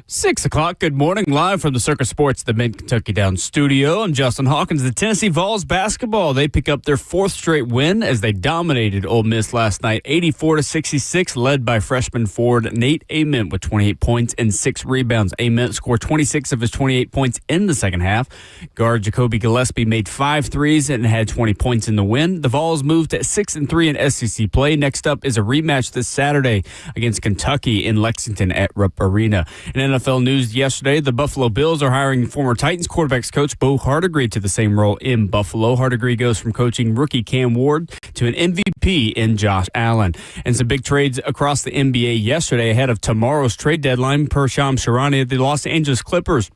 6 o'clock. Good morning. Live from the Circus Sports, the Mid-Kentucky Downs studio. I'm Justin Hawkins. The Tennessee Vols basketball, they pick up their fourth straight win as they dominated Ole Miss last night, 84-66, led by freshman forward Nate Ament with 28 points and 6 rebounds. Ament scored 26 of his 28 points in the second half. Guard Jacoby Gillespie made 5 threes and had 20 points in the win. The Vols moved to 6-3 in SEC play. Next up is a rematch this Saturday against Kentucky in Lexington at Rupp Arena. In NFL news yesterday, the Buffalo Bills are hiring former Titans quarterbacks coach Bo Hardegree to the same role in Buffalo. Hardegree goes from coaching rookie Cam Ward to an MVP in Josh Allen. And some big trades across the NBA yesterday ahead of tomorrow's trade deadline. Per Shams Charania, the Los Angeles Clippers,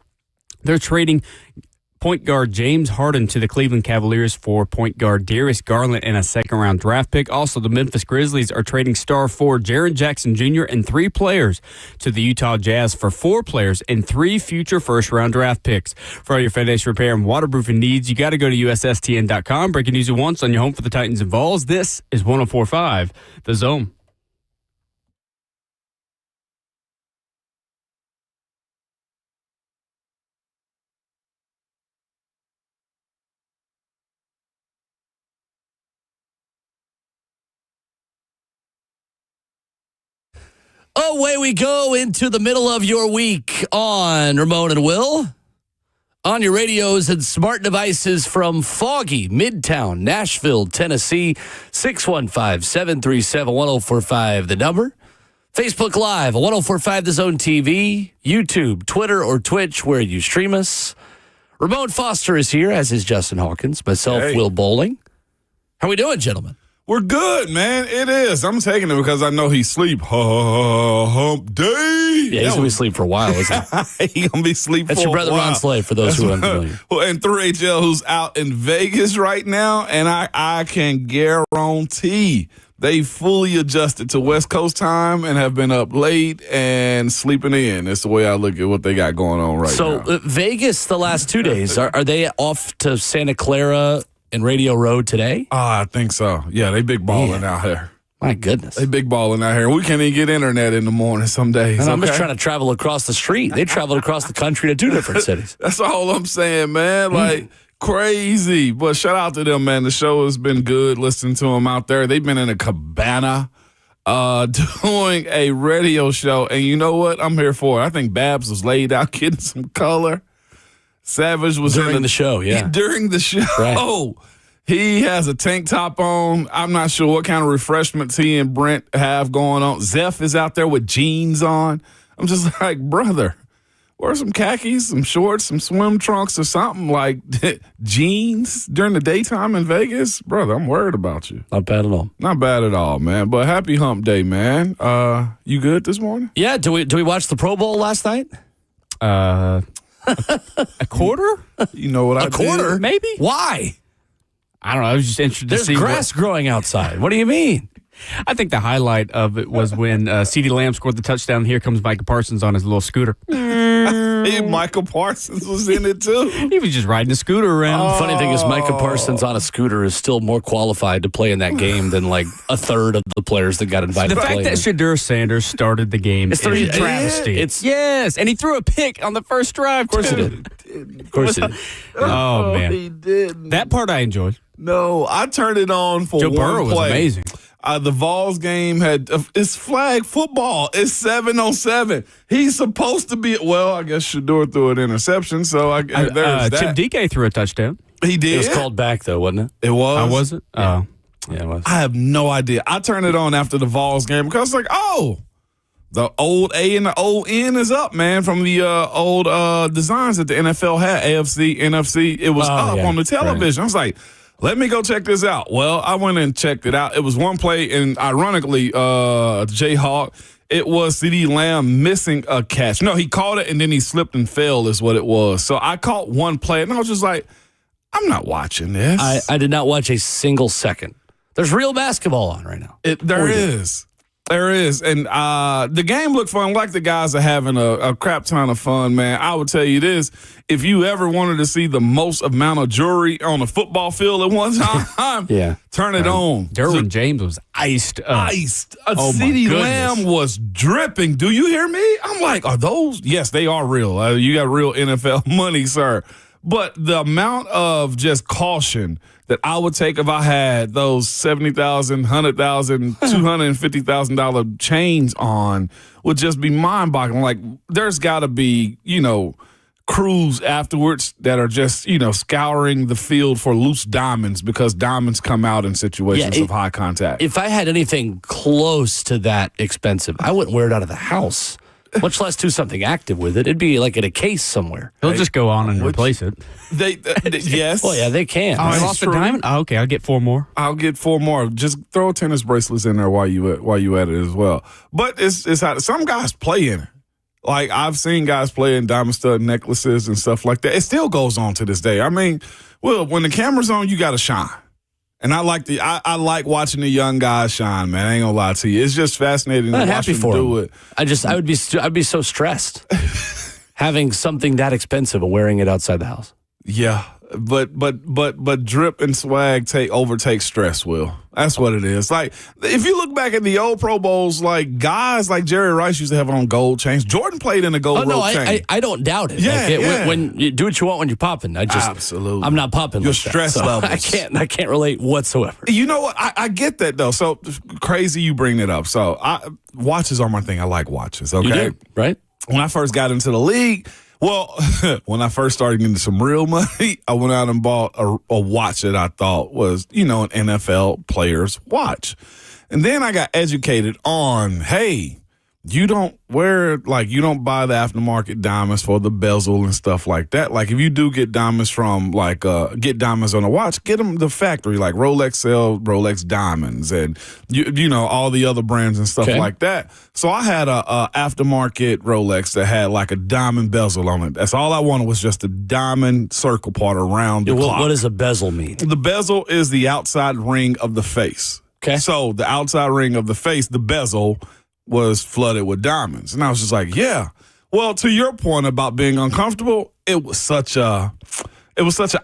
they're trading point guard James Harden to the Cleveland Cavaliers for point guard Darius Garland and a second-round draft pick. Also, the Memphis Grizzlies are trading star forward Jaren Jackson Jr. and 3 players to the Utah Jazz for 4 players and 3 future first-round draft picks. For all your foundation repair and waterproofing needs, you got to go to USSTN.com. Breaking news at once on your home for the Titans and Vols. This is 104.5 The Zone. Away we go into the middle of your week on Ramon and Will. On your radios and smart devices from foggy Midtown, Nashville, Tennessee, 615-737-1045, the number. Facebook Live, 1045 The Zone TV, YouTube, Twitter, or Twitch, where you stream us. Ramon Foster is here, as is Justin Hawkins, myself, Will Bowling. How we doing, gentlemen? We're good, man. It is. I'm taking it because I know he's sleep. Hump day. Yeah, he's going to be asleep for a while, isn't he? He's going to be asleep for a while. That's your brother Ron Saleh, for those who aren't familiar. Well, and 3HL, who's out in Vegas right now, and I can guarantee they fully adjusted to West Coast time and have been up late and sleeping in. That's the way I look at what they got going on right now. So Vegas the last 2 days, are they off to Santa Clara and Radio Road today? I think so. Yeah, they big balling out here. My goodness. They big balling out here. We can't even get internet in the morning some days. And I'm just trying to travel across the street. They traveled across the country to 2 different cities. That's all I'm saying, man. Like, crazy. But shout out to them, man. The show has been good. Listening to them out there. They've been in a cabana doing a radio show. And you know what? I'm here for it. I think Babs was laid out getting some color. Savage was during the show, yeah. During the show. Right. He has a tank top on. I'm not sure what kind of refreshments he and Brent have going on. Zeph is out there with jeans on. I'm just like, brother, wear some khakis, some shorts, some swim trunks or something, like jeans during the daytime in Vegas. Brother, I'm worried about you. Not bad at all. Not bad at all, man. But happy hump day, man. You good this morning? Yeah. Do we watch the Pro Bowl last night? A quarter? You know what I did? A quarter? Maybe. Why? I don't know. I was just interested to see. There's grass growing outside. What do you mean? I think the highlight of it was when CeeDee Lamb scored the touchdown. Here comes Micah Parsons on his little scooter. Hey, Michael Parsons was in it too. He was just riding a scooter around. Funny thing is, Micah Parsons on a scooter is still more qualified to play in that game than like a third of the players that got invited The to play. fact that Shadur Sanders started the game is a travesty. Yes, and he threw a pick on the first drive. Of course he did. Of course he did. Oh, man. He didn't. That part I enjoyed. No, I turned it on for Joe one Burrow was play. amazing. The Vols game it's flag football. It's 7-on-7. He's supposed to be. Well, I guess Shador threw an interception. So there's that. Tim DK threw a touchdown. He did. It was called back though, wasn't it? It was. Was it? Yeah. Yeah, it was. I have no idea. I turned it on after the Vols game because it's like, the old A and the old N is up, man, from the old designs that the NFL had, AFC, NFC. It was up on the television. Right. I was like, let me go check this out. Well, I went and checked it out. It was one play, and ironically, Jayhawk, it was CeeDee Lamb missing a catch. No, he caught it, and then he slipped and fell is what it was. So I caught one play, and I was just like, I'm not watching this. I did not watch a single second. There's real basketball on right now. There is. There is. And the game looked fun. Like the guys are having a crap ton of fun, man. I would tell you this. If you ever wanted to see the most amount of jewelry on a football field at one time, turn it on. Derwin James was iced up. CeeDee Lamb was dripping. Do you hear me? I'm like, are those? Yes, they are real. You got real NFL money, sir. But the amount of just caution that I would take if I had those $70,000, $100,000, $250,000 chains on would just be mind-boggling. Like, there's got to be, crews afterwards that are just, scouring the field for loose diamonds because diamonds come out in situations of high contact. If I had anything close to that expensive, I wouldn't wear it out of the house. Much less do something active with it. It'd be like in a case somewhere. They'll just go on and replace it. Yes. Well, yeah, they can. I lost a diamond? Oh, okay, I'll get 4 more. I'll get 4 more. Just throw tennis bracelets in there while you at it as well. But it's how some guys play in it. Like, I've seen guys play in diamond stud necklaces and stuff like that. It still goes on to this day. I mean, well, when the camera's on, you got to shine. And I like watching the young guys shine, man. I ain't gonna lie to you. It's just fascinating to watch them do it. I'd be so stressed having something that expensive and wearing it outside the house. Yeah, but drip and swag overtake stress. Will, that's what it is. Like, if you look back at the old Pro Bowls, like guys like Jerry Rice used to have on gold chains. Jordan played in a gold rope chain. I don't doubt it. Yeah, When you do what you want when you're popping. Absolutely. I'm not popping. Your like stress that, so levels. I can't relate whatsoever. You know what? I get that though. So crazy you bring it up. So watches are my thing. I like watches. Okay, you do, right? When I first got into the league. Well, when I first started getting some real money, I went out and bought a watch that I thought was, an NFL player's watch. And then I got educated on, hey, you don't you don't buy the aftermarket diamonds for the bezel and stuff like that. Like, if you do get diamonds from, get diamonds on a watch, get them the factory. Like, Rolex sell Rolex diamonds and, all the other brands and stuff like that. So I had a aftermarket Rolex that had, like, a diamond bezel on it. That's all I wanted was just a diamond circle part around the clock. What does a bezel mean? The bezel is the outside ring of the face. Okay. So the outside ring of the face, the bezel, was flooded with diamonds. And I was just like, yeah. Well, to your point about being uncomfortable, it was such an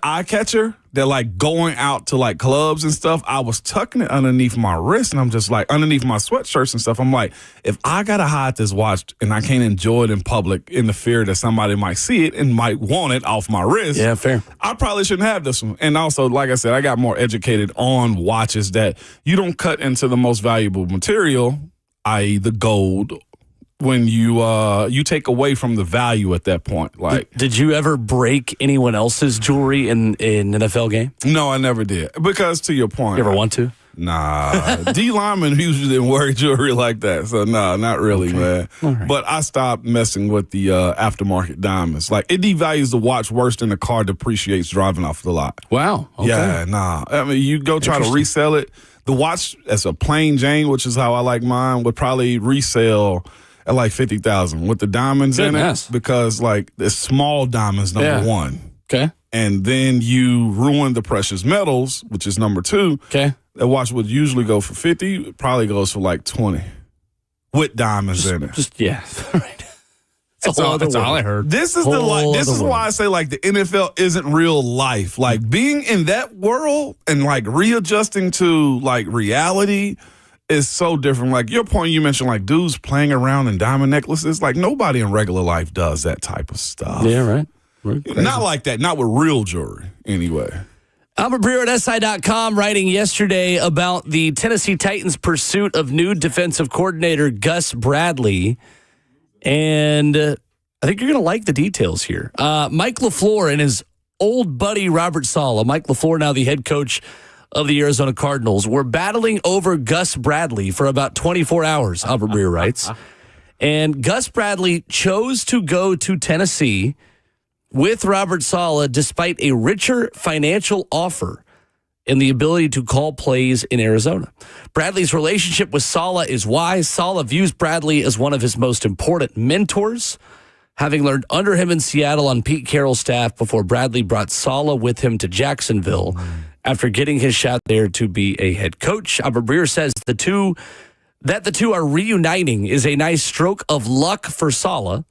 eye catcher that, like, going out to, like, clubs and stuff, I was tucking it underneath my wrist, and I'm just like, underneath my sweatshirts and stuff. I'm like, if I got to hide this watch and I can't enjoy it in public in the fear that somebody might see it and might want it off my wrist, yeah, fair. I probably shouldn't have this one. And also, like I said, I got more educated on watches that you don't cut into the most valuable material, i.e. the gold, when you take away from the value at that point. Like, did you ever break anyone else's jewelry in an NFL game? No, I never did. Because to your point, you ever want to? Nah, D linemen usually didn't wear jewelry like that, so no, not really, man. Right. But I stopped messing with the aftermarket diamonds. Like, it devalues the watch worse than the car depreciates driving off the lot. Wow. Okay. Yeah, nah. I mean, you go try to resell it. The watch as a plain Jane, which is how I like mine, would probably resell at like $50,000 with the diamonds in it, because, like, the small diamonds, number one. Okay. And then you ruin the precious metals, which is number two. Okay. That watch would usually go for 50. It probably goes for like 20 with diamonds in it. Right. That's all I heard. This is why I say, like, the NFL isn't real life. Like, being in that world and, like, readjusting to, like, reality is so different. Like, your point you mentioned, like, dudes playing around in diamond necklaces. Like, nobody in regular life does that type of stuff. Yeah, right. Not like that. Not with real jewelry, anyway. Albert Breer at SI.com writing yesterday about the Tennessee Titans' pursuit of new defensive coordinator Gus Bradley. And I think you're going to like the details here. Mike LaFleur and his old buddy Robert Saleh, Mike LaFleur, now the head coach of the Arizona Cardinals, were battling over Gus Bradley for about 24 hours, Albert Breer writes. And Gus Bradley chose to go to Tennessee with Robert Saleh despite a richer financial offer and the ability to call plays in Arizona. Bradley's relationship with Saleh is wise. Saleh views Bradley as one of his most important mentors, having learned under him in Seattle on Pete Carroll's staff before Bradley brought Saleh with him to Jacksonville after getting his shot there to be a head coach. Albert Breer says the two That the two are reuniting is a nice stroke of luck for Saleh,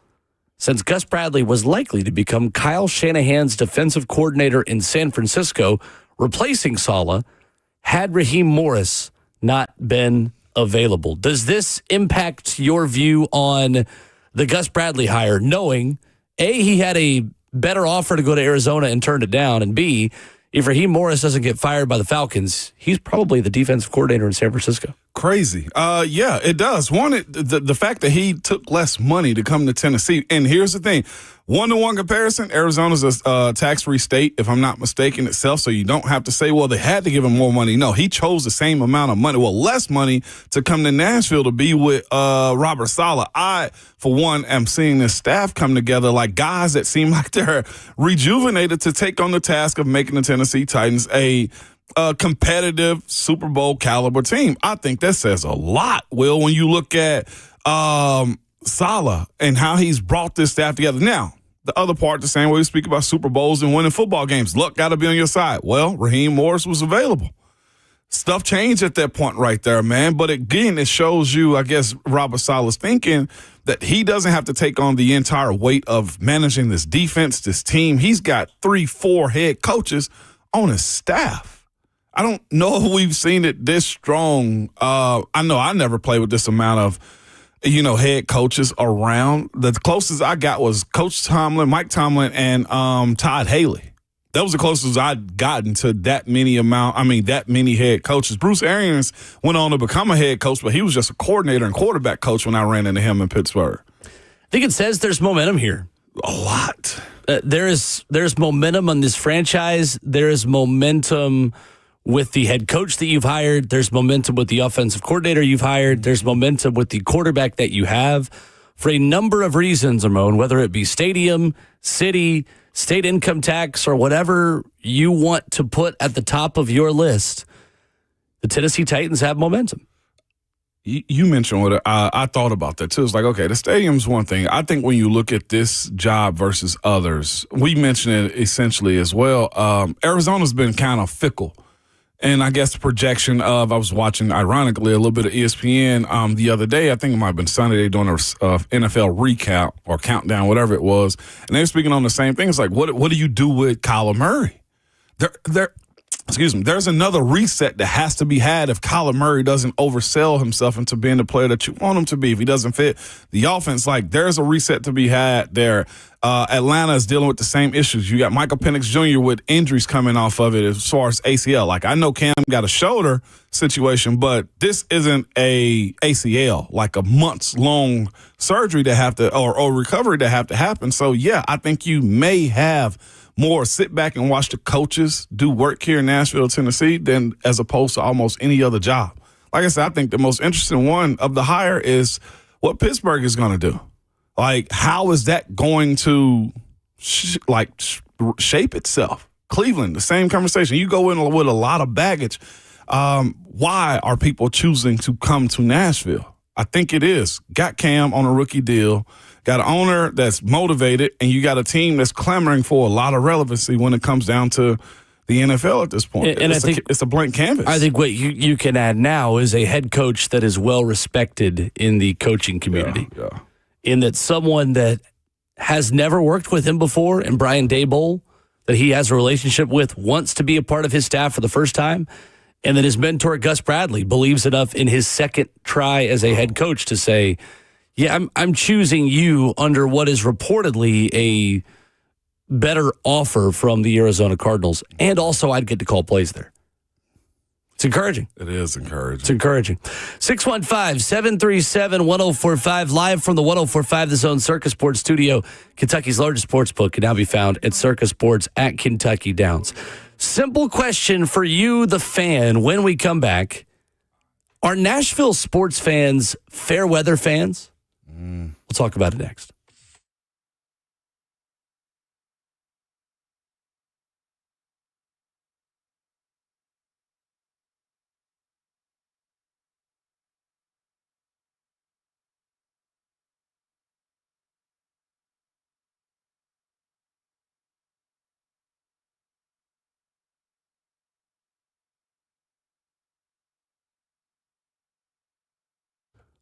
since Gus Bradley was likely to become Kyle Shanahan's defensive coordinator in San Francisco, replacing Saleh, had Raheem Morris not been available. Does this impact your view on the Gus Bradley hire, knowing, A, he had a better offer to go to Arizona and turned it down, and B, if Raheem Morris doesn't get fired by the Falcons, he's probably the defensive coordinator in San Francisco. Crazy. Yeah, it does. The fact that he took less money to come to Tennessee. And here's the thing. 1-to-1 comparison, Arizona's a tax-free state, if I'm not mistaken, itself, so you don't have to say, well, they had to give him more money. No, he chose the same amount of money, well, less money, to come to Nashville to be with Robert Saleh. I, for one, am seeing this staff come together like guys that seem like they're rejuvenated to take on the task of making the Tennessee Titans a competitive Super Bowl caliber team. I think that says a lot, Will, when you look at Saleh and how he's brought this staff together. Now, the other part, the same way we speak about Super Bowls and winning football games, luck got to be on your side. Well, Raheem Morris was available. Stuff changed at that point right there, man. But again, it shows you, I guess, Robert Saleh's thinking that he doesn't have to take on the entire weight of managing this defense, this team. He's got 3-4 head coaches on his staff. I don't know if we've seen it this strong. I know I never played with this amount of, head coaches around. The closest I got was Coach Tomlin, Mike Tomlin, and Todd Haley. That was the closest I'd gotten to that many head coaches. Bruce Arians went on to become a head coach, but he was just a coordinator and quarterback coach when I ran into him in Pittsburgh. I think it says there's momentum here. A lot. There's momentum on this franchise. There is momentum with the head coach that you've hired. There's momentum with the offensive coordinator you've hired. There's momentum with the quarterback that you have. For a number of reasons, Ramon, whether it be stadium, city, state income tax, or whatever you want to put at the top of your list, the Tennessee Titans have momentum. You mentioned what I thought about that too. It's like, okay, the stadium's one thing. I think when you look at this job versus others, we mentioned it essentially as well. Arizona's been kind of fickle. And I guess the projection of, I was watching, ironically, a little bit of ESPN the other day. I think it might have been Sunday. They doing a NFL recount or countdown, whatever it was. And they were speaking on the same thing. It's like, what do you do with Kyler Murray? There's another reset that has to be had if Kyler Murray doesn't oversell himself into being the player that you want him to be. If he doesn't fit the offense, like, there's a reset to be had there. Atlanta is dealing with the same issues. You got Michael Penix Jr. with injuries coming off of it as far as ACL. Like, I know Cam got a shoulder situation, but this isn't a ACL, like a months-long surgery to have to, or recovery to have to happen. So, yeah, I think you may have more sit back and watch the coaches do work here in Nashville, Tennessee, than as opposed to almost any other job. Like I said, I think the most interesting one of the hire is what Pittsburgh is going to do. Like, how is that going to shape itself? Cleveland, the same conversation. You go in with a lot of baggage. Why are people choosing to come to Nashville? I think it is. Got Cam on a rookie deal. Got an owner that's motivated, and you got a team that's clamoring for a lot of relevancy when it comes down to the NFL at this point. And I think it's a blank canvas. I think what you can add now is a head coach that is well respected in the coaching community. Yeah. In that someone that has never worked with him before, and Brian Daboll, that he has a relationship with, wants to be a part of his staff for the first time, and that his mentor, Gus Bradley, believes enough in his second try as a head coach to say, yeah, I'm choosing you under what is reportedly a better offer from the Arizona Cardinals. And also, I'd get to call plays there. It's encouraging. It is encouraging. It's encouraging. 615-737-1045, live from the 1045 The Zone Circus Sports Studio. Kentucky's largest sports book can now be found at Circus Sports at Kentucky Downs. Simple question for you, the fan, when we come back. Are Nashville sports fans fair weather fans? We'll talk about it next.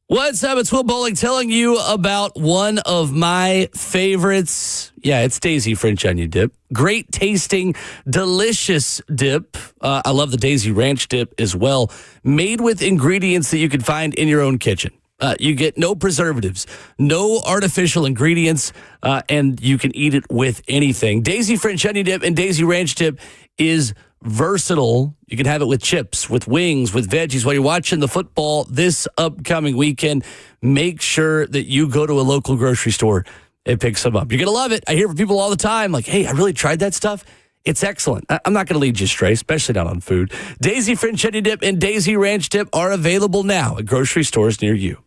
What's up? It's Will Bowling telling you about one of my favorites. Yeah, it's Daisy French onion dip. Great tasting, delicious dip. I love the Daisy Ranch dip as well. Made with ingredients that you can find in your own kitchen. You get no preservatives, no artificial ingredients, and you can eat it with anything. Daisy French onion dip and Daisy Ranch dip is versatile. You can have it with chips, with wings, with veggies while you're watching the football this upcoming weekend. Make sure that you go to a local grocery store and pick some up. You're going to love it. I hear from people all the time like, hey, I really tried that stuff. It's excellent. I'm not going to lead you astray, especially not on food. Daisy French onion dip and Daisy Ranch dip are available now at grocery stores near you.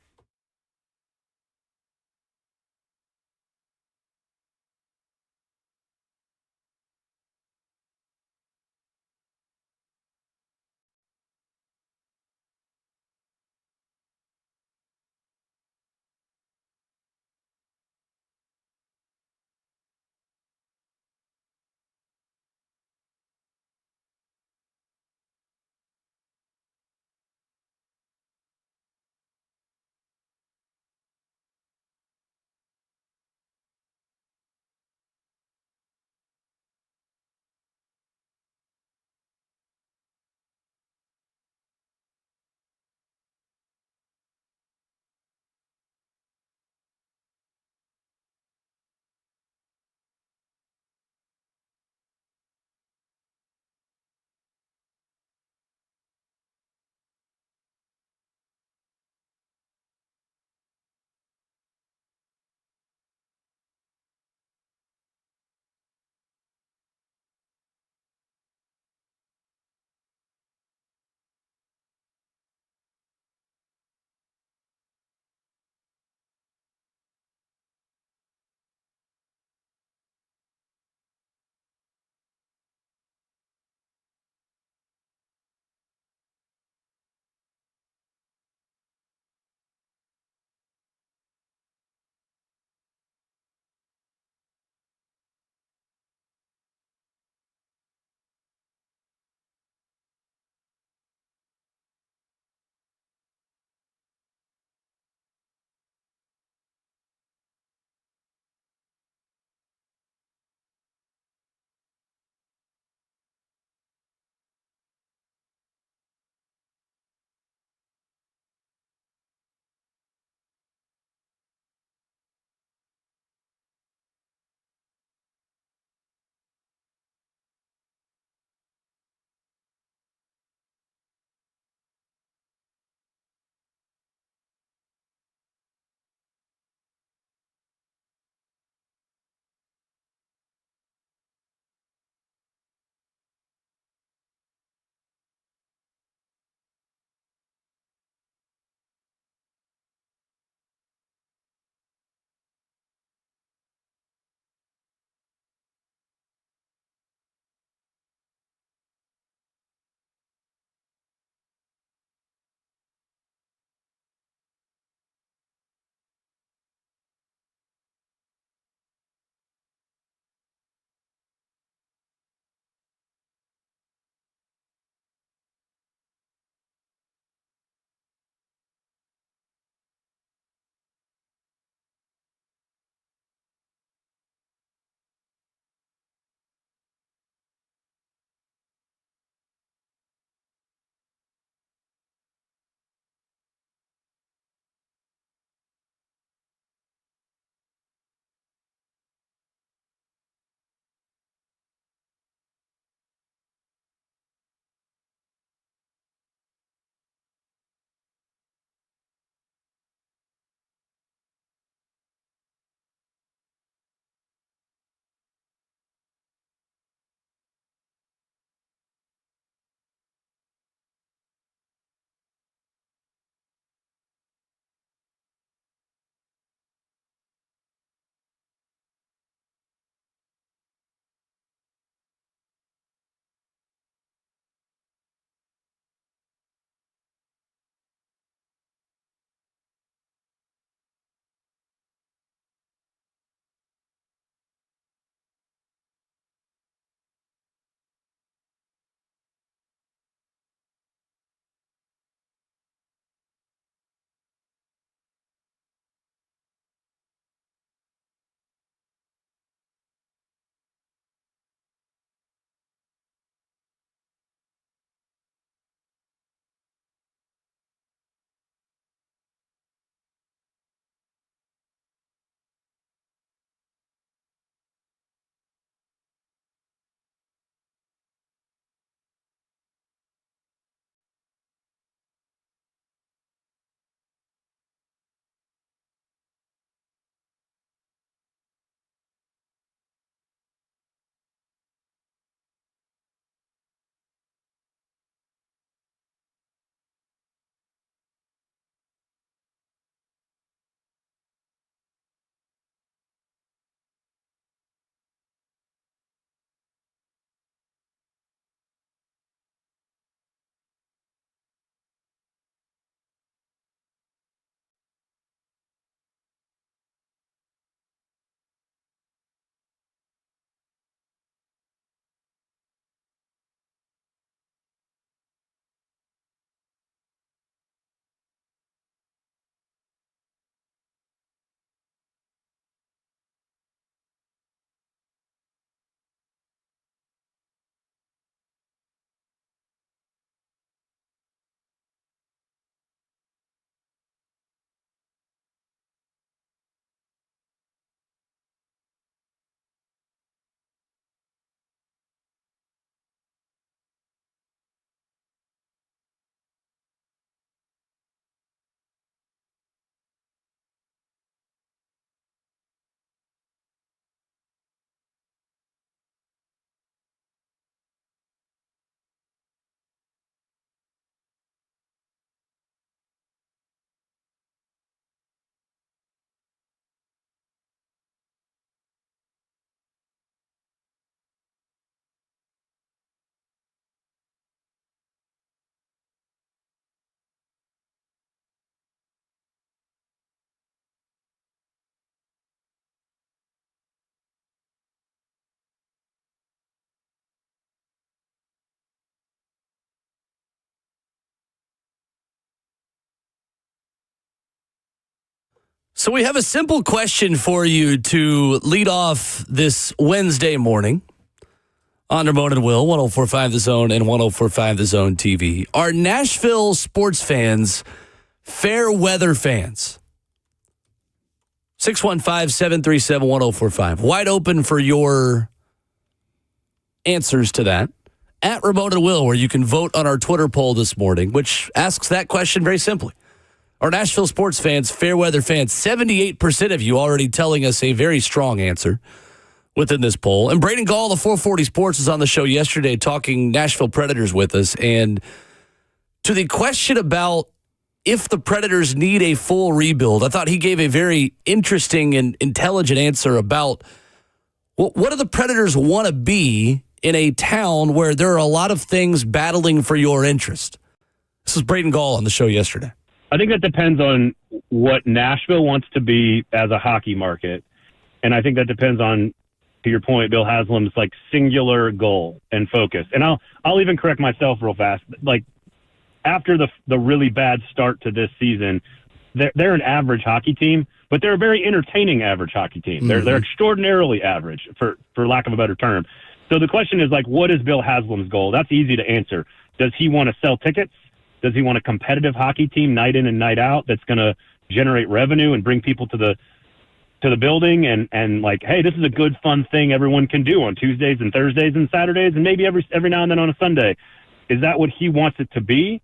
So we have a simple question for you to lead off this Wednesday morning on Ramon and Will, 104.5 The Zone and 104.5 The Zone TV. Are Nashville sports fans fair weather fans? 615-737-1045. Wide open for your answers to that. At Ramon and Will, where you can vote on our Twitter poll this morning, which asks that question very simply. Are Nashville sports fans fair weather fans? 78% of you already telling us a very strong answer within this poll. And Braden Gall of 440 Sports was on the show yesterday talking Nashville Predators with us. And to the question about if the Predators need a full rebuild, I thought he gave a very interesting and intelligent answer about what do the Predators want to be in a town where there are a lot of things battling for your interest. This was Braden Gall on the show yesterday. I think that depends on what Nashville wants to be as a hockey market. And I think that depends on, to your point, Bill Haslam's like singular goal and focus. And I'll even correct myself real fast. Like after the really bad start to this season, they're an average hockey team, but they're a very entertaining average hockey team. Mm-hmm. They're extraordinarily average for lack of a better term. So the question is like, what is Bill Haslam's goal? That's easy to answer. Does he want to sell tickets? Does he want a competitive hockey team night in and night out that's going to generate revenue and bring people to the building and like, hey, this is a good, fun thing everyone can do on Tuesdays and Thursdays and Saturdays and maybe every now and then on a Sunday? Is that what he wants it to be?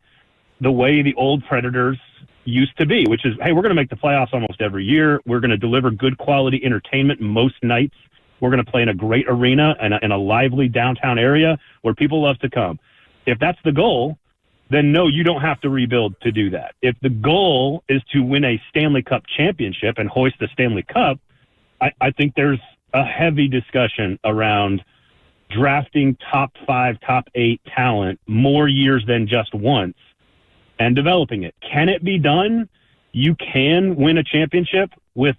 The way the old Predators used to be, which is, hey, we're going to make the playoffs almost every year. We're going to deliver good quality entertainment most nights. We're going to play in a great arena and in a lively downtown area where people love to come. If that's the goal, then no, you don't have to rebuild to do that. If the goal is to win a Stanley Cup championship and hoist the Stanley Cup, I think there's a heavy discussion around drafting top 5, top 8 talent more years than just once and developing it. Can it be done? You can win a championship with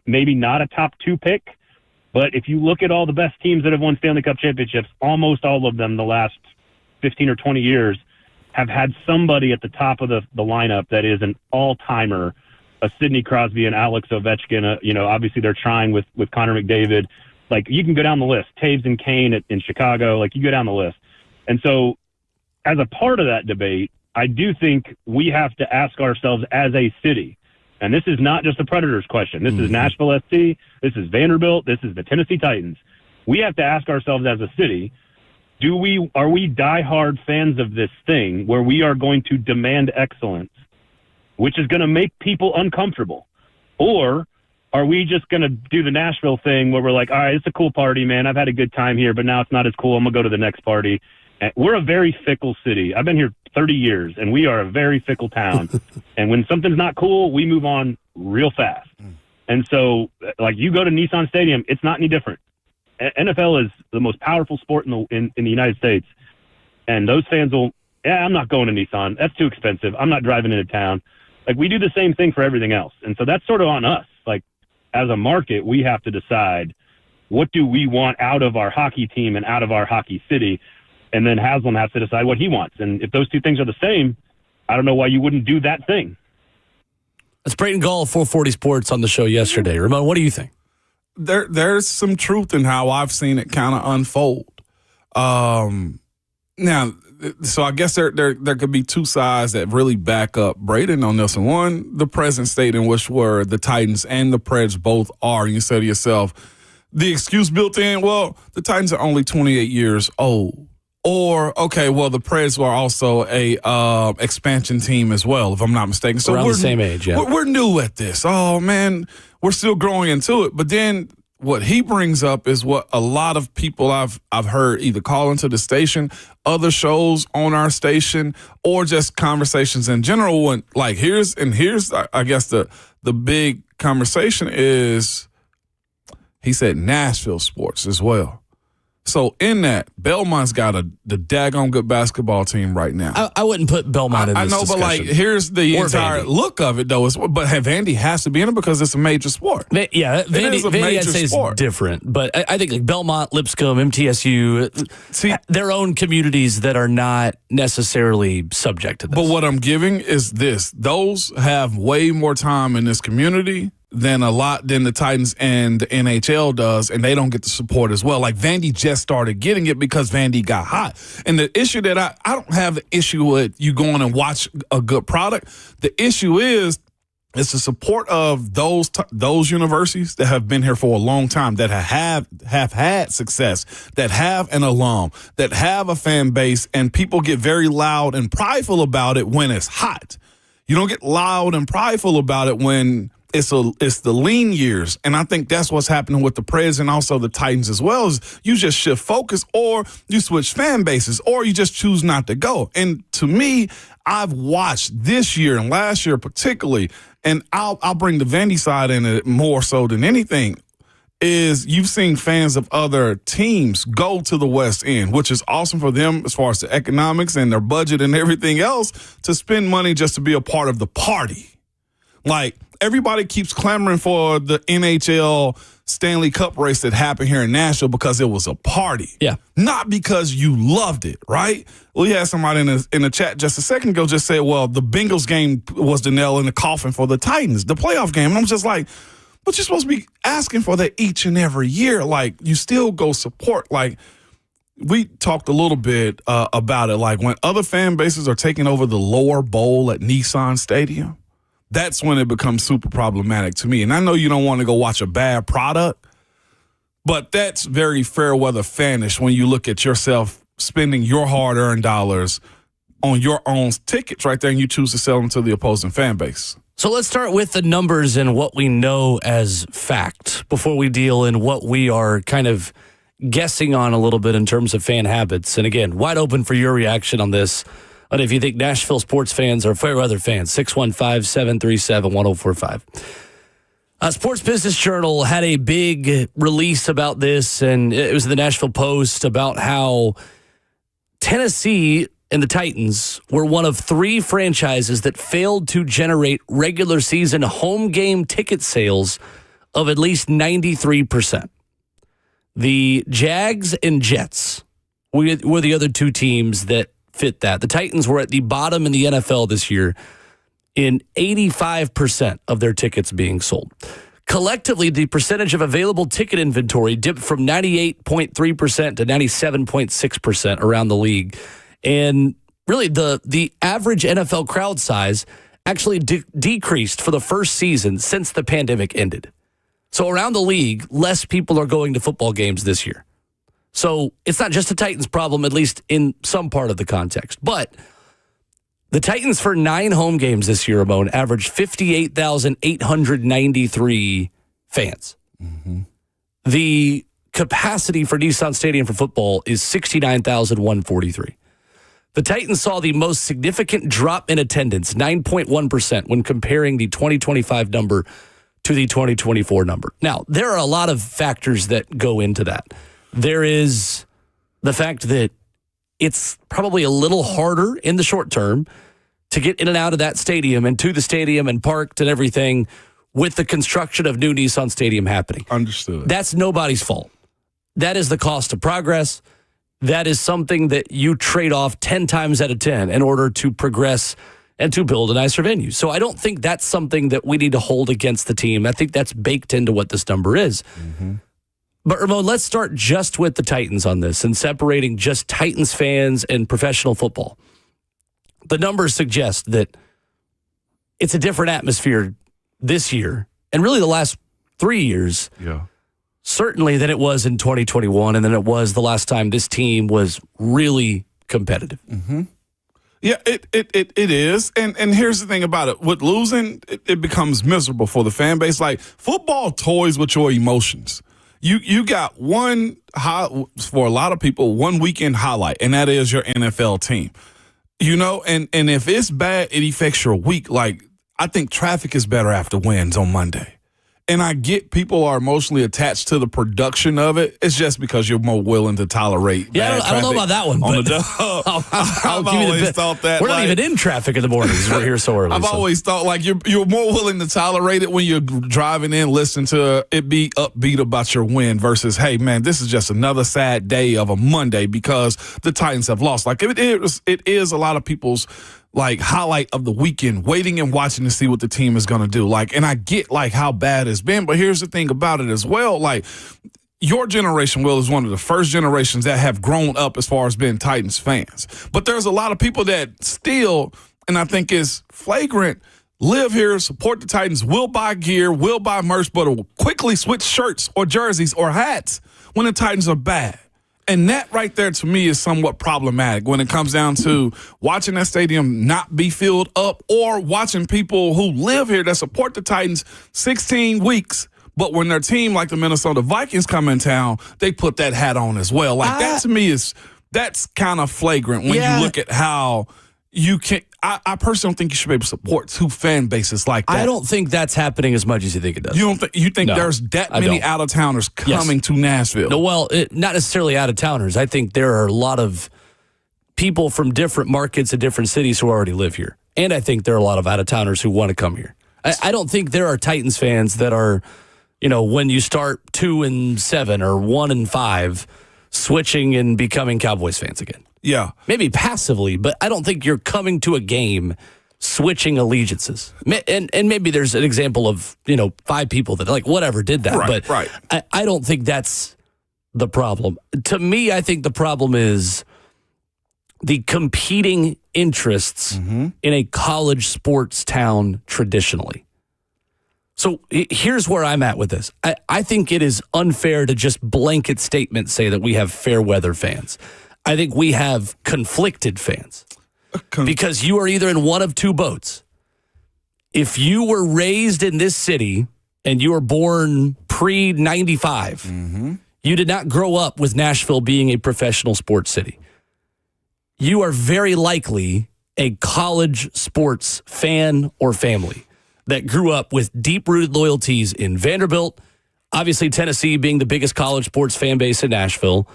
maybe not a top 2 pick, but if you look at all the best teams that have won Stanley Cup championships, almost all of them the last 15 or 20 years have had somebody at the top of the lineup that is an all-timer, a Sidney Crosby and Alex Ovechkin. Obviously they're trying with Connor McDavid. Like, you can go down the list. Taves and Kane in Chicago. Like, you go down the list. And so as a part of that debate, I do think we have to ask ourselves as a city, and this is not just a Predators question. This is Nashville SC. This is Vanderbilt. This is the Tennessee Titans. We have to ask ourselves as a city, are we diehard fans of this thing where we are going to demand excellence, which is going to make people uncomfortable? Or are we just going to do the Nashville thing where we're like, all right, it's a cool party, man. I've had a good time here, but now it's not as cool. I'm going to go to the next party. And we're a very fickle city. I've been here 30 years, and we are a very fickle town. And when something's not cool, we move on real fast. And so, like, you go to Nissan Stadium, it's not any different. NFL is the most powerful sport in the United States. And those fans will, I'm not going to Nissan. That's too expensive. I'm not driving into town. Like, we do the same thing for everything else. And so that's sort of on us. Like, as a market, we have to decide, what do we want out of our hockey team and out of our hockey city? And then Haslam has to decide what he wants. And if those two things are the same, I don't know why you wouldn't do that thing. That's Braden Gall of 440 Sports on the show yesterday. Ramon, what do you think? There's some truth in how I've seen it kind of unfold. Now, so I guess there could be two sides that really back up Braden on this one. One, the present state in which were the Titans and the Preds both are. And you say to yourself, the excuse built in, well, the Titans are only 28 years old. Or, okay, well, the Preds were also a expansion team as well, if I'm not mistaken. So around the same age, yeah. We're new at this. Oh, man, we're still growing into it. But then what he brings up is what a lot of people I've heard either call into the station, other shows on our station, or just conversations in general. When, like, here's I guess the big conversation is, he said Nashville sports as well. So in that, Belmont's got the daggone good basketball team right now. I wouldn't put Belmont in this discussion. But like, here's the entire look of it, though. But Vandy has to be in it because it's a major sport. Vandy I'd say is different. But I think like Belmont, Lipscomb, MTSU, their own communities that are not necessarily subject to this. But what I'm giving is this. Those have way more time in this community than the Titans and the NHL does, and they don't get the support as well. Like Vandy just started getting it because Vandy got hot. And the issue that I don't have the issue with you going and watch a good product. The issue is it's the support of those universities that have been here for a long time, that have had success, that have an alum, that have a fan base, and people get very loud and prideful about it when it's hot. You don't get loud and prideful about it when it's the lean years. And I think that's what's happening with the Preds and also the Titans as well, is you just shift focus, or you switch fan bases, or you just choose not to go. And to me, I've watched this year and last year particularly, and I'll bring the Vandy side in it more so than anything, is you've seen fans of other teams go to the West End, which is awesome for them as far as the economics and their budget and everything else, to spend money just to be a part of the party. Like, everybody keeps clamoring for the NHL Stanley Cup race that happened here in Nashville because it was a party. Yeah. Not because you loved it, right? We had somebody in the chat just a second ago just say, well, the Bengals game was the nail in the coffin for the Titans, the playoff game. And I'm just like, but you're supposed to be asking for that each and every year. Like, you still go support. Like, we talked a little bit about it. Like, when other fan bases are taking over the lower bowl at Nissan Stadium, that's when it becomes super problematic to me. And I know you don't want to go watch a bad product, but that's very fair weather fanish when you look at yourself spending your hard-earned dollars on your own tickets right there, and you choose to sell them to the opposing fan base. So let's start with the numbers and what we know as fact before we deal in what we are kind of guessing on a little bit in terms of fan habits. And again, wide open for your reaction on this. But if you think Nashville sports fans or fair weather fans, 615-737-1045. Sports Business Journal had a big release about this, and it was the Nashville Post, about how Tennessee and the Titans were one of 3 franchises that failed to generate regular season home game ticket sales of at least 93%. The Jags and Jets were the other 2 teams that fit that. The Titans were at the bottom in the NFL this year in 85% of their tickets being sold. Collectively, the percentage of available ticket inventory dipped from 98.3% to 97.6% around the league. And really, the average NFL crowd size actually decreased for the first season since the pandemic ended. So around the league, less people are going to football games this year. So it's not just a Titans problem, at least in some part of the context. But the Titans, for 9 home games this year, Ramon, averaged 58,893 fans. Mm-hmm. The capacity for Nissan Stadium for football is 69,143. The Titans saw the most significant drop in attendance, 9.1%, when comparing the 2025 number to the 2024 number. Now, there are a lot of factors that go into that. There is the fact that it's probably a little harder in the short term to get in and out of that stadium and to the stadium and parked and everything with the construction of new Nissan Stadium happening. Understood. That's nobody's fault. That is the cost of progress. That is something that you trade off 10 times out of 10 in order to progress and to build a nicer venue. So I don't think that's something that we need to hold against the team. I think that's baked into what this number is. Mm-hmm. But, Ramon, let's start just with the Titans on this and separating just Titans fans and professional football. The numbers suggest that it's a different atmosphere this year, and really the last 3 years, certainly than it was in 2021 and than it was the last time this team was really competitive. Mm-hmm. Yeah, it is. And here's the thing about it. With losing, it becomes miserable for the fan base. Like, football toys with your emotions. You got for a lot of people, one weekend highlight, and that is your NFL team. You know, and if it's bad, it affects your week. Like, I think traffic is better after wins on Monday. And I get people are emotionally attached to the production of it. It's just because you're more willing to tolerate. Yeah, I don't know about that one. I've always thought that. We're not even in traffic in the mornings. We're here so early. I've always thought like you're more willing to tolerate it when you're driving in, listening to it be upbeat about your win versus, hey, man, this is just another sad day of a Monday because the Titans have lost. Like it is a lot of people's like highlight of the weekend, waiting and watching to see what the team is going to do. Like, and I get like how bad it's been, but here's the thing about it as well. Like, your generation, Will, is one of the first generations that have grown up as far as being Titans fans. But there's a lot of people that still, and I think is flagrant, live here, support the Titans, will buy gear, will buy merch, but will quickly switch shirts or jerseys or hats when the Titans are bad. And that right there to me is somewhat problematic when it comes down to watching that stadium not be filled up or watching people who live here that support the Titans 16 weeks, but when their team like the Minnesota Vikings come in town, they put that hat on as well. Like that to me that's kind of flagrant when you look at how you can. I personally don't think you should be able to support two fan bases like that. I don't think that's happening as much as you think it does. You think there's that many out-of-towners coming to Nashville? No, well, not necessarily out-of-towners. I think there are a lot of people from different markets and different cities who already live here. And I think there are a lot of out-of-towners who want to come here. I don't think there are Titans fans that are, when you start 2-7 or 1-5, switching and becoming Cowboys fans again. Yeah. Maybe passively, but I don't think you're coming to a game switching allegiances. And maybe there's an example of, 5 people that whatever did that. Right. I don't think that's the problem. To me, I think the problem is the competing interests in a college sports town traditionally. So here's where I'm at with this. I think it is unfair to just blanket statement say that we have fair weather fans. I think we have conflicted fans because you are either in one of two boats. If you were raised in this city and you were born pre-95, you did not grow up with Nashville being a professional sports city. You are very likely a college sports fan or family that grew up with deep-rooted loyalties in Vanderbilt, obviously Tennessee being the biggest college sports fan base in Nashville.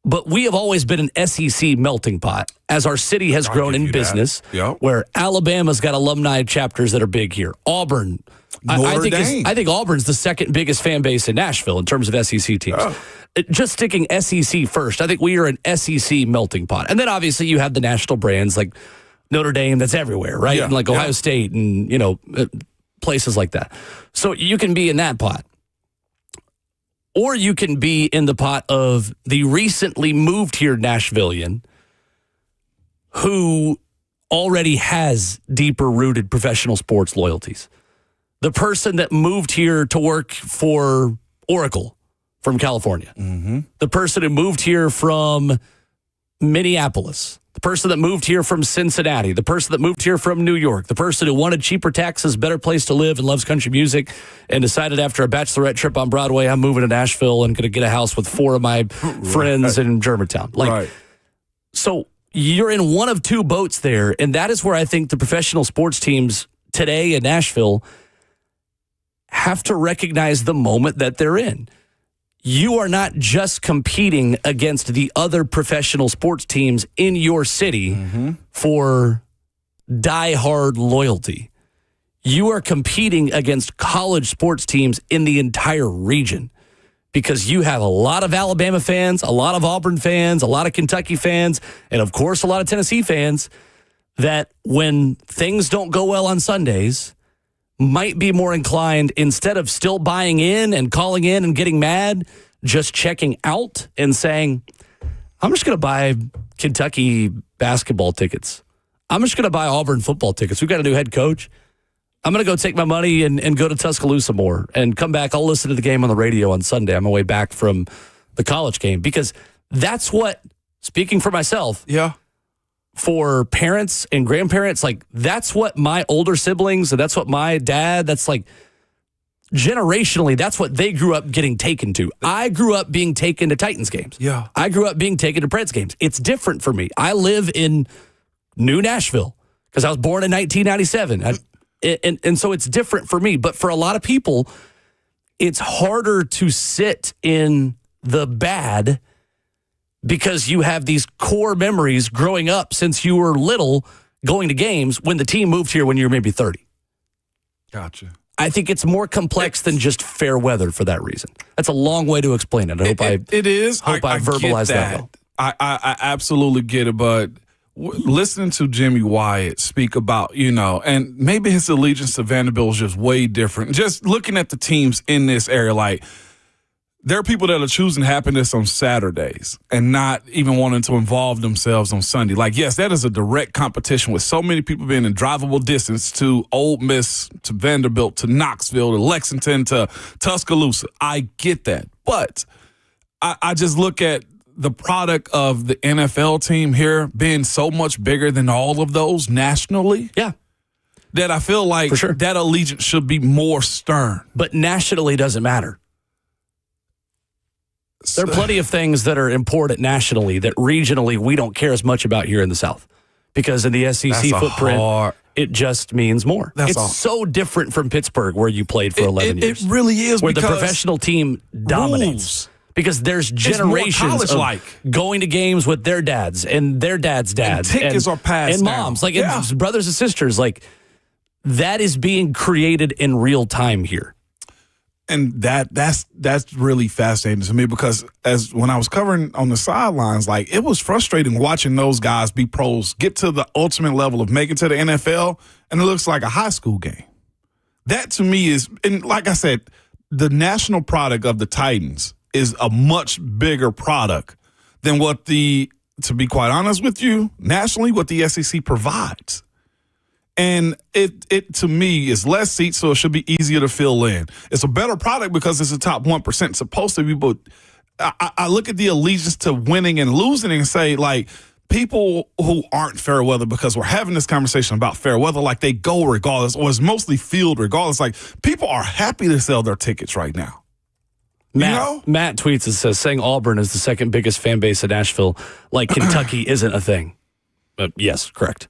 But we have always been an SEC melting pot as our city has grown in business, where Alabama's got alumni chapters that are big here. Auburn, I think Auburn's the second biggest fan base in Nashville in terms of SEC teams. Just sticking SEC first, I think we are an SEC melting pot. And then obviously you have the national brands like Notre Dame that's everywhere, right? And like Ohio State and, places like that. So you can be in that pot. Or you can be in the pot of the recently moved here Nashvilleian who already has deeper rooted professional sports loyalties. The person that moved here to work for Oracle from California. The person who moved here from Minneapolis. The person that moved here from Cincinnati, the person that moved here from New York, the person who wanted cheaper taxes, better place to live, and loves country music, and decided after a bachelorette trip on Broadway, I'm moving to Nashville and going to get a house with 4 of my friends in Germantown. So you're in one of two boats there, and that is where I think the professional sports teams today in Nashville have to recognize the moment that they're in. You are not just competing against the other professional sports teams in your city for diehard loyalty. You are competing against college sports teams in the entire region because you have a lot of Alabama fans, a lot of Auburn fans, a lot of Kentucky fans, and of course a lot of Tennessee fans that when things don't go well on Sundays might be more inclined, instead of still buying in and calling in and getting mad, just checking out and saying, I'm just going to buy Kentucky basketball tickets. I'm just going to buy Auburn football tickets. We've got a new head coach. I'm going to go take my money and go to Tuscaloosa more and come back. I'll listen to the game on the radio on Sunday on my way back from the college game, because that's what, speaking for myself, for parents and grandparents, that's what my older siblings and that's what my dad, that's generationally, that's what they grew up getting taken to. I grew up being taken to Titans games. I grew up being taken to Preds games. It's different for me. I live in New Nashville because I was born in 1997. And so it's different for me. But for a lot of people, it's harder to sit in the bad because you have these core memories growing up since you were little going to games when the team moved here when you were maybe 30. Gotcha. I think it's more complex than just fair weather for that reason. That's a long way to explain it. I hope I verbalized that well. I absolutely get it, but listening to Jimmy Wyatt speak about, and maybe his allegiance to Vanderbilt is just way different. Just looking at the teams in this area, like, there are people that are choosing happiness on Saturdays and not even wanting to involve themselves on Sunday. Like, yes, that is a direct competition with so many people being in drivable distance to Ole Miss, to Vanderbilt, to Knoxville, to Lexington, to Tuscaloosa. I get that. But I just look at the product of the NFL team here being so much bigger than all of those nationally. Yeah. That I feel like that allegiance should be more stern. But nationally doesn't matter. There are plenty of things that are important nationally that regionally we don't care as much about here in the South. Because in the SEC footprint, it just means more. It's so different from Pittsburgh, where you played for 11 years. It really is. Where the professional team dominates. Because there's generations of going to games with their dads and their dads' dads. And tickets are passed and moms. And brothers and sisters. Like, that is being created in real time here. And that's really fascinating to me, because as when I was covering on the sidelines, like, it was frustrating watching those guys be pros, get to the ultimate level of making to the NFL, and it looks like a high school game. That to me is, and like I said, the national product of the Titans is a much bigger product than to be quite honest with you, nationally, what the SEC provides. And it to me is less seats, so it should be easier to fill in. It's a better product because it's a top 1%. It's supposed to be, but I look at the allegiance to winning and losing and say, like, people who aren't fair weather, because we're having this conversation about fair weather, like, they go regardless, or it's mostly field regardless. Like, people are happy to sell their tickets right now. Matt tweets and says, saying Auburn is the second biggest fan base in Nashville, like Kentucky isn't a thing. Yes, correct.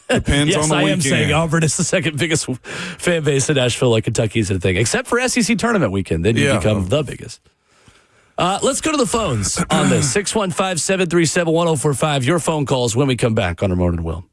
Depends on the weekend. I am saying Auburn is the second biggest fan base in Nashville, like Kentucky isn't a thing, except for SEC tournament weekend. Then you become the biggest. Let's go to the phones on this. 615-737-1045. Your phone calls when we come back on our Morning Will.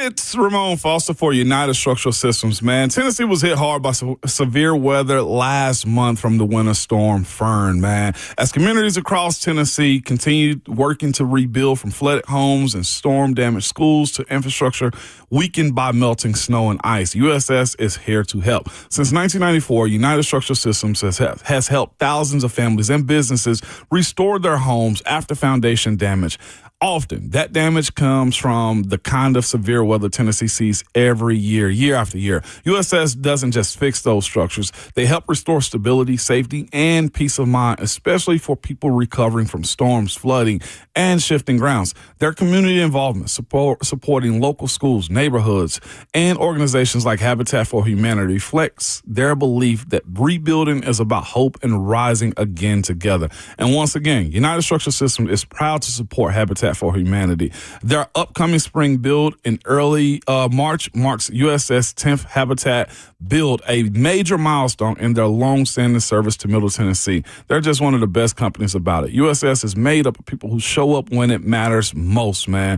It's Ramon Foster for United Structural Systems, man. Tennessee was hit hard by severe weather last month from the winter storm Fern, man. As communities across Tennessee continued working to rebuild from flooded homes and storm-damaged schools to infrastructure weakened by melting snow and ice, USS is here to help. Since 1994, United Structural Systems has helped thousands of families and businesses restore their homes after foundation damage. Often, that damage comes from the kind of severe weather Tennessee sees every year, year after year. USS doesn't just fix those structures. They help restore stability, safety, and peace of mind, especially for people recovering from storms, flooding, and shifting grounds. Their community involvement, supporting local schools, neighborhoods, and organizations like Habitat for Humanity reflects their belief that rebuilding is about hope and rising again together. And once again, United Structural Systems is proud to support Habitat for Humanity. Their upcoming spring build in early March marks USS 10th Habitat build, a major milestone in their long-standing service to Middle Tennessee. They're just one of the best companies about it. USS is made up of people who show up when it matters most, man.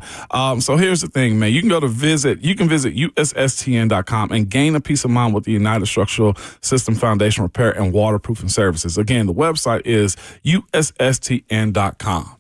So here's the thing, man. You can visit USSTN.com and gain a peace of mind with the United Structural System Foundation Repair and Waterproofing Services. Again, the website is USSTN.com.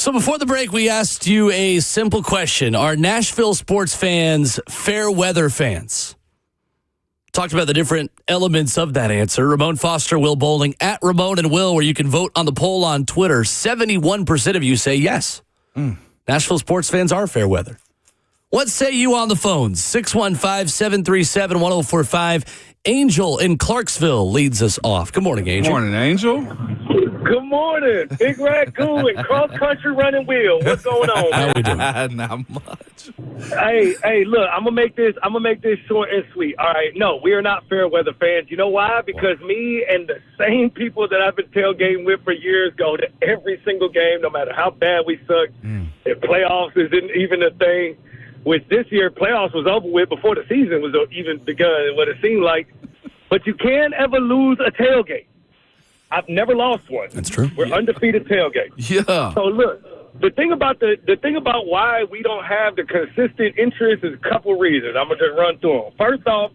So before the break, we asked you a simple question. Are Nashville sports fans fair weather fans? Talked about the different elements of that answer. Ramon Foster, Will Bowling, at Ramon and Will, where you can vote on the poll on Twitter. 71% of you say yes. Nashville sports fans are fair weather. What say you on the phones? 615-737-1045. Angel in Clarksville leads us off. Good morning, Angel. Morning, Angel. Good morning, Big Raccoon and cross country running Will. What's going on? How we doing? Not much. Hey, look, I'm gonna make this short and sweet. All right, no, we are not fair weather fans. You know why? Because me and the same people that I've been tailgating with for years go to every single game, no matter how bad we suck. If playoffs isn't even a thing, which this year playoffs was over with before the season was even begun, what it seemed like. But you can't ever lose a tailgate. I've never lost one. That's true. We're undefeated tailgate. Yeah. So look, the thing about why we don't have the consistent interest is a couple reasons. I'm gonna just run through them. First off,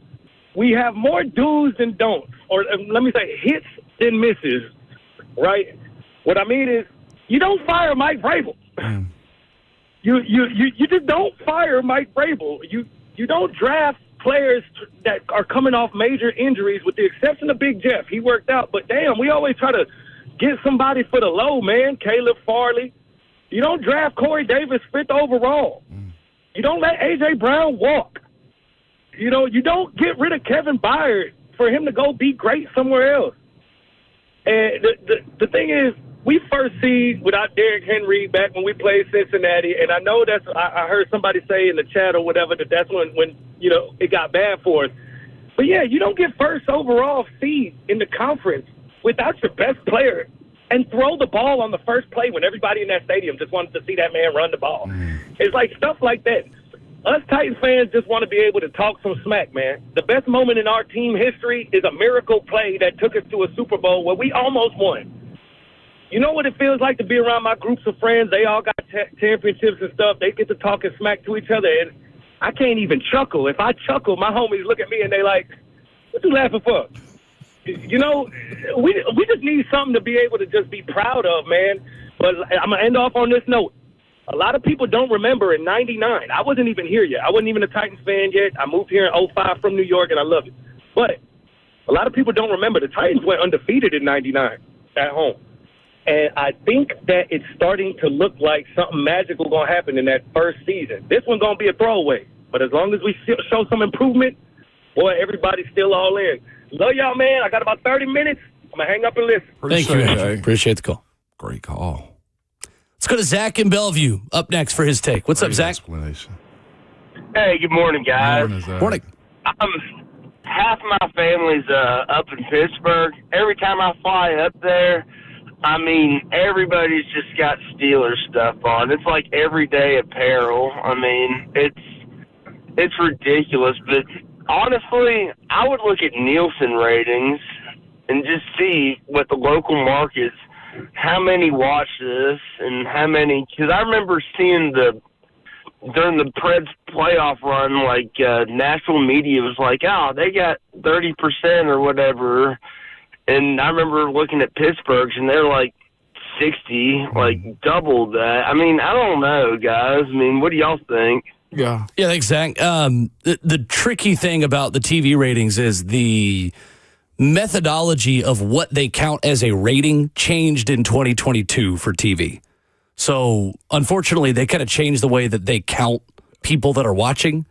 we have more do's than don'ts, or let me say hits than misses. Right? What I mean is, you don't fire Mike Vrabel. You just don't fire Mike Vrabel. You don't draft players that are coming off major injuries, with the exception of Big Jeff. He worked out, but damn, we always try to get somebody for the low, man. Caleb Farley. You don't draft Corey Davis 5th overall. You don't let A.J. Brown walk. You don't get rid of Kevin Byard for him to go be great somewhere else. And the thing is, we first seed without Derrick Henry back when we played Cincinnati, and I know I heard somebody say in the chat or whatever that's when it got bad for us. But yeah, you don't get first overall seed in the conference without your best player and throw the ball on the first play when everybody in that stadium just wanted to see that man run the ball. It's like stuff like that. Us Titans fans just want to be able to talk some smack, man. The best moment in our team history is a miracle play that took us to a Super Bowl where we almost won. You know what it feels like to be around my groups of friends? They all got championships and stuff. They get to talking smack to each other, and I can't even chuckle. If I chuckle, my homies look at me and they like, "What you laughing for?" We just need something to be able to just be proud of, man. But I'm going to end off on this note. A lot of people don't remember in '99. I wasn't even here yet. I wasn't even a Titans fan yet. I moved here in '05 from New York, and I love it. But a lot of people don't remember the Titans went undefeated in '99 at home. And I think that it's starting to look like something magical going to happen in that first season. This one's going to be a throwaway. But as long as we show some improvement, boy, everybody's still all in. Love y'all, man. I got about 30 minutes. I'm going to hang up and listen. Thank you, Andrew. Appreciate the call. Great call. Let's go to Zach in Bellevue up next for his take. What's up, Zach? Explanation. Hey, good morning, guys. Morning. Half my family's up in Pittsburgh. Every time I fly up there, I mean, everybody's just got Steelers stuff on. It's like everyday apparel. I mean, it's ridiculous. But honestly, I would look at Nielsen ratings and just see what the local markets, how many watch this and how many. Because I remember seeing during the Preds playoff run, like national media was like, "Oh, they got 30% or whatever." And I remember looking at Pittsburgh's, and they're like 60, like double that. I mean, I don't know, guys. I mean, what do y'all think? Yeah. Yeah, thanks, Zach. The tricky thing about the TV ratings is the methodology of what they count as a rating changed in 2022 for TV. So, unfortunately, they kind of changed the way that they count people that are watching.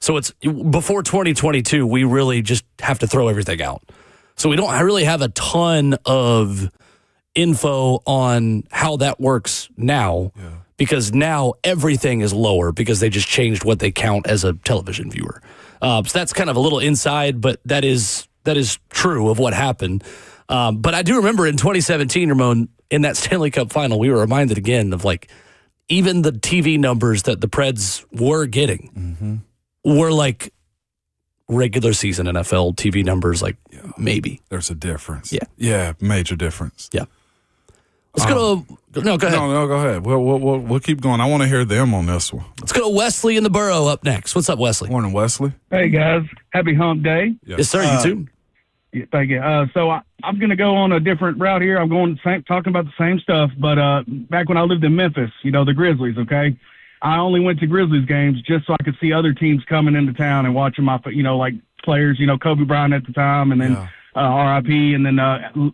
So, it's before 2022, we really just have to throw everything out. So we don't really have a ton of info on how that works now, because now everything is lower because they just changed what they count as a television viewer. So that's kind of a little inside, but that is true of what happened. But I do remember in 2017, Ramon, in that Stanley Cup final, we were reminded again of like even the TV numbers that the Preds were getting were like regular season NFL TV numbers, like maybe. There's a difference. Yeah. Yeah, major difference. Yeah. Let's go to... No, go ahead. No, go ahead. We'll keep going. I want to hear them on this one. Let's go to Wesley in the Borough up next. What's up, Wesley? Morning, Wesley. Hey, guys. Happy hump day. Yes, sir. You too. Yeah, thank you. So I'm going to go on a different route here. I'm going talking about the same stuff, but back when I lived in Memphis, the Grizzlies, okay? I only went to Grizzlies games just so I could see other teams coming into town and watching my, like players, Kobe Bryant at the time, and then RIP, and then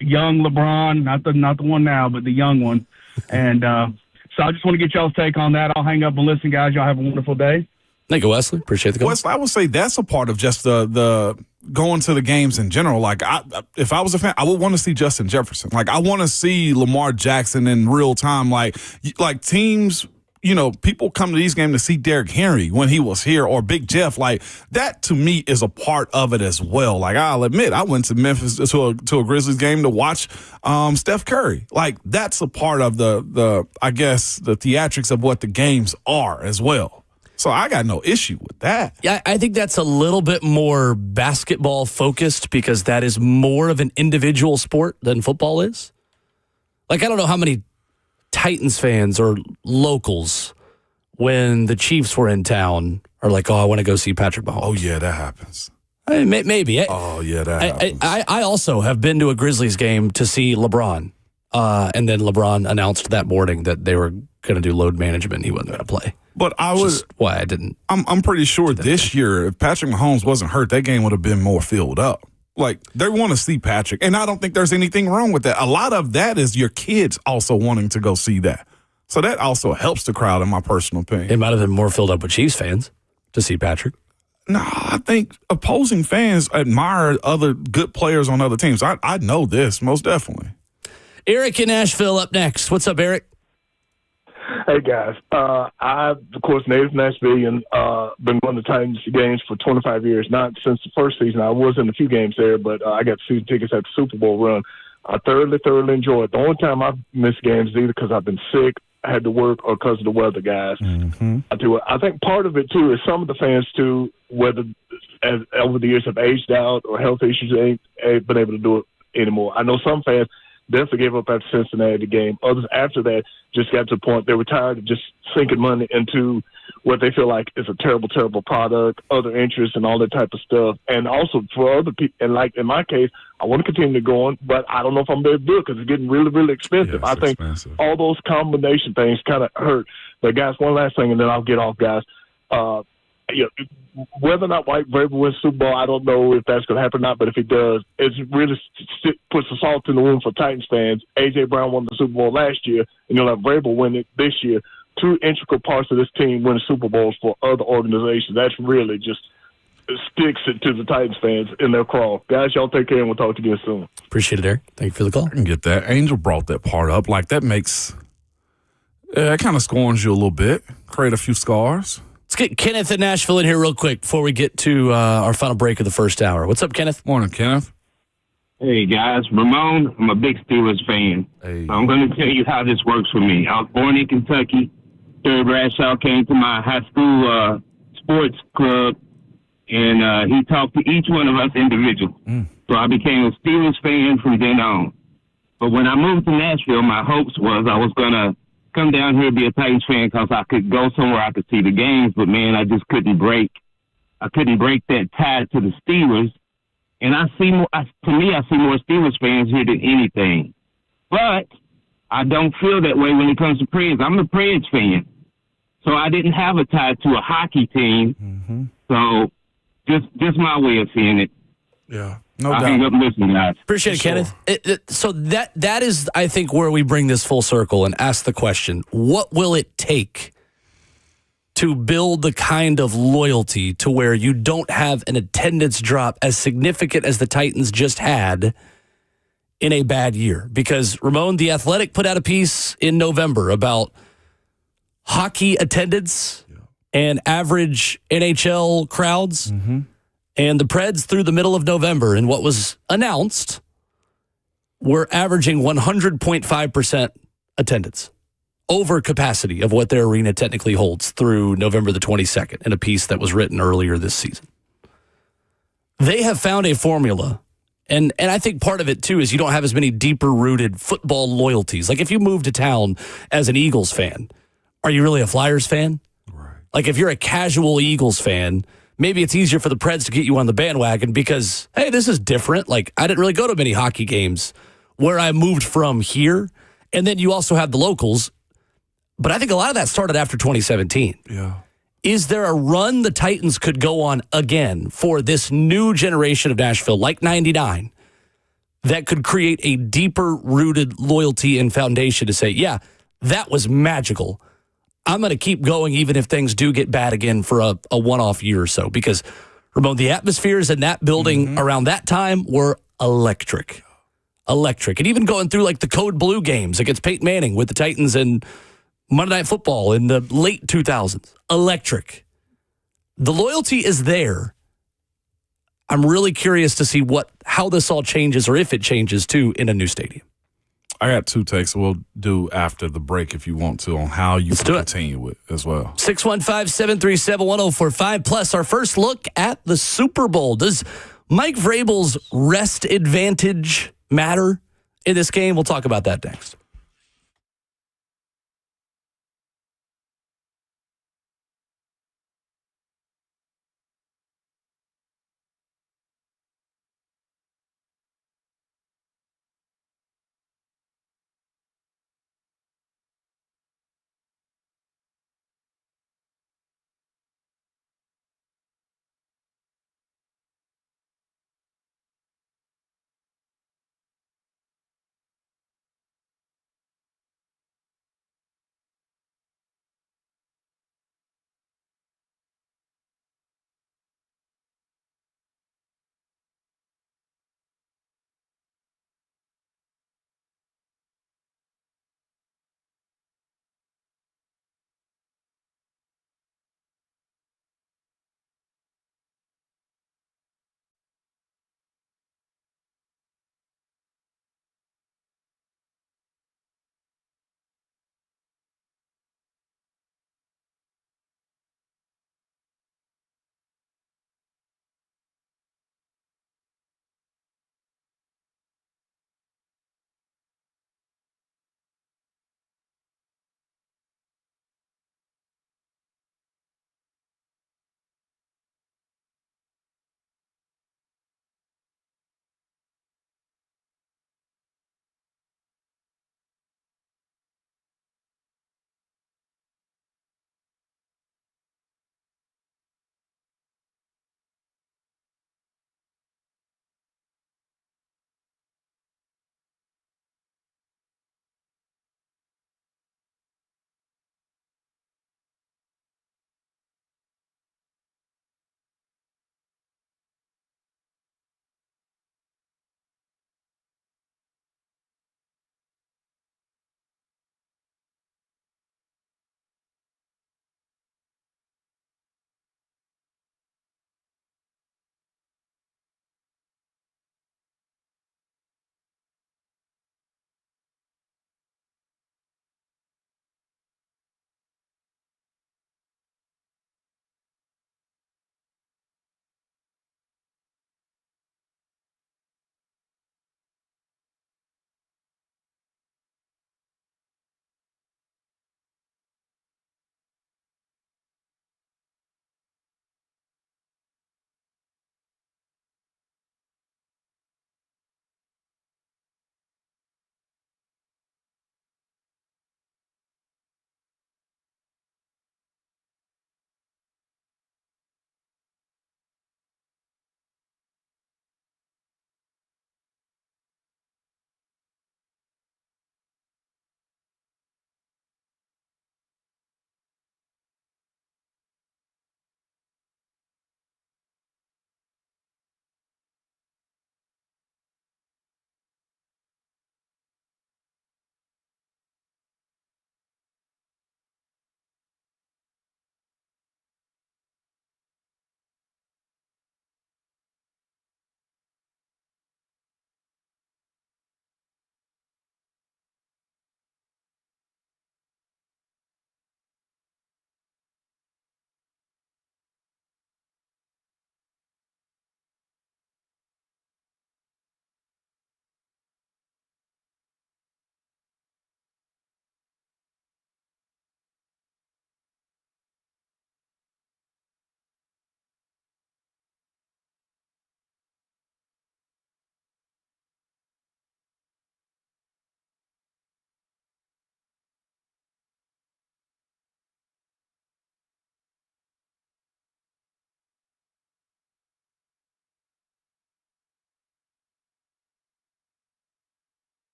young LeBron, not the one now, but the young one. And so I just want to get y'all's take on that. I'll hang up and listen, guys. Y'all have a wonderful day. Thank you, Wesley. Appreciate the call. Wesley, I would say that's a part of just the going to the games in general. Like, if I was a fan, I would want to see Justin Jefferson. Like, I want to see Lamar Jackson in real time. Like teams, people come to these games to see Derrick Henry when he was here, or Big Jeff. Like, that to me is a part of it as well. Like, I'll admit, I went to Memphis to a Grizzlies game to watch Steph Curry. Like, that's a part of the I guess the theatrics of what the games are as well. So I got no issue with that. Yeah, I think that's a little bit more basketball focused because that is more of an individual sport than football is. Like, I don't know how many Titans fans or locals, when the Chiefs were in town, are like, oh, I want to go see Patrick Mahomes. Oh, yeah, that happens. I mean, maybe. Oh, yeah, that happens. I also have been to a Grizzlies game to see LeBron. And then LeBron announced that morning that they were going to do load management. He wasn't going to play. But why I didn't. I'm pretty sure this year, if Patrick Mahomes wasn't hurt, that game would have been more filled up. Like, they want to see Patrick, and I don't think there's anything wrong with that. A lot of that is your kids also wanting to go see that. So that also helps the crowd, in my personal opinion. It might have been more filled up with Chiefs fans to see Patrick. No, I think opposing fans admire other good players on other teams. I know this, most definitely. Eric in Nashville up next. What's up, Eric? Hey, guys. I, of course, native Nashvilleian, been going to Titans games for 25 years. Not since the first season. I was in a few games there, but I got season tickets at the Super Bowl run. I thoroughly enjoyed it. The only time I've missed games is either because I've been sick, had to work, or because of the weather, guys. Mm-hmm. I think part of it, too, is some of the fans, too, whether over the years have aged out or health issues, ain't been able to do it anymore. I know some fans definitely gave up after Cincinnati game. Others after that just got to the point they were tired of just sinking money into what they feel like is a terrible, terrible product, other interests, and all that type of stuff. And also for other people, and like in my case, I want to continue going, but I don't know if I'm able to do it because it's getting really, really expensive. Yeah, I think all those combination things kind of hurt. But guys, one last thing, and then I'll get off, guys. Whether or not White Vrabel wins Super Bowl, I don't know if that's going to happen or not, but if he does, it really puts the salt in the wound for Titans fans. A.J. Brown won the Super Bowl last year, and you'll have Vrabel win it this year. Two integral parts of this team winning Super Bowls for other organizations. That's really just sticks it to the Titans fans in their crawl. Guys, y'all take care, and we'll talk to you again soon. Appreciate it, Eric. Thank you for the call. I can get that. Angel brought that part up. Like, that makes it kind of scorns you a little bit, create a few scars. Let's get Kenneth in Nashville in here real quick before we get to our final break of the first hour. What's up, Kenneth? Morning, Kenneth. Hey, guys. Ramon, I'm a big Steelers fan. Hey. I'm going to tell you how this works for me. I was born in Kentucky. Terry Bradshaw came to my high school sports club, and he talked to each one of us individually. So I became a Steelers fan from then on. But when I moved to Nashville, my hopes was I was going to come down here and be a Titans fan because I could go somewhere I could see the games. But, man, I just couldn't break. I couldn't break that tie to the Steelers. And I see more Steelers fans here than anything. But I don't feel that way when it comes to Preds. I'm a Preds fan. So I didn't have a tie to a hockey team. Mm-hmm. So just my way of seeing it. Yeah, no I'll doubt. hang up and listen, guys. Appreciate it, Kenneth. So that is, I think, where we bring this full circle and ask the question, what will it take to build the kind of loyalty to where you don't have an attendance drop as significant as the Titans just had in a bad year? Because, Ramon, The Athletic put out a piece in November about hockey attendance and average NHL crowds. Mm-hmm. And the Preds, through the middle of November, and what was announced, were averaging 100.5% attendance, over capacity of what their arena technically holds through November the 22nd, in a piece that was written earlier this season. They have found a formula, and I think part of it, too, is you don't have as many deeper-rooted football loyalties. Like, if you move to town as an Eagles fan, are you really a Flyers fan? Right. Like, if you're a casual Eagles fan, maybe it's easier for the Preds to get you on the bandwagon because, hey, this is different. Like, I didn't really go to many hockey games where I moved from here. And then you also have the locals. But I think a lot of that started after 2017. Yeah. Is there a run the Titans could go on again for this new generation of Nashville, like 99, that could create a deeper rooted loyalty and foundation to say, yeah, that was magical. I'm going to keep going even if things do get bad again for a one-off year or so. Because, Ramon, the atmospheres in that building around that time were electric. Electric. And even going through like the Code Blue games against Peyton Manning with the Titans and Monday Night Football in the late 2000s. Electric. The loyalty is there. I'm really curious to see how this all changes, or if it changes too, in a new stadium. I got 2 takes we'll do after the break if you want to on how you can continue with as well. 615-737-1045 plus our first look at the Super Bowl. Does Mike Vrabel's rest advantage matter in this game? We'll talk about that next.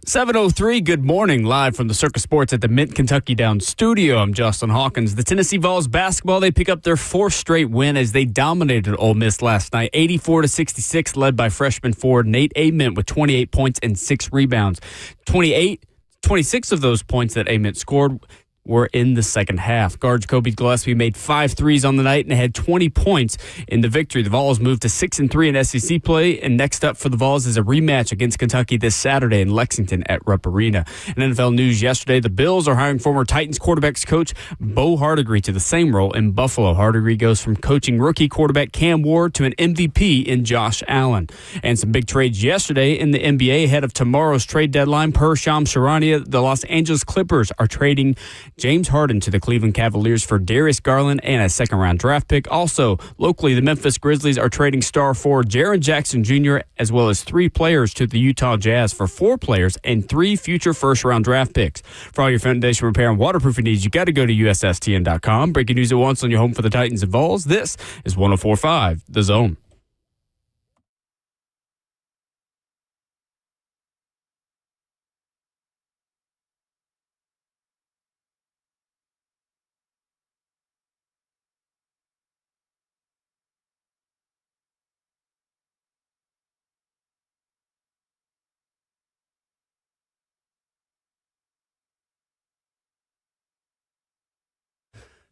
7:03, good morning, live from the Circus Sports at the Mint Kentucky Downs studio. I'm Justin Hawkins. The Tennessee Vols basketball, they pick up their fourth straight win as they dominated Ole Miss last night, 84-66, led by freshman forward Nate Ament with 28 points and 6 rebounds. 26 of those points that Ament scored were in the second half. Guard Jacoby Gillespie made 5 threes on the night and had 20 points in the victory. The Vols moved to 6-3 in SEC play, and next up for the Vols is a rematch against Kentucky this Saturday in Lexington at Rupp Arena. In NFL news yesterday, the Bills are hiring former Titans quarterbacks coach Bo Hardegree to the same role in Buffalo. Hardegree goes from coaching rookie quarterback Cam Ward to an MVP in Josh Allen. And some big trades yesterday in the NBA ahead of tomorrow's trade deadline. Per Shams Charania, the Los Angeles Clippers are trading James Harden to the Cleveland Cavaliers for Darius Garland and a second-round draft pick. Also, locally, the Memphis Grizzlies are trading star forward Jaren Jackson Jr. as well as 3 players to the Utah Jazz for 4 players and 3 future first-round draft picks. For all your foundation repair and waterproofing needs, you got to go to USSTN.com. Breaking news at once on your home for the Titans and Vols. This is 104.5 The Zone.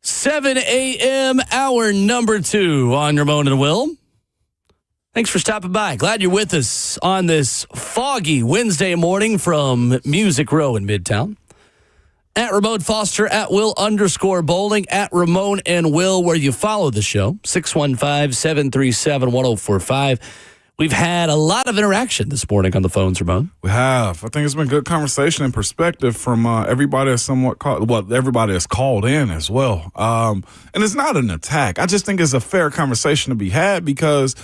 Seven a.m., hour number 2 on Ramon and Will. Thanks for stopping by. Glad you're with us on this foggy Wednesday morning from Music Row in Midtown. At Ramon Foster, at Will_Bowling, at Ramon and Will, where you follow the show, 615-737-1045. We've had a lot of interaction this morning on the phones, Ramon. We have. I think it's been good conversation and perspective from everybody that's everybody that's called in as well. And it's not an attack. I just think it's a fair conversation to be had because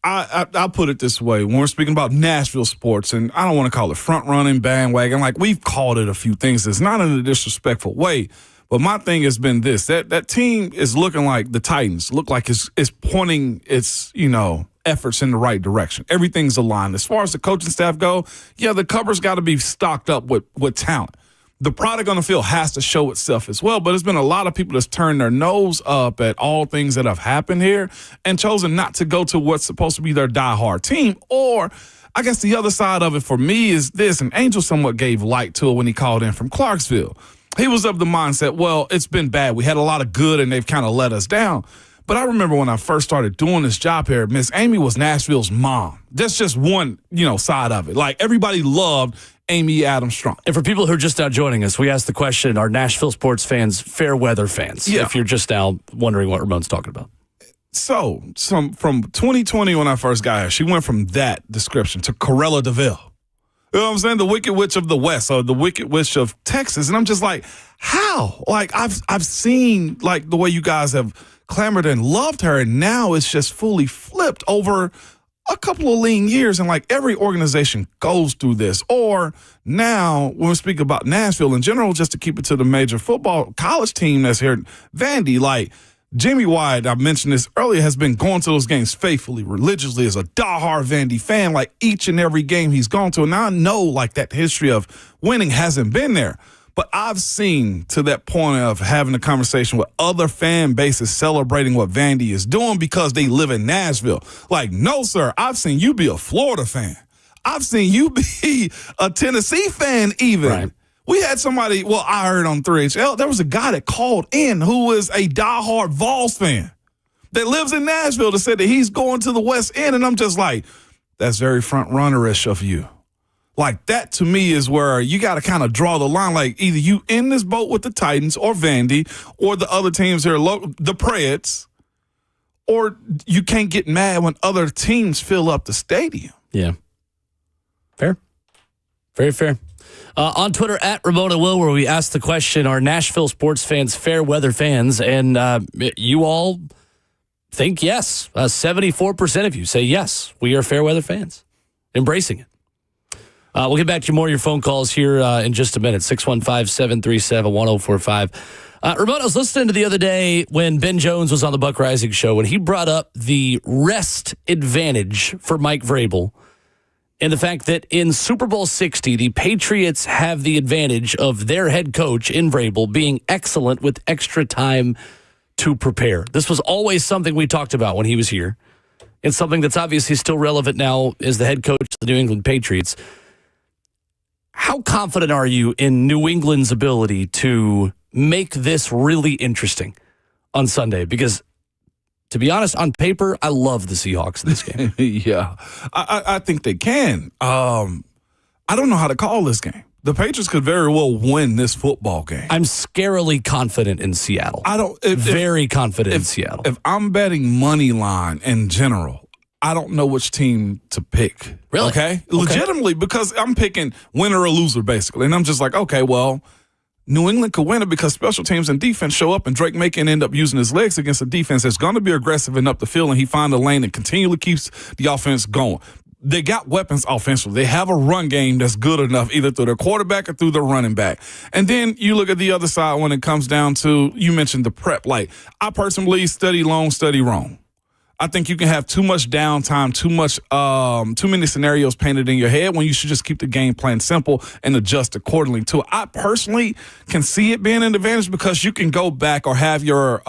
I'll put it this way. When we're speaking about Nashville sports, and I don't want to call it front-running, bandwagon, like we've called it a few things. It's not in a disrespectful way. But my thing has been this. That team is looking like the Titans. Look like it's pointing its, efforts in the right direction. Everything's aligned. As far as the coaching staff go, yeah, the cupboard's got to be stocked up with talent. The product on the field has to show itself as well, but there's been a lot of people that's turned their nose up at all things that have happened here and chosen not to go to what's supposed to be their diehard team. Or I guess the other side of it for me is this, and Angel somewhat gave light to it when he called in from Clarksville. He was of the mindset, well, it's been bad. We had a lot of good, and they've kind of let us down. But I remember when I first started doing this job here, Miss Amy was Nashville's mom. That's just one, side of it. Like, everybody loved Amy Adams Strong. And for people who are just now joining us, we asked the question, are Nashville sports fans fair weather fans? Yeah. If you're just now wondering what Ramon's talking about. So, from 2020 when I first got here, she went from that description to Corella DeVille. You know what I'm saying? The Wicked Witch of the West, or the Wicked Witch of Texas. And I'm just like, how? Like, I've seen, like, the way you guys have clamored and loved her, and now it's just fully flipped over a couple of lean years. And, like, every organization goes through this. Or now, when we speak about Nashville in general, just to keep it to the major football college team that's here, Vandy, like, Jimmy White, I mentioned this earlier, has been going to those games faithfully, religiously, as a diehard Vandy fan, like each and every game he's gone to. And I know, like, that history of winning hasn't been there. But I've seen to that point of having a conversation with other fan bases celebrating what Vandy is doing because they live in Nashville. Like, no, sir, I've seen you be a Florida fan. I've seen you be a Tennessee fan even. Right. We had somebody, I heard on 3HL, there was a guy that called in who is a diehard Vols fan that lives in Nashville that said that he's going to the West End. And I'm just like, that's very front runner-ish of you. Like, that to me is where you got to kind of draw the line. Like, either you in this boat with the Titans or Vandy or the other teams here, the Preds, or you can't get mad when other teams fill up the stadium. Yeah. Fair. Very fair. On Twitter, at Ramona Will, where we asked the question, are Nashville sports fans fair weather fans? And you all think yes. 74% of you say yes, we are fair weather fans. Embracing it. We'll get back to more of your phone calls here in just a minute. 615-737-1045. Ramona, I was listening to the other day when Ben Jones was on the Buck Rising show, and he brought up the rest advantage for Mike Vrabel and the fact that in Super Bowl 60, the Patriots have the advantage of their head coach in Vrabel being excellent with extra time to prepare. This was always something we talked about when he was here. It's something that's obviously still relevant now as the head coach of the New England Patriots. How confident are you in New England's ability to make this really interesting on Sunday? Because, to be honest, on paper, I love the Seahawks in this game. Yeah, I think they can. I don't know how to call this game. The Patriots could very well win this football game. I'm scarily confident in Seattle. Very confident in Seattle. If I'm betting money line in general, I don't know which team to pick. Really? Okay? Legitimately, because I'm picking winner or loser, basically. And I'm just like, okay, well, New England could win it because special teams and defense show up, and Drake May can end up using his legs against a defense that's going to be aggressive and up the field, and he finds a lane and continually keeps the offense going. They got weapons offensively. They have a run game that's good enough, either through their quarterback or through their running back. And then you look at the other side when it comes down to, you mentioned the prep. Like, I personally believe study long, study wrong. I think you can have too much downtime, too many scenarios painted in your head when you should just keep the game plan simple and adjust accordingly to it. I personally can see it being an advantage because you can go back or have your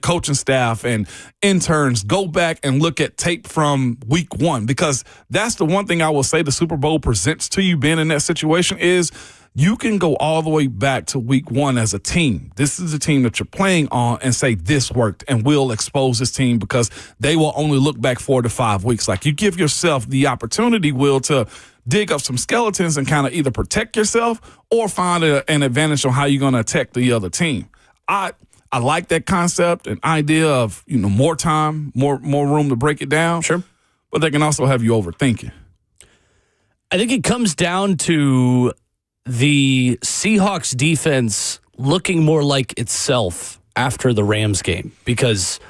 coaching staff and interns go back and look at tape from week one, because that's the one thing I will say the Super Bowl presents to you being in that situation is you can go all the way back to week one as a team. This is a team that you're playing on and say this worked, and we'll expose this team because they will only look back 4 to 5 weeks. Like, you give yourself the opportunity, Will, to dig up some skeletons and kind of either protect yourself or find an advantage on how you're going to attack the other team. I like that concept and idea of, more time, more room to break it down. Sure. But they can also have you overthinking. I think it comes down to the Seahawks defense looking more like itself after the Rams game, because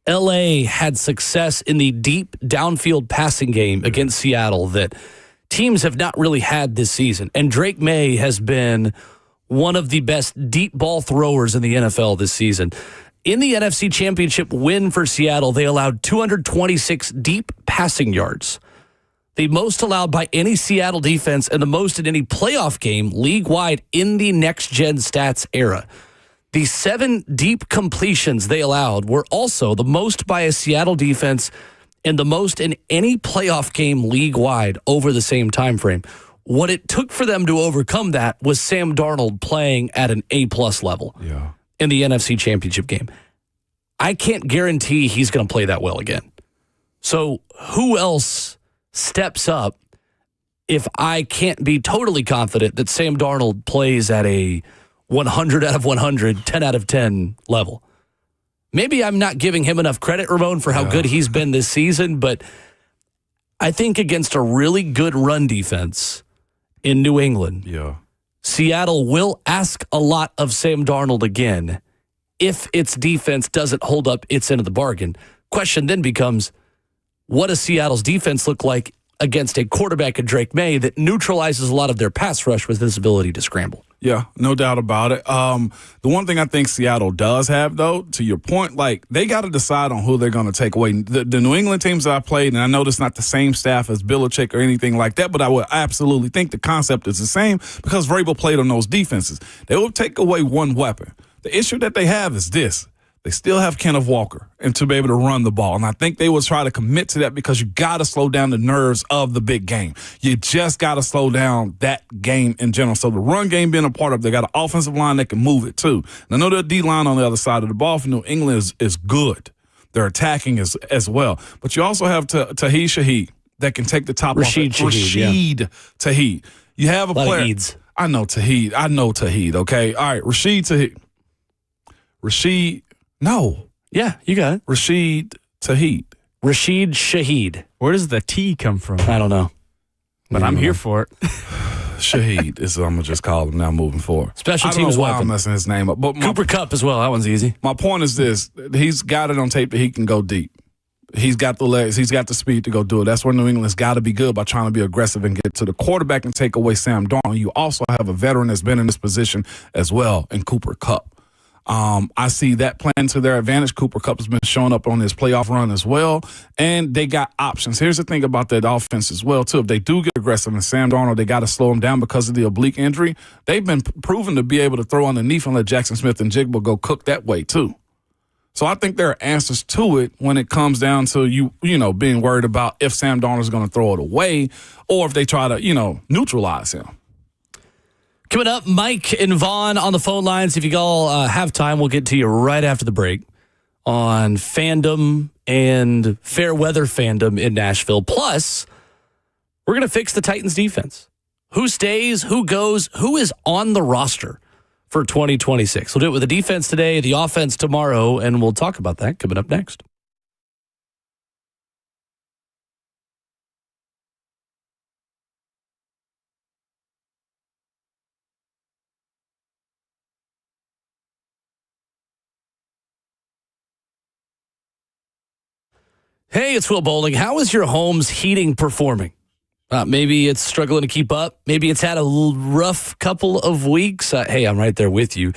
LA had success in the deep downfield passing game against Seattle that teams have not really had this season. And Drake May has been one of the best deep ball throwers in the NFL this season. In the NFC Championship win for Seattle, they allowed 226 deep passing yards, the most allowed by any Seattle defense and the most in any playoff game league-wide in the next-gen stats era. The 7 deep completions they allowed were also the most by a Seattle defense and the most in any playoff game league-wide over the same time frame. What it took for them to overcome that was Sam Darnold playing at an A-plus level in the NFC Championship game. I can't guarantee he's going to play that well again. So who else steps up if I can't be totally confident that Sam Darnold plays at a 100 out of 100, 10 out of 10 level? Maybe I'm not giving him enough credit, Ramon, for how good he's been this season, but I think against a really good run defense in New England, Seattle will ask a lot of Sam Darnold again if its defense doesn't hold up its end of the bargain. Question then becomes, what does Seattle's defense look like against a quarterback in Drake May that neutralizes a lot of their pass rush with his ability to scramble? Yeah, no doubt about it. The one thing I think Seattle does have, though, to your point, like, they got to decide on who they're going to take away. The New England teams that I played, and I know it's not the same staff as Belichick or anything like that, but I would absolutely think the concept is the same because Vrabel played on those defenses. They will take away one weapon. The issue that they have is this. They still have Kenneth Walker and to be able to run the ball. And I think they will try to commit to that because you got to slow down the nerves of the big game. You just got to slow down that game in general. So the run game being a part of it, they got an offensive line that can move it too. And I know their D-line on the other side of the ball for New England is good. They're attacking as well. But you also have Tahid Shaheed that can take the top off. Rashid Tahid. You have a player. I know Tahid, okay? All right, Rashid Tahid. No. Yeah, you got it. Rashid Shaheed. Where does the T come from? I don't know. But I'm here for it. Shaheed is what I'm going to just call him now moving forward. Special teams I don't know why weapon. I'm messing his name up. But Cooper Kupp as well. That one's easy. My point is this. He's got it on tape that he can go deep. He's got the legs. He's got the speed to go do it. That's where New England's got to be good by trying to be aggressive and get to the quarterback and take away Sam Darnold. You also have a veteran that's been in this position as well in Cooper Kupp. I see that playing to their advantage. Cooper Kupp has been showing up on his playoff run as well, and they got options. Here's the thing about that offense as well, too. If they do get aggressive and Sam Darnold, they got to slow him down because of the oblique injury. They've been proven to be able to throw underneath and let Jackson Smith and Jigba go cook that way, too. So I think there are answers to it when it comes down to you being worried about if Sam Darnold is going to throw it away or if they try to, neutralize him. Coming up, Mike and Vaughn on the phone lines. If you all have time, we'll get to you right after the break on fandom and fair weather fandom in Nashville. Plus, we're going to fix the Titans defense. Who stays, who goes, who is on the roster for 2026. We'll do it with the defense today, the offense tomorrow, and we'll talk about that coming up next. Hey, it's Will Bowling. How is your home's heating performing? Maybe it's struggling to keep up. Maybe it's had a rough couple of weeks. Hey, I'm right there with you.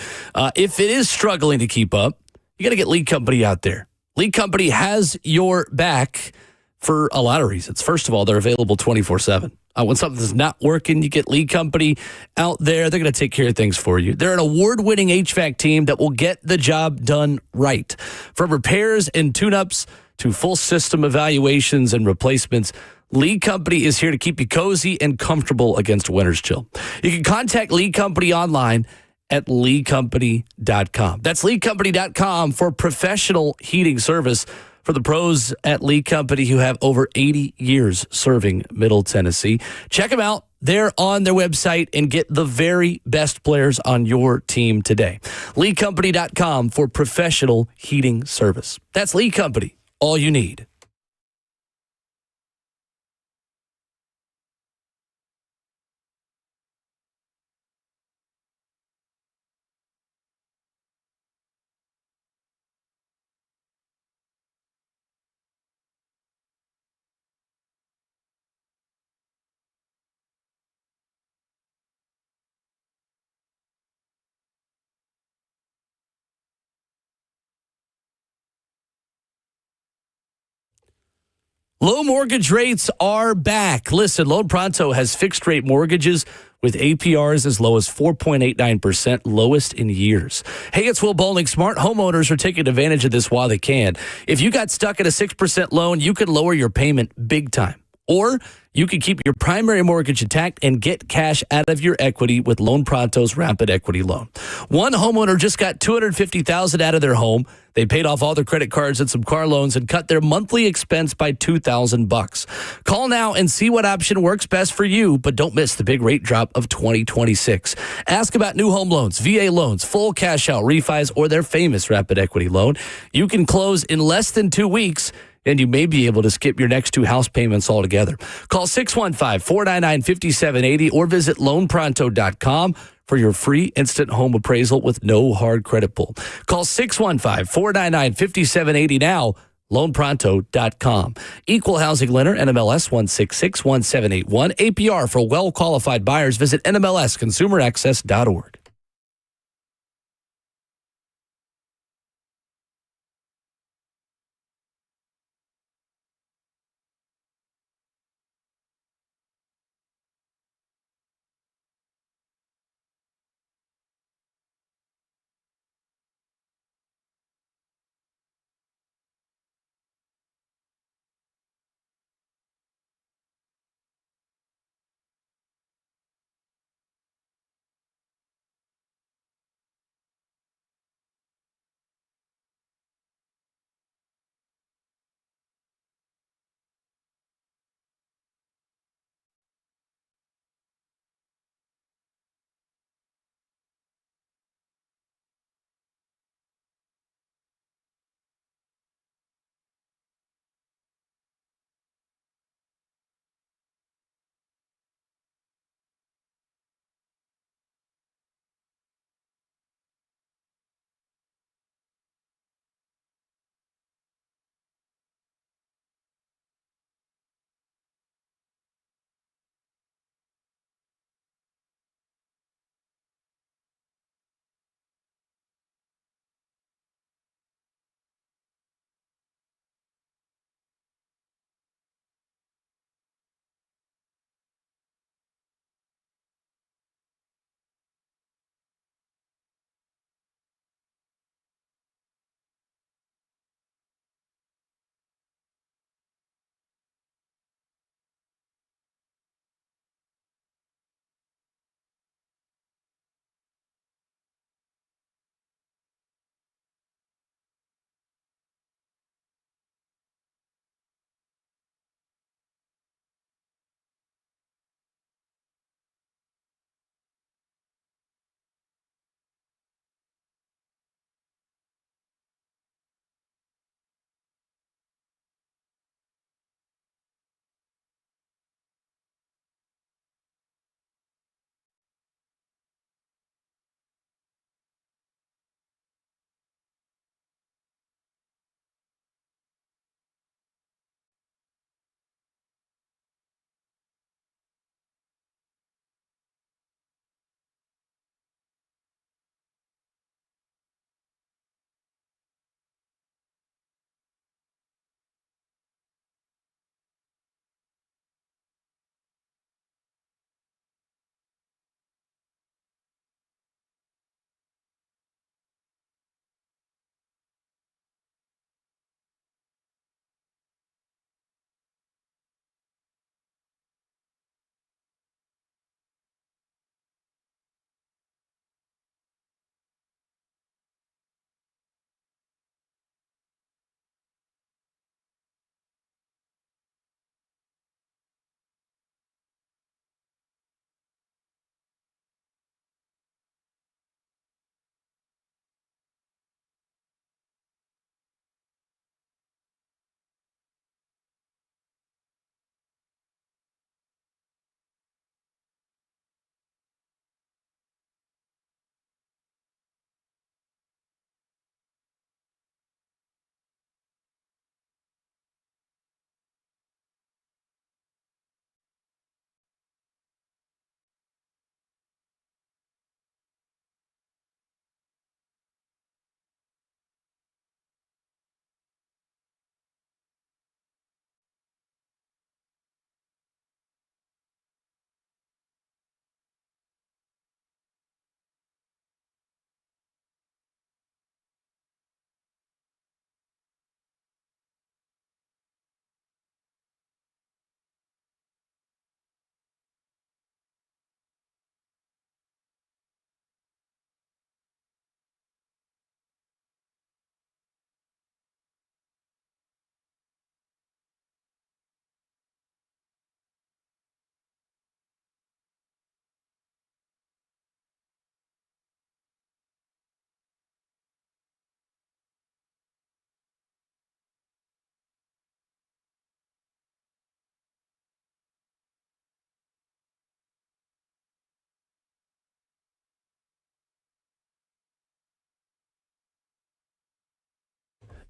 If it is struggling to keep up, you got to get Lead Company out there. Lead Company has your back for a lot of reasons. First of all, they're available 24/7. When something's not working, you get Lead Company out there. They're going to take care of things for you. They're an award-winning HVAC team that will get the job done right. From repairs and tune-ups to full system evaluations and replacements, Lead Company is here to keep you cozy and comfortable against winter's chill. You can contact Lead Company online at leadcompany.com. That's leadcompany.com for professional heating service for the pros at Lead Company who have over 80 years serving Middle Tennessee. Check them out. They're on their website and get the very best players on your team today. leadcompany.com for professional heating service. That's Lead Company. All you need. Low mortgage rates are back. Listen, Loan Pronto has fixed rate mortgages with APRs as low as 4.89%, lowest in years. Hey, it's Will Bowling. Smart homeowners are taking advantage of this while they can. If you got stuck at a 6% loan, you could lower your payment big time. Or you can keep your primary mortgage intact and get cash out of your equity with Loan Pronto's Rapid Equity Loan. One homeowner just got $250,000 out of their home. They paid off all their credit cards and some car loans and cut their monthly expense by $2,000. Call now and see what option works best for you, but don't miss the big rate drop of 2026. Ask about new home loans, VA loans, full cash out refis, or their famous Rapid Equity Loan. You can close in less than 2 weeks, and you may be able to skip your next 2 house payments altogether. Call 615-499-5780 or visit loanpronto.com for your free instant home appraisal with no hard credit pull. Call 615-499-5780 now, loanpronto.com. Equal housing lender, NMLS 1661781. APR for well-qualified buyers. Visit NMLSconsumeraccess.org.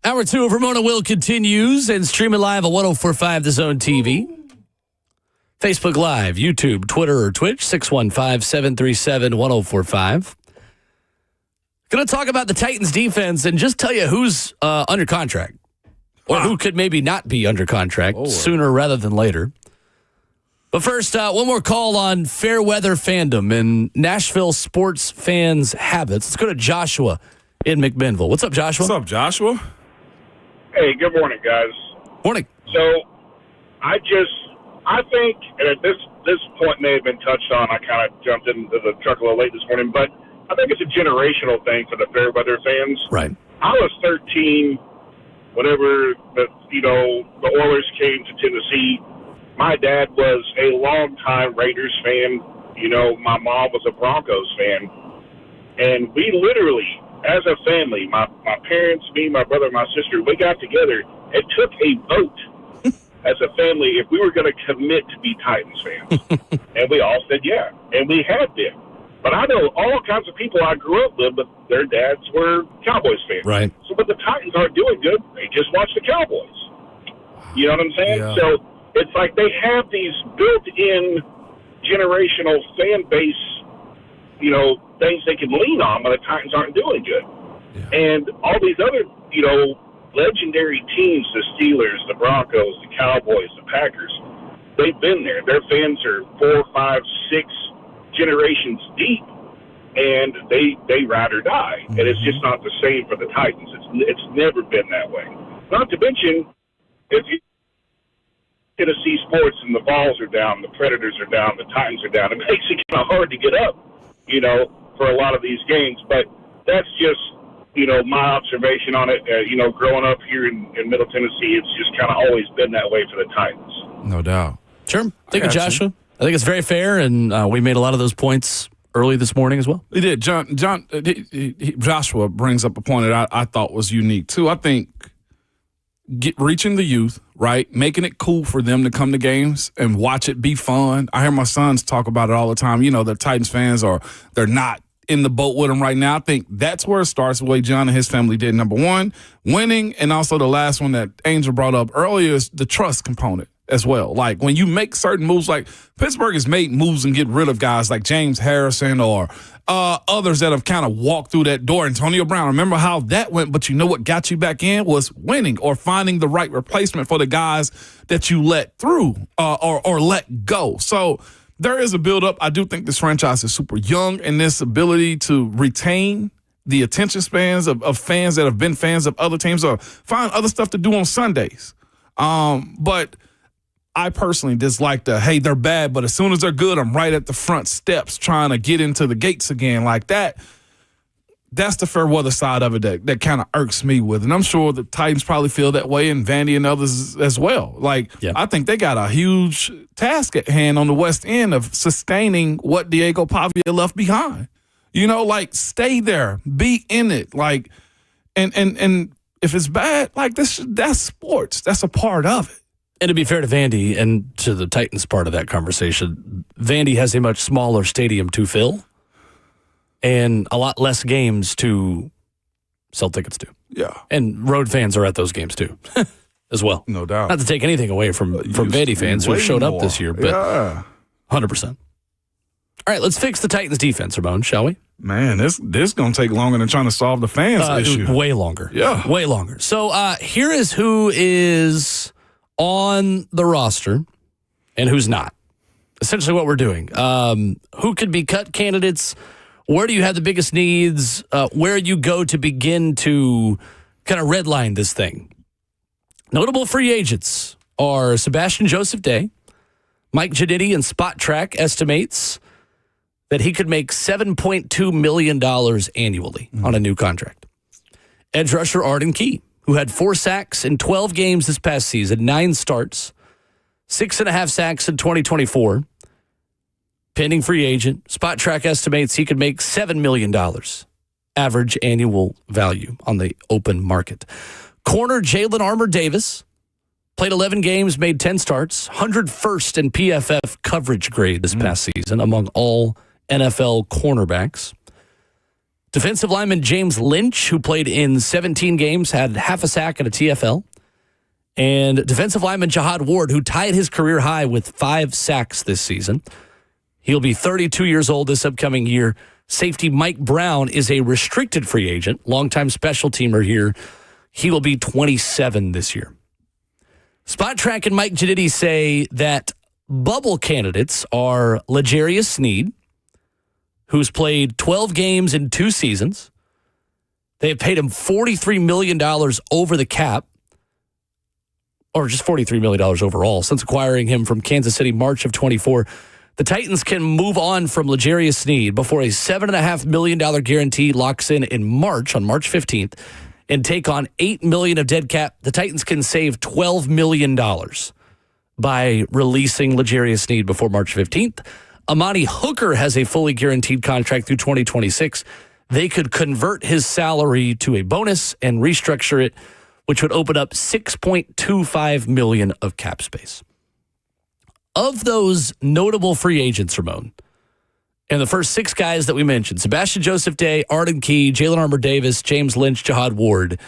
Hour 2 of Ramona Will continues and streaming live at 104.5 The Zone TV. Facebook Live, YouTube, Twitter, or Twitch, 615-737-1045. Going to talk about the Titans defense and just tell you who's under contract or who could maybe not be under contract sooner rather than later. But first, one more call on fair weather fandom and Nashville sports fans' habits. Let's go to Joshua in McMinnville. What's up, Joshua? What's up, Joshua? Hey, good morning, guys. Morning. So, I think, and at this point may have been touched on, I kind of jumped into the truck a little late this morning, but I think it's a generational thing for the fair weather fans. Right. I was 13 whenever the Oilers came to Tennessee. My dad was a longtime Raiders fan. My mom was a Broncos fan. And we literally, as a family, my parents, me, my brother, my sister, we got together and took a vote as a family if we were going to commit to be Titans fans. And we all said yeah. And we had been. But I know all kinds of people I grew up with, but their dads were Cowboys fans. Right. So, but the Titans aren't doing good. They just watch the Cowboys. You know what I'm saying? Yeah. So it's like they have these built-in generational fan base, things they can lean on when the Titans aren't doing good. Yeah. And all these other, legendary teams, the Steelers, the Broncos, the Cowboys, the Packers, they've been there. Their fans are 4, 5, 6 generations deep, and they ride or die. Mm-hmm. And it's just not the same for the Titans. It's never been that way. Not to mention, if you Tennessee sports and the Vols are down, the Predators are down, the Titans are down, it makes it kind of hard to get up, for a lot of these games. But that's just, my observation on it. Growing up here in Middle Tennessee, it's just kind of always been that way for the Titans. No doubt. Sure. Thank you, Joshua. I think it's very fair, and we made a lot of those points early this morning as well. He did. Joshua brings up a point that I thought was unique, too. I think reaching the youth, right, making it cool for them to come to games and watch it be fun. I hear my sons talk about it all the time. The Titans fans they're not in the boat with them right now. I think that's where it starts, the way John and his family did. Number one, winning, and also the last one that Angel brought up earlier is the trust component as well. Like when you make certain moves, like Pittsburgh has made moves and get rid of guys like James Harrison or others that have kind of walked through that door. Antonio Brown, remember how that went, but what got you back in was winning or finding the right replacement for the guys that you let through or let go. So there is a buildup. I do think this franchise is super young, and this ability to retain the attention spans of fans that have been fans of other teams or find other stuff to do on Sundays. But I personally dislike hey, they're bad, but as soon as they're good, I'm right at the front steps trying to get into the gates again like that. That's the fair weather side of it that kind of irks me with. And I'm sure the Titans probably feel that way, and Vandy and others as well. I think they got a huge task at hand on the West End of sustaining what Diego Pavia left behind. Stay there, be in it. And if it's bad, that's sports. That's a part of it. And to be fair to Vandy and to the Titans part of that conversation, Vandy has a much smaller stadium to fill and a lot less games to sell tickets to. Yeah. And road fans are at those games too, as well. No doubt. Not to take anything away from Vandy fans who showed up this year, but 100%. All right, let's fix the Titans defense, Ramon, shall we? Man, this going to take longer than trying to solve the fans issue. Way longer. Yeah. Way longer. So here is who is on the roster and who's not. Essentially what we're doing. Who could be cut candidates? Where do you have the biggest needs? Where you go to begin to kind of redline this thing? Notable free agents are Sebastian Joseph Day. Mike Giannitti in Spot Track estimates that he could make $7.2 million annually on a new contract. Edge rusher Arden Key, who had 4 sacks in 12 games this past season, 9 starts, 6.5 sacks in 2024. Pending free agent. Spot Track estimates he could make $7 million average annual value on the open market. Corner Jalen Armour Davis played 11 games, made 10 starts, 101st in PFF coverage grade this past season among all NFL cornerbacks. Defensive lineman James Lynch, who played in 17 games, had half a sack and a TFL. And defensive lineman Jihad Ward, who tied his career high with 5 sacks this season. He'll be 32 years old this upcoming year. Safety Mike Brown is a restricted free agent, longtime special teamer here. He will be 27 this year. Spot Track and Mike Giditti say that bubble candidates are L'Jarius Sneed, who's played 12 games in 2 seasons. They have paid him $43 million over the cap, or just $43 million overall, since acquiring him from Kansas City March of 24. The Titans can move on from L'Jarius Sneed before a $7.5 million guarantee locks in March, on March 15th, and take on $8 million of dead cap. The Titans can save $12 million by releasing L'Jarius Sneed before March 15th. Amani Hooker has a fully guaranteed contract through 2026. They could convert his salary to a bonus and restructure it, which would open up $6.25 million of cap space. Of those notable free agents, Ramon, and the first 6 guys that we mentioned, Sebastian Joseph Day, Arden Key, Jalen Armour-Davis, James Lynch, Jihad Ward,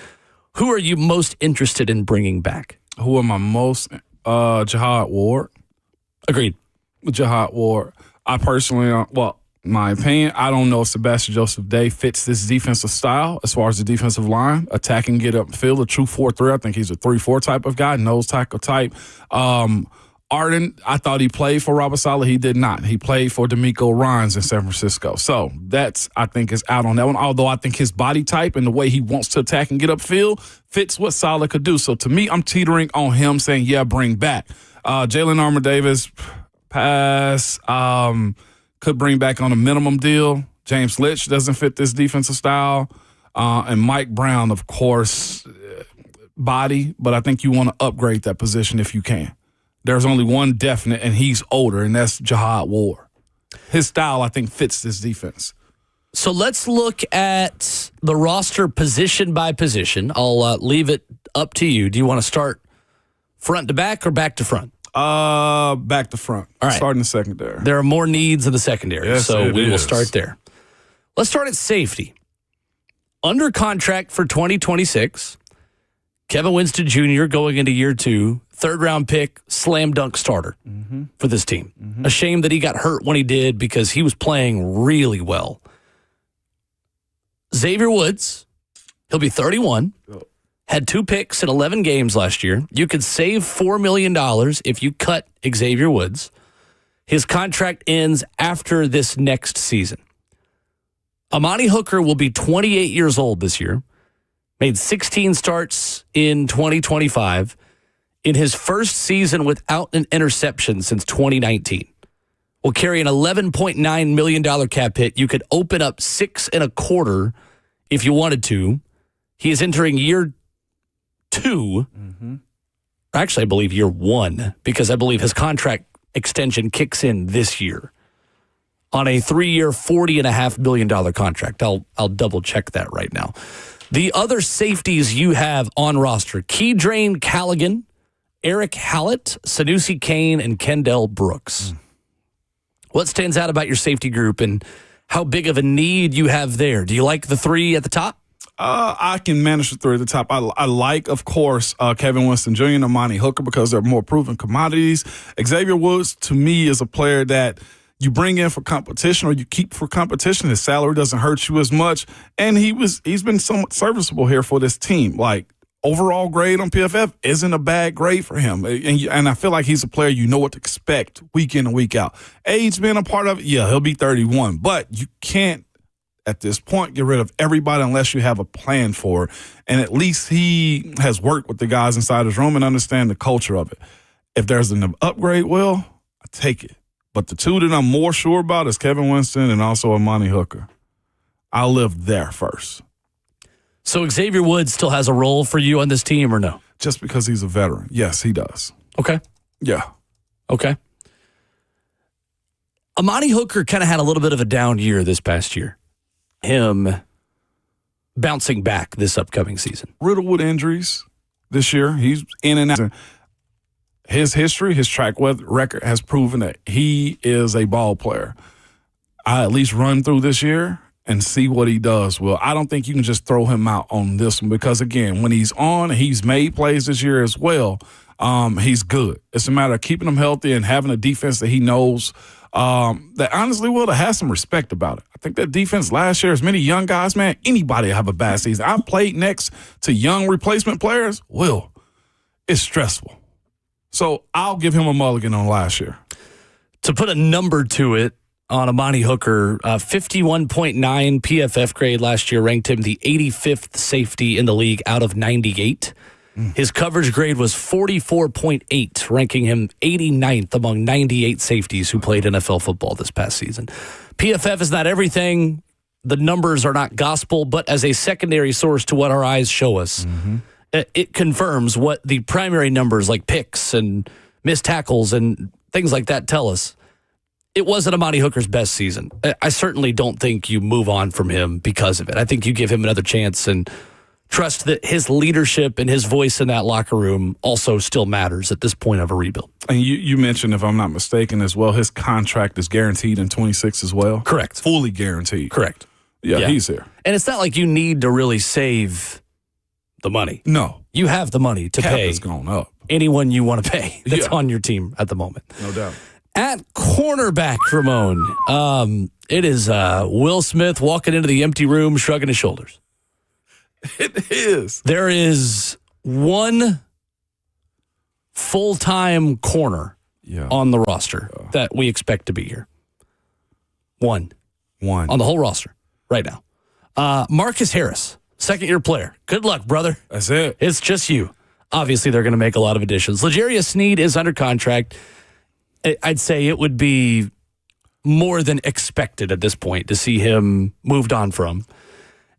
who are you most interested in bringing back? Who am I most? Jihad Ward. Agreed. Jihad Ward. I personally, my opinion, I don't know if Sebastian Joseph Day fits this defensive style as far as the defensive line, attacking, get upfield, a true 4-3. I think he's a 3-4 type of guy, nose tackle type. Arden, I thought he played for Robert Saleh. He did not. He played for D'Amico Ryans in San Francisco. So I think, is out on that one. Although I think his body type and the way he wants to attack and get upfield fits what Saleh could do. So to me, I'm teetering on him saying, yeah, bring back. Jalen Armour-Davis, pass. Could bring back on a minimum deal. James Lynch doesn't fit this defensive style. And Mike Brown, of course, body. But I think you want to upgrade that position if you can. There's only one definite, and he's older, and that's Jihad Ward. His style, I think, fits this defense. So let's look at the roster position by position. I'll leave it up to you. Do you want to start front to back or back to front? Back to front. All right. Starting the secondary. There are more needs in the secondary, yes, so we will start there. Let's start at safety. Under contract for 2026, Kevin Winston Jr. going into year 2, 3rd-round pick, slam dunk starter for this team. A shame that he got hurt when he did because he was playing really well. Xavier Woods, he'll be 31, had 2 picks in 11 games last year. You could save $4 million if you cut Xavier Woods. His contract ends after this next season. Amani Hooker will be 28 years old this year. Made 16 starts in 2025. In his first season without an interception since 2019. Will carry an $11.9 million cap hit. You could open up 6.25 if you wanted to. He is entering year 2. Actually, I believe year 1, because I believe his contract extension kicks in this year on a 3-year, $40.5 million contract. I'll double check that right now. The other safeties you have on roster: Keydrain Callaghan, Eric Hallett, Sanusi Kane, and Kendall Brooks. What stands out about your safety group and how big of a need you have there? Do you like the 3 at the top? I can manage the 3 at the top. I like, of course, Kevin Winston Jr. and Amani Hooker because they're more proven commodities. Xavier Woods, to me, is a player that you bring in for competition or you keep for competition. His salary doesn't hurt you as much. And he's been somewhat serviceable here for this team. Like, overall grade on PFF isn't a bad grade for him. And I feel like he's a player you know what to expect week in and week out. Age being a part of it, yeah, he'll be 31. But you can't, at this point, get rid of everybody unless you have a plan for it. And at least he has worked with the guys inside his room and understand the culture of it. If there's an upgrade, well, I take it. But the 2 that I'm more sure about is Kevin Winston and also Amani Hooker. I'll live there first. So Xavier Woods still has a role for you on this team or no? Just because he's a veteran. Yes, he does. Okay. Yeah. Okay. Amani Hooker kind of had a little bit of a down year this past year. Him bouncing back this upcoming season. Riddled with injuries this year. He's in and out. His history, his track record has proven that he is a ball player. I at least run through this year, and see what he does. Well, I don't think you can just throw him out on this one because, again, when he's on, he's made plays this year as well. He's good. It's a matter of keeping him healthy and having a defense that he knows that honestly, Will, that has some respect about it. I think that defense last year, as many young guys, man, anybody have a bad season. I played next to young replacement players. Will, it's stressful. So I'll give him a mulligan on last year. To put a number to it on Amani Hooker, 51.9 PFF grade last year ranked him the 85th safety in the league out of 98. His coverage grade was 44.8, ranking him 89th among 98 safeties who played NFL football this past season. PFF is not everything. The numbers are not gospel, but as a secondary source to what our eyes show us, it confirms what the primary numbers like picks and missed tackles and things like that tell us. It wasn't Amani Hooker's best season. I certainly don't think you move on from him because of it. I think you give him another chance and trust that his leadership and his voice in that locker room also still matters at this point of a rebuild. And you mentioned, if I'm not mistaken as well, his contract is guaranteed in 26 as well? Correct. Fully guaranteed. Correct. Yeah, he's here. And it's not like you need to really save the money. No. You have the money to pay. It's gone up. Anyone you want to pay that's on your team at the moment. No doubt. At cornerback, Ramon, it is Will Smith walking into the empty room, shrugging his shoulders. It is. There is one full-time corner on the roster that we expect to be here. One. On the whole roster right now. Marcus Harris, second-year player. Good luck, brother. That's it. It's just you. Obviously, they're going to make a lot of additions. L'Jarius Sneed is under contract. I'd say it would be more than expected at this point to see him moved on from.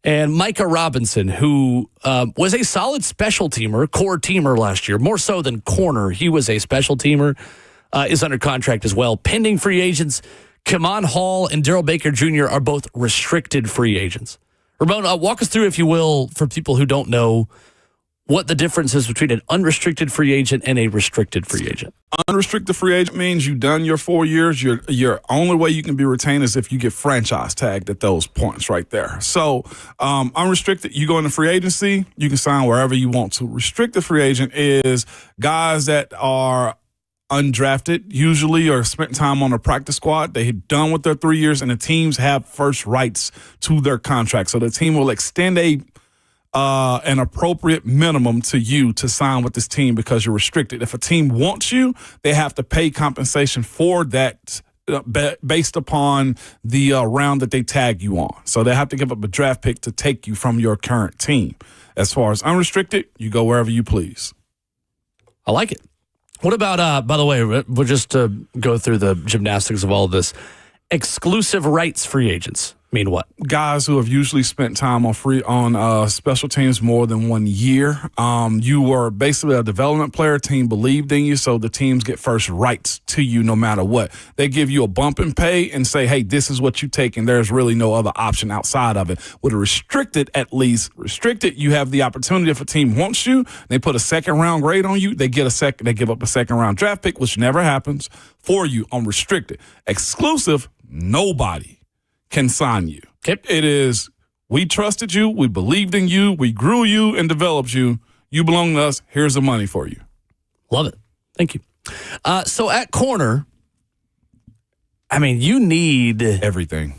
And Micah Robinson, who was a solid special teamer, core teamer last year, more so than corner. He was a special teamer, is under contract as well. Pending free agents, Kamon Hall and Darrell Baker Jr. are both restricted free agents. Ramon, walk us through, if you will, for people who don't know, what the difference is between an unrestricted free agent and a restricted free agent. Unrestricted free agent means you've done your 4 years. Your only way you can be retained is if you get franchise tagged at those points right there. So unrestricted, you go into free agency, you can sign wherever you want to. Restricted free agent is guys that are undrafted usually or spent time on a practice squad. They had done with their 3 years, and the teams have first rights to their contract. So the team will extend an appropriate minimum to you to sign with this team because you're restricted. If a team wants you, they have to pay compensation for that based upon the round that they tag you on. So they have to give up a draft pick to take you from your current team. As far as unrestricted, you go wherever you please. I like it. What about, by the way, we're just to go through the gymnastics of all of this, exclusive rights free agents mean what? Guys who have usually spent time on special teams more than 1 year. You were basically a development player. Team believed in you, so the teams get first rights to you no matter what. They give you a bump in pay and say, hey, this is what you take, and there's really no other option outside of it. With a restricted, you have the opportunity if a team wants you, they put a second-round grade on you, they give up a second-round draft pick, which never happens, for you on restricted. Exclusive, nobody can sign you. Okay. It is, we trusted you, we believed in you, we grew you and developed you. You belong to us. Here's the money for you. Love it. Thank you. So at corner, I mean, you need everything.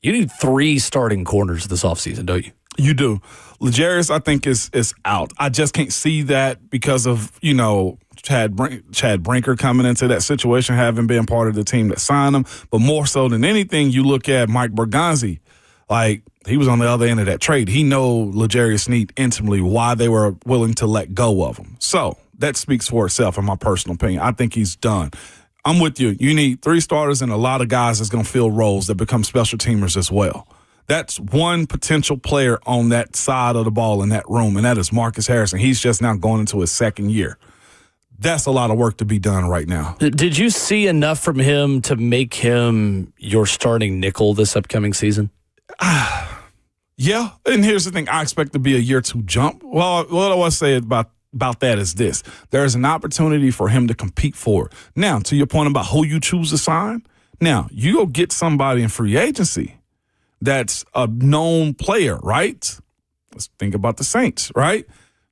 You need 3 starting corners this offseason, don't you? You do. L'Jarius, I think, is out. I just can't see that because of, Chad Brinker coming into that situation, having been part of the team that signed him. But more so than anything, you look at Mike Berganzi. Like, he was on the other end of that trade. He knows L'Jarius Sneed intimately, why they were willing to let go of him. So that speaks for itself, in my personal opinion. I think he's done. I'm with you. You need 3 starters and a lot of guys that's going to fill roles that become special teamers as well. That's one potential player on that side of the ball in that room, and that is Marcus Harrison. He's just now going into his second year. That's a lot of work to be done right now. Did you see enough from him to make him your starting nickel this upcoming season? Yeah, and here's the thing. I expect to be a year 2 jump. Well, what I want to say about that is this. There's an opportunity for him to compete for it. Now, to your point about who you choose to sign, now, you go get somebody in free agency that's a known player, right? Let's think about the Saints, right?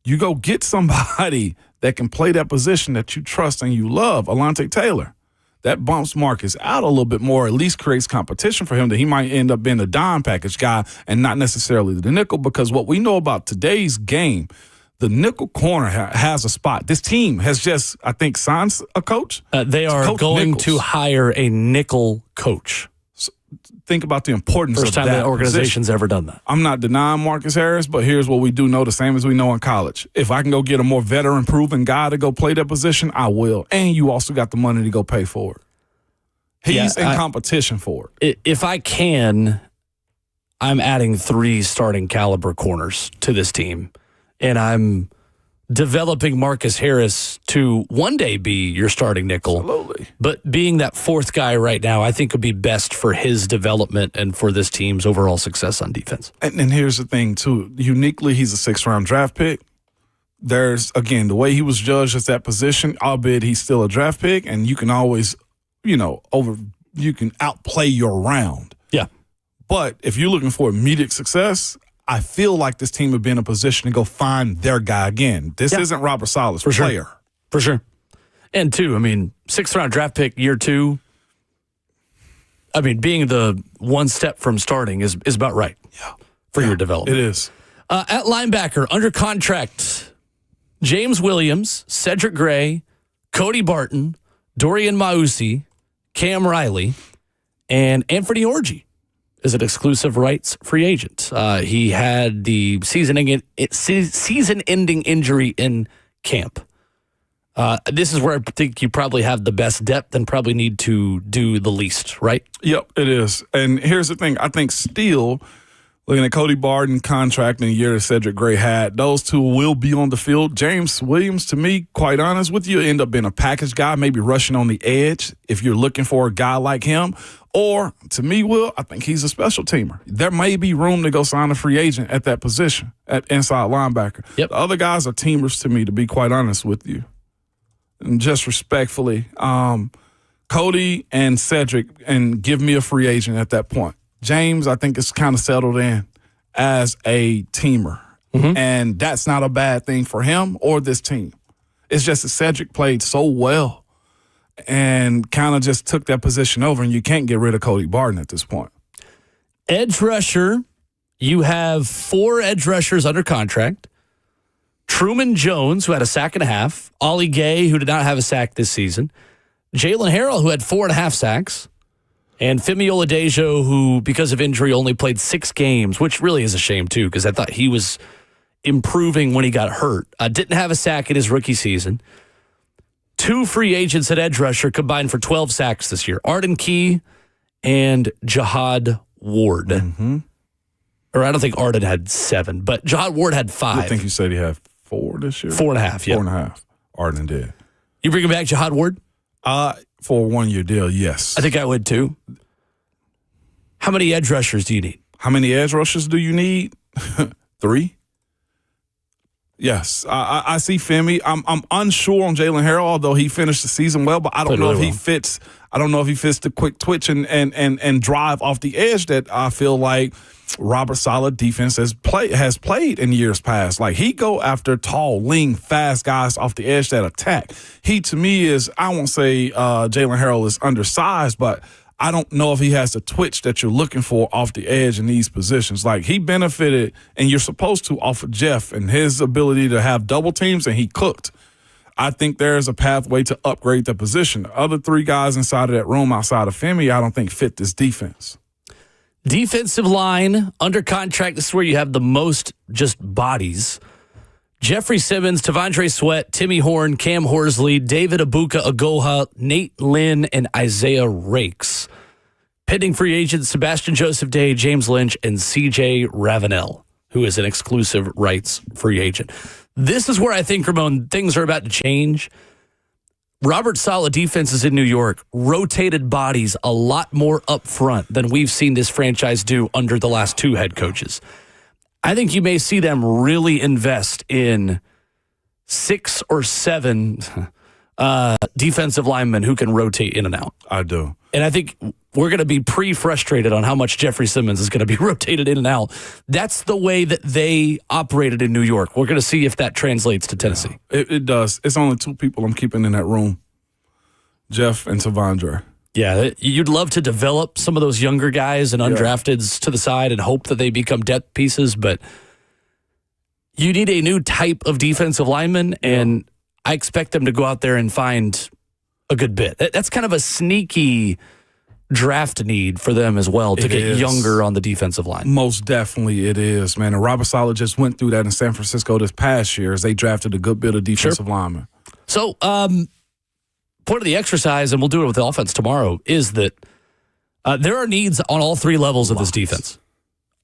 You go get somebody that can play that position that you trust and you love, Alontae Taylor. That bumps Marcus out a little bit more, at least creates competition for him that he might end up being a dime package guy and not necessarily the nickel, because what we know about today's game, the nickel corner has a spot. This team has just, I think, signed a coach. They are Coach going Nichols. to hire a nickel coach. Think about the importance First of time that the organization's position. ever done that. I'm not denying Marcus Harris, but here's what we do know, the same as we know in college. If I can go get a more veteran proven guy to go play that position, I will. And you also got the money to go pay for it. He's in competition for it. If I can, I'm adding 3 starting caliber corners to this team, and I'm developing Marcus Harris to one day be your starting nickel. Absolutely. But being that 4th guy right now, I think would be best for his development and for this team's overall success on defense. And here's the thing, too. Uniquely, he's a 6th-round draft pick. There's, again, the way he was judged at that position, albeit he's still a draft pick, and you can always, you can outplay your round. Yeah. But if you're looking for immediate success, I feel like this team would be in a position to go find their guy again. This isn't Robert Saleh's player. For sure. And 2, 6th-round draft pick, year 2, being the one step from starting is about right for your development. It is. At linebacker, under contract, James Williams, Cedric Gray, Cody Barton, Dorian Mausi, Cam Riley, and Anthony Orji is an exclusive rights free agent. He had the season-ending injury in camp. This is where I think you probably have the best depth and probably need to do the least, right? Yep, it is. And here's the thing. I think still, looking at Cody Barton contract in the year that Cedric Gray had, those 2 will be on the field. James Williams, to me, quite honest with you, end up being a package guy, maybe rushing on the edge if you're looking for a guy like him. Or, to me, Will, I think he's a special teamer. There may be room to go sign a free agent at that position, at inside linebacker. Yep. The other guys are teamers to me, to be quite honest with you. And just respectfully, Cody and Cedric, and give me a free agent at that point. James, I think, is kind of settled in as a teamer. Mm-hmm. And that's not a bad thing for him or this team. It's just that Cedric played so well and kind of just took that position over, and you can't get rid of Cody Barton at this point. Edge rusher, you have 4 edge rushers under contract. Truman Jones, who had a sack and a half. Ollie Gay, who did not have a sack this season. Jalen Harrell, who had 4.5 sacks. And Femi Oladejo, who, because of injury, only played 6 games, which really is a shame, too, because I thought he was improving when he got hurt. Didn't have a sack in his rookie season. 2 free agents at edge rusher combined for 12 sacks this year. Arden Key and Jihad Ward. Mm-hmm. Or I don't think Arden had 7, but Jihad Ward had 5. I think you said he had 4 this year. 4.5, yeah. 4.5. Arden did. You bringing back Jihad Ward? For a 1-year deal, yes. I think I would, too. How many edge rushers do you need? How many edge rushers do you need? 3. Yes, I see Femi. I'm unsure on Jalen Harrell, although he finished the season well, but I don't know if he fits. I don't know if he fits the quick twitch and drive off the edge that I feel like Robert Saleh defense has played in years past. Like, he go after tall, lean, fast guys off the edge that attack. He, to me, is, I won't say Jalen Harrell is undersized, but I don't know if he has the twitch that you're looking for off the edge in these positions. Like, he benefited, and you're supposed to, off of Jeff and his ability to have double teams, and he cooked. I think there's a pathway to upgrade the position. The other 3 guys inside of that room outside of Femi, I don't think fit this defense. Defensive line, under contract, this is where you have the most just bodies. Jeffrey Simmons, Tavondre Sweat, Timmy Horn, Cam Horsley, David Abuka-Agoha, Nate Lynn, and Isaiah Rakes. Pending free agents, Sebastian Joseph Day, James Lynch, and C.J. Ravenel, who is an exclusive rights free agent. This is where I think, Ramon, things are about to change. Robert Saleh defenses in New York rotated bodies a lot more up front than we've seen this franchise do under the last 2 head coaches. I think you may see them really invest in 6 or 7 defensive linemen who can rotate in and out. I do. And I think we're going to be pretty frustrated on how much Jeffrey Simmons is going to be rotated in and out. That's the way that they operated in New York. We're going to see if that translates to Tennessee. Yeah, it does. It's only two people I'm keeping in that room, Jeff and Savandre. Yeah, you'd love to develop some of those younger guys and undrafteds to the side and hope that they become depth pieces, but you need a new type of defensive lineman, and I expect them to go out there and find a good bit. That's kind of a sneaky draft need for them as well to get younger on the defensive line. Most definitely it is, man. And Robert Saleh just went through that in San Francisco this past year as they drafted a good bit of defensive linemen. So, point of the exercise, and we'll do it with the offense tomorrow, is that there are needs on all three levels of this defense.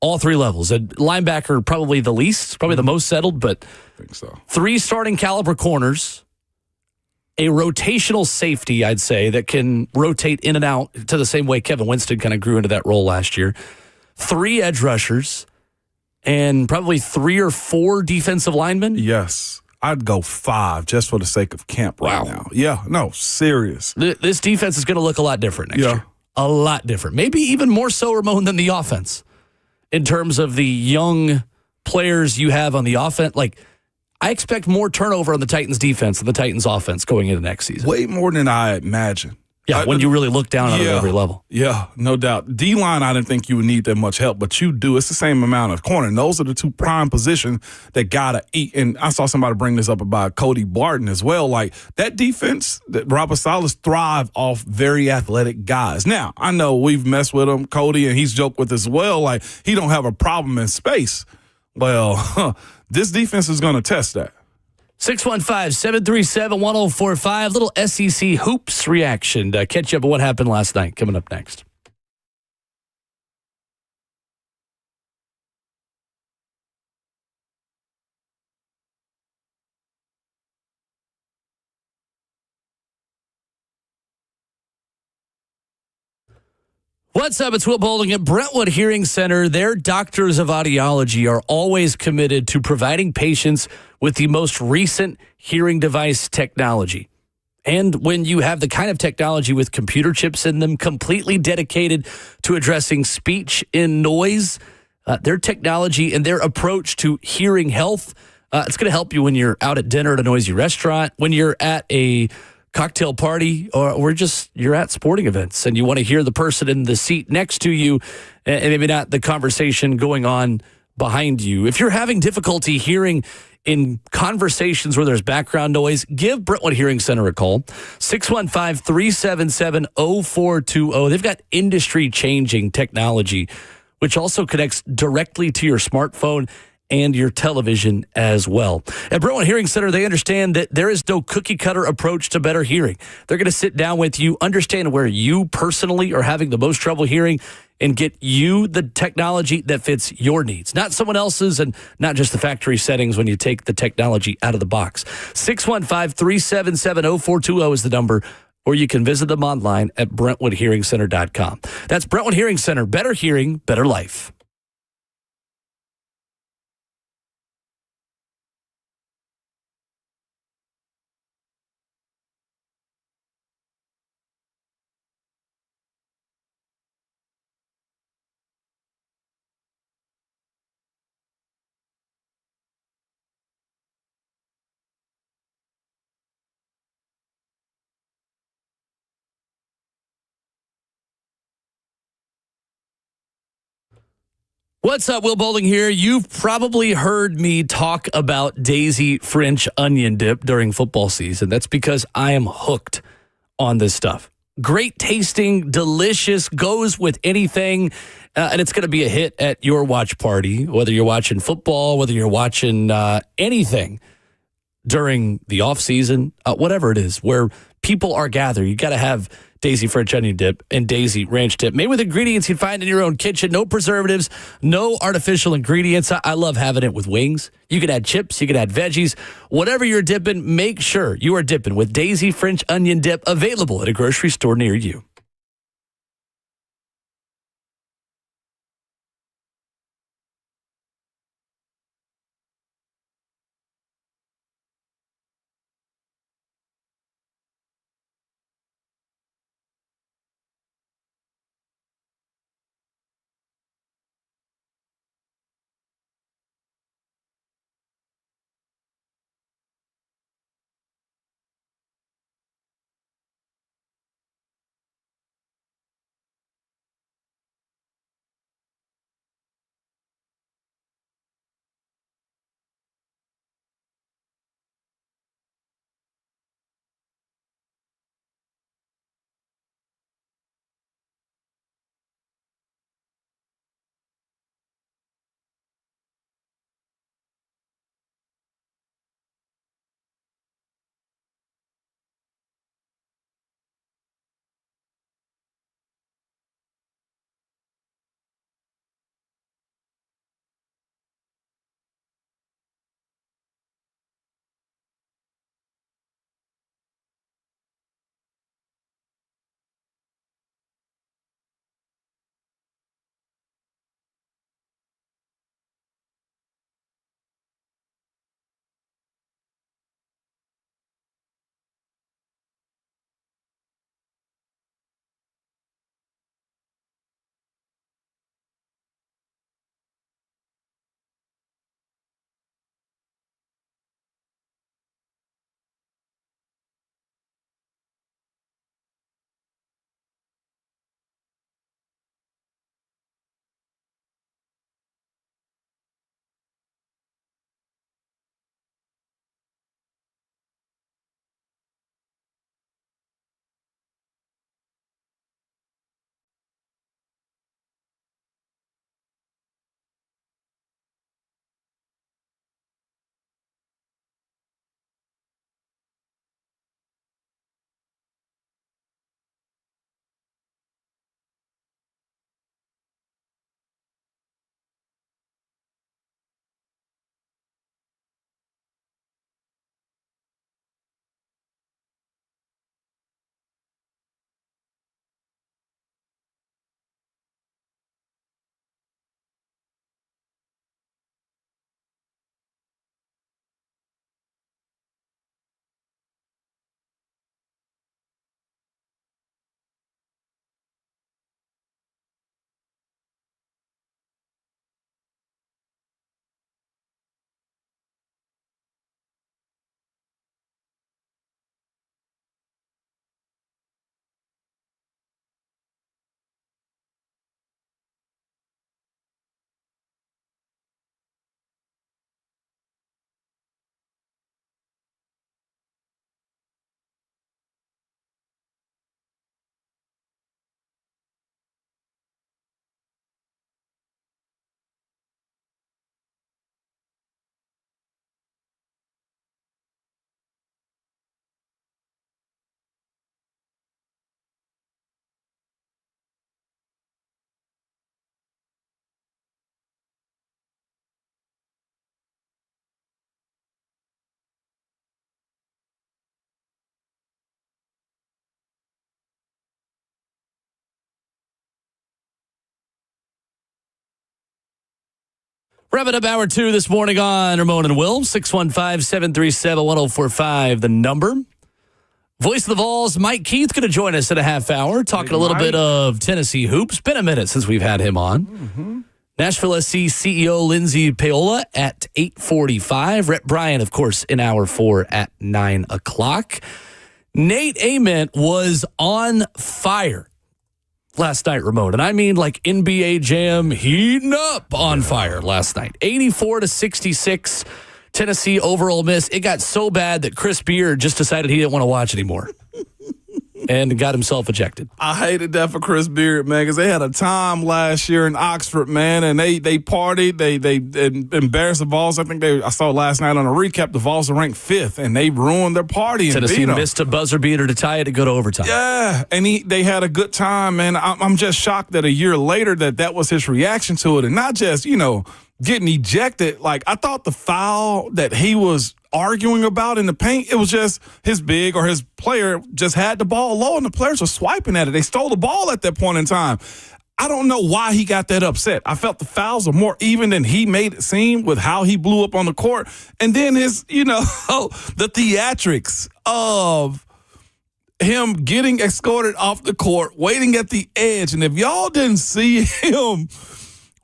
All three levels. And linebacker probably the least, probably the most settled, but I think so. 3 starting caliber corners, a rotational safety, I'd say, that can rotate in and out to the same way Kevin Winston kind of grew into that role last year. 3 edge rushers, and probably 3 or 4 defensive linemen. Yes. I'd go 5 just for the sake of camp right now. Yeah, no, serious. This defense is going to look a lot different next year. A lot different. Maybe even more so, Ramon, than the offense in terms of the young players you have on the offense. Like, I expect more turnover on the Titans defense than the Titans offense going into next season. Way more than I imagine. Yeah, when you really look down on it at every level. Yeah, no doubt. D-line, I didn't think you would need that much help, but you do. It's the same amount of corner. And those are the 2 prime positions that got to eat. And I saw somebody bring this up about Cody Barton as well. Like, that defense, that Robert Saleh thrive off very athletic guys. Now, I know we've messed with him, Cody, and he's joked with as well. Like, he don't have a problem in space. Well, this defense is going to test that. 615-737-1045. Little SEC hoops reaction to catch you up on what happened last night. Coming up next. What's up? It's Will Bowling at Brentwood Hearing Center. Their doctors of audiology are always committed to providing patients with the most recent hearing device technology. And when you have the kind of technology with computer chips in them, completely dedicated to addressing speech in noise, their technology and their approach to hearing health, it's going to help you when you're out at dinner at a noisy restaurant, when you're at a cocktail party, or just you're at sporting events and you want to hear the person in the seat next to you and maybe not the conversation going on behind you. If you're having difficulty hearing in conversations where there's background noise, give Brentwood Hearing Center a call, 615-377-0420. They've got industry-changing technology, which also connects directly to your smartphone and your television as well. At Brentwood Hearing Center, they understand that there is no cookie-cutter approach to better hearing. They're going to sit down with you, understand where you personally are having the most trouble hearing, and get you the technology that fits your needs, not someone else's, and not just the factory settings when you take the technology out of the box. 615-377-0420 is the number, or you can visit them online at BrentwoodHearingCenter.com. That's Brentwood Hearing Center. Better hearing, better life. What's up? Will Bowling here. You've probably heard me talk about Daisy French onion dip during football season. That's because I am hooked on this stuff. Great tasting, delicious, goes with anything, and it's going to be a hit at your watch party, whether you're watching football, whether you're watching anything during the off season, whatever it is, where people are gathered. You got to have Daisy French onion dip and Daisy ranch dip, made with ingredients you'd find in your own kitchen. No preservatives, no artificial ingredients. I love having it with wings. You can add chips, you can add veggies, whatever you're dipping. Make sure you are dipping with Daisy French onion dip, available at a grocery store near you. Wrapping up hour 2 this morning on Ramon and Will, 615-737-1045, the number. Voice of the Vols, Mike Keith, going to join us in a half hour, talking a little bit of Tennessee hoops. Been a minute since we've had him on. Mm-hmm. Nashville SC CEO Lindsay Paola at 8:45. Rhett Bryan, of course, in hour 4 at 9 o'clock. Nate Ament was on fire last night, Ramon. And I mean like NBA Jam heating up on fire last night. 84-66, Tennessee over Ole Miss. It got so bad that Chris Beard just decided he didn't want to watch anymore. And got himself ejected. I hated that for Chris Beard, man, because they had a time last year in Oxford, man, and they partied. They embarrassed the Vols. I think I saw last night on a recap, the Vols are ranked 5th, and they ruined their party. Tennessee missed a buzzer beater to tie it to go to overtime. Yeah, and they had a good time, man. I'm just shocked that a year later that was his reaction to it, and not just, getting ejected. Like, I thought the foul that he was arguing about in the paint, it was just his big or his player just had the ball low and the players were swiping at it. They stole the ball at that point in time. I don't know why he got that upset. I felt the fouls are more even than he made it seem with how he blew up on the court. And then his, the theatrics of him getting escorted off the court, waiting at the edge. And if y'all didn't see him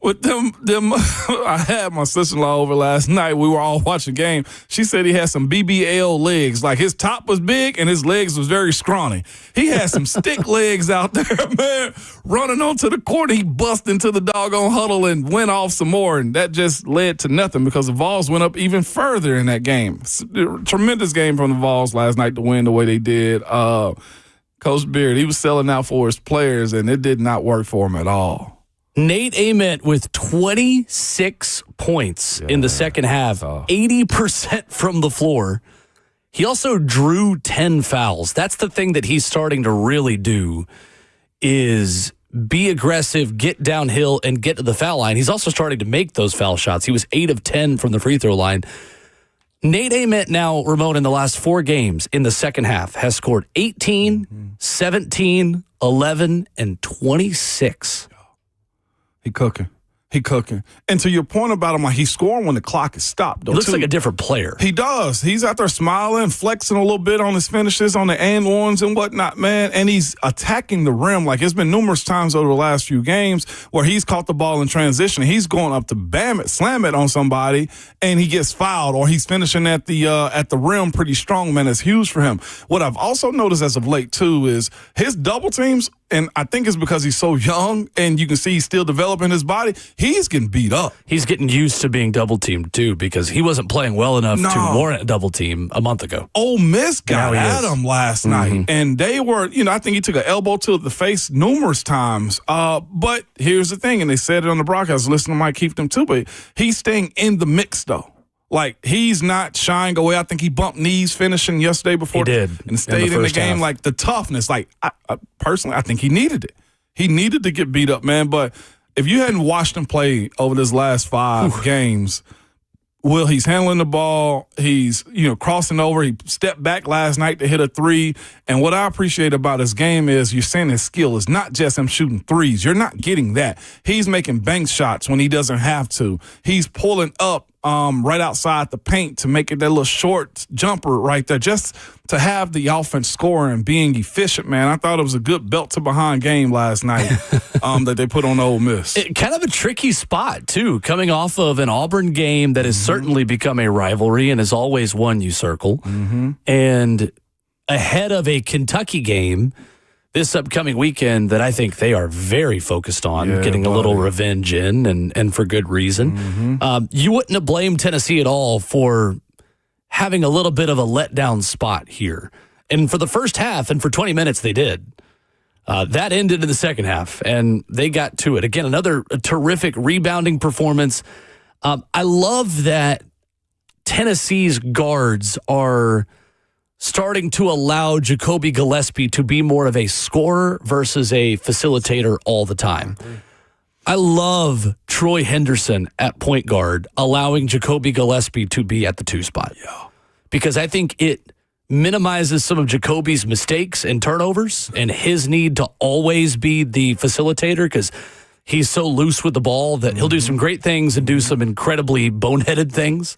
with them, I had my sister-in-law over last night. We were all watching the game. She said he had some BBL legs. Like, his top was big and his legs was very scrawny. He had some stick legs out there, man, running onto the court. He bust into the doggone huddle and went off some more, and that just led to nothing because the Vols went up even further in that game. Tremendous game from the Vols last night to win the way they did. Coach Beard, he was selling out for his players, and it did not work for him at all. Nate Ament with 26 points in the second half, 80% from the floor. He also drew 10 fouls. That's the thing that he's starting to really do is be aggressive, get downhill, and get to the foul line. He's also starting to make those foul shots. He was 8 of 10 from the free throw line. Nate Ament now, Ramon, in the last 4 games in the second half, has scored 18, 17, 11, and 26. He cooking. And to your point about him, like, he's scoring when the clock is stopped. He looks like a different player. He does. He's out there smiling, flexing a little bit on his finishes, on the and ones and whatnot, man. And he's attacking the rim. Like, it's been numerous times over the last few games where he's caught the ball in transition. He's going up to bam it, slam it on somebody, and he gets fouled, or he's finishing at the rim pretty strong, man. It's huge for him. What I've also noticed as of late, too, is his double teams, and I think it's because he's so young and you can see he's still developing his body, he's getting beat up. He's getting used to being double teamed, too, because he wasn't playing well enough to warrant a double team a month ago. Ole Miss got at him last night, and they were, I think he took an elbow to the face numerous times. But here's the thing, and they said it on the broadcast, listen to Mike Keith them too, but he's staying in the mix, though. Like, he's not shying away. I think he bumped knees finishing yesterday before. He did. And stayed in the game. Like, the toughness. Like, I personally, I think he needed it. He needed to get beat up, man. But if you hadn't watched him play over this last 5 games, Will, he's handling the ball. He's, crossing over. He stepped back last night to hit a 3. And what I appreciate about his game is you're saying his skill is not just him shooting threes. You're not getting that. He's making bank shots when he doesn't have to. He's pulling up right outside the paint to make it that little short jumper right there, just to have the offense scoring, being efficient, man. I thought it was a good belt-to-behind game last night that they put on Ole Miss. Kind of a tricky spot, too, coming off of an Auburn game that has certainly become a rivalry and is always one you circle, and ahead of a Kentucky game this upcoming weekend that I think they are very focused on, getting a little revenge in, and for good reason. You wouldn't have blamed Tennessee at all for having a little bit of a letdown spot here. And for the first half and for 20 minutes they did. That ended in the second half, and they got to it. Again, another terrific rebounding performance. I love that Tennessee's guards are starting to allow Jacoby Gillespie to be more of a scorer versus a facilitator all the time. I love Troy Henderson at point guard allowing Jacoby Gillespie to be at the 2 spot. Because I think it minimizes some of Jacoby's mistakes and turnovers and his need to always be the facilitator, because He's so loose with the ball that he'll do some great things and do some incredibly boneheaded things.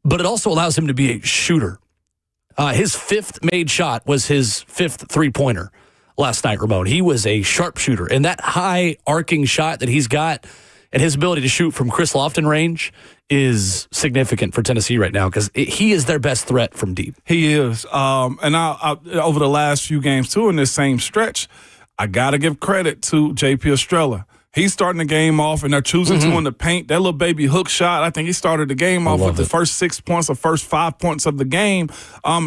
But it also allows him to be a shooter. His fifth made shot was his fifth three-pointer last night, Ramon. He was a sharpshooter. And that high arcing shot that he's got and his ability to shoot from Chris Lofton range is significant for Tennessee right now because he is their best threat from deep. He is. And I over the last few games, too, in this same stretch, I got to give credit to J.P. Estrella. He's starting the game off, and they're choosing to in the paint. That little baby hook shot, I think he started the game off with the first 6 points or first 5 points of the game.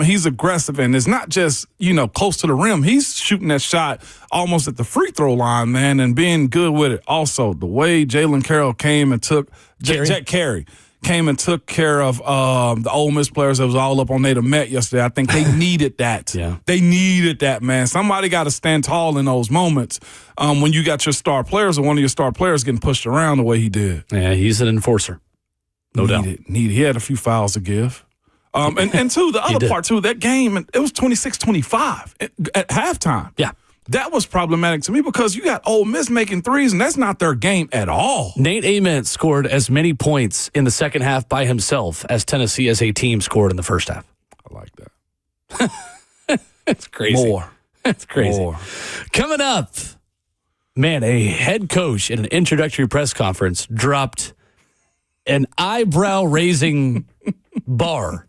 He's aggressive, and it's not just, close to the rim. He's shooting that shot almost at the free throw line, man, and being good with it. Also, the way Jalen Carroll came and took Jack Carey came and took care of the Ole Miss players that was all up on Native Met yesterday. I think they needed that. Yeah. They needed that, man. Somebody got to stand tall in those moments when you got your star players or one of your star players getting pushed around the way he did. Yeah, he's an enforcer. No doubt. He had a few fouls to give. And two, the other part, too, that game, it was 26-25 at halftime. Yeah. That was problematic to me because you got Ole Miss making threes, and that's not their game at all. Nate Ament scored as many points in the second half by himself as Tennessee as a team scored in the first half. I like that. It's crazy. More. It's crazy. More. Coming up, man, a head coach in an introductory press conference dropped an eyebrow-raising bar,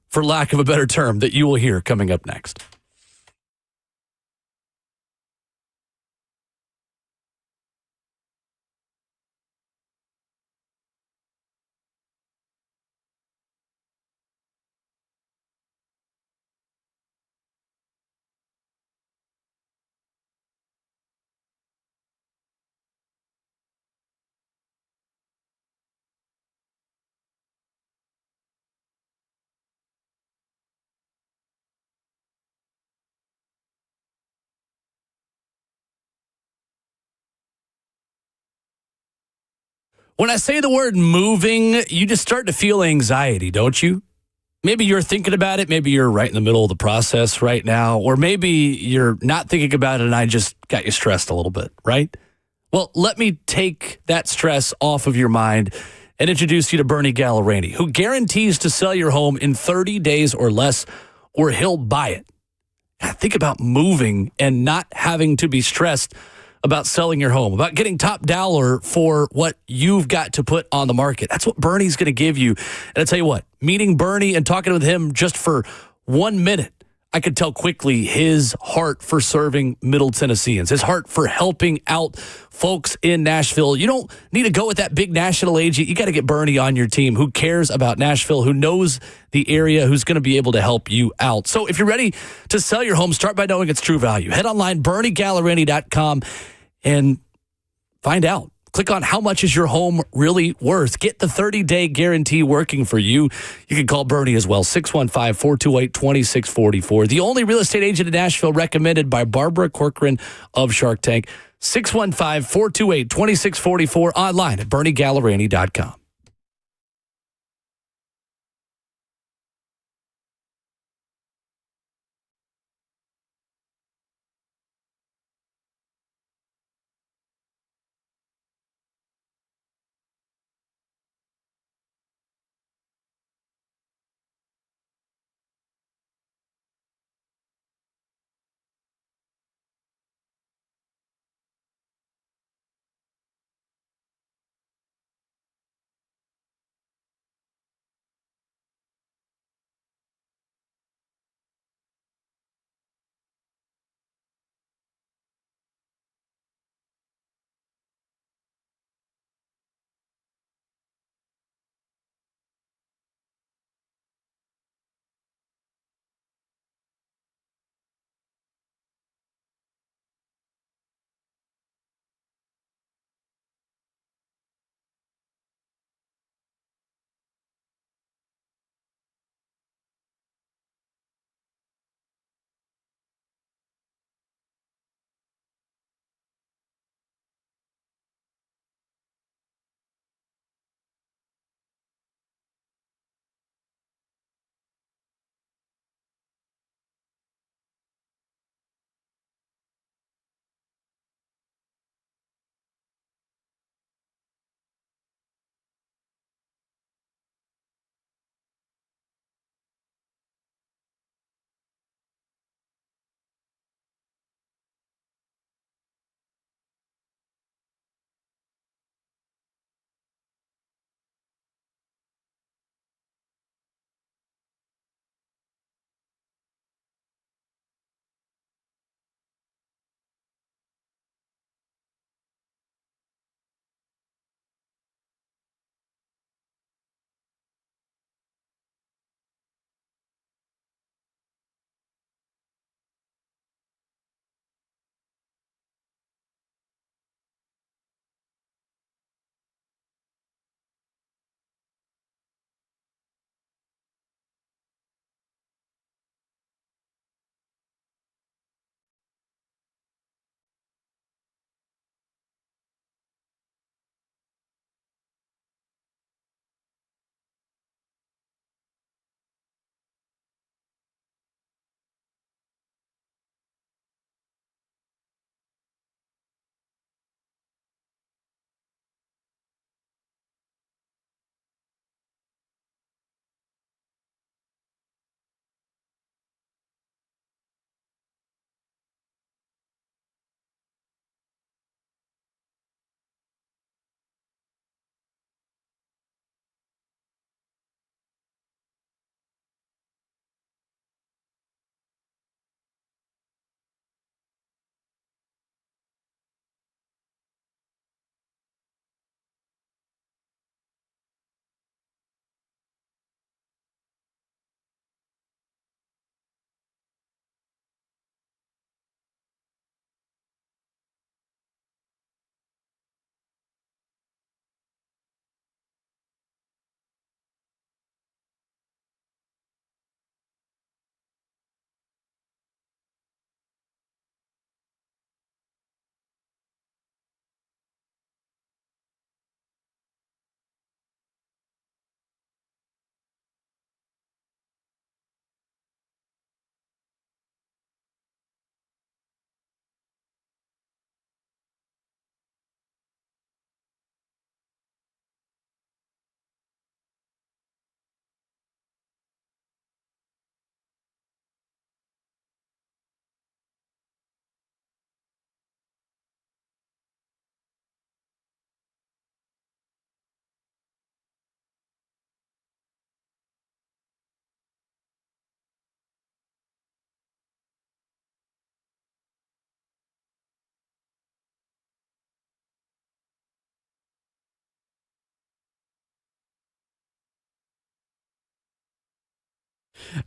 for lack of a better term, that you will hear coming up next. When I say the word moving, you just start to feel anxiety, don't you? Maybe you're thinking about it. Maybe you're right in the middle of the process right now. Or maybe you're not thinking about it and I just got you stressed a little bit, right? Well, let me take that stress off of your mind and introduce you to Bernie Gallerani, who guarantees to sell your home in 30 days or less, or he'll buy it. Think about moving and not having to be stressed about selling your home, about getting top dollar for what you've got to put on the market. That's what Bernie's going to give you. And I tell you what, meeting Bernie and talking with him just for 1 minute, I could tell quickly his heart for serving Middle Tennesseans, his heart for helping out folks in Nashville. You don't need to go with that big national agent. You got to get Bernie on your team who cares about Nashville, who knows the area, who's going to be able to help you out. So if you're ready to sell your home, start by knowing its true value. Head online, BernieGallerani.com, and find out. Click on how much is your home really worth. Get the 30-day guarantee working for you. You can call Bernie as well, 615-428-2644. The only real estate agent in Nashville recommended by Barbara Corcoran of Shark Tank, 615-428-2644, online at BernieGallerani.com.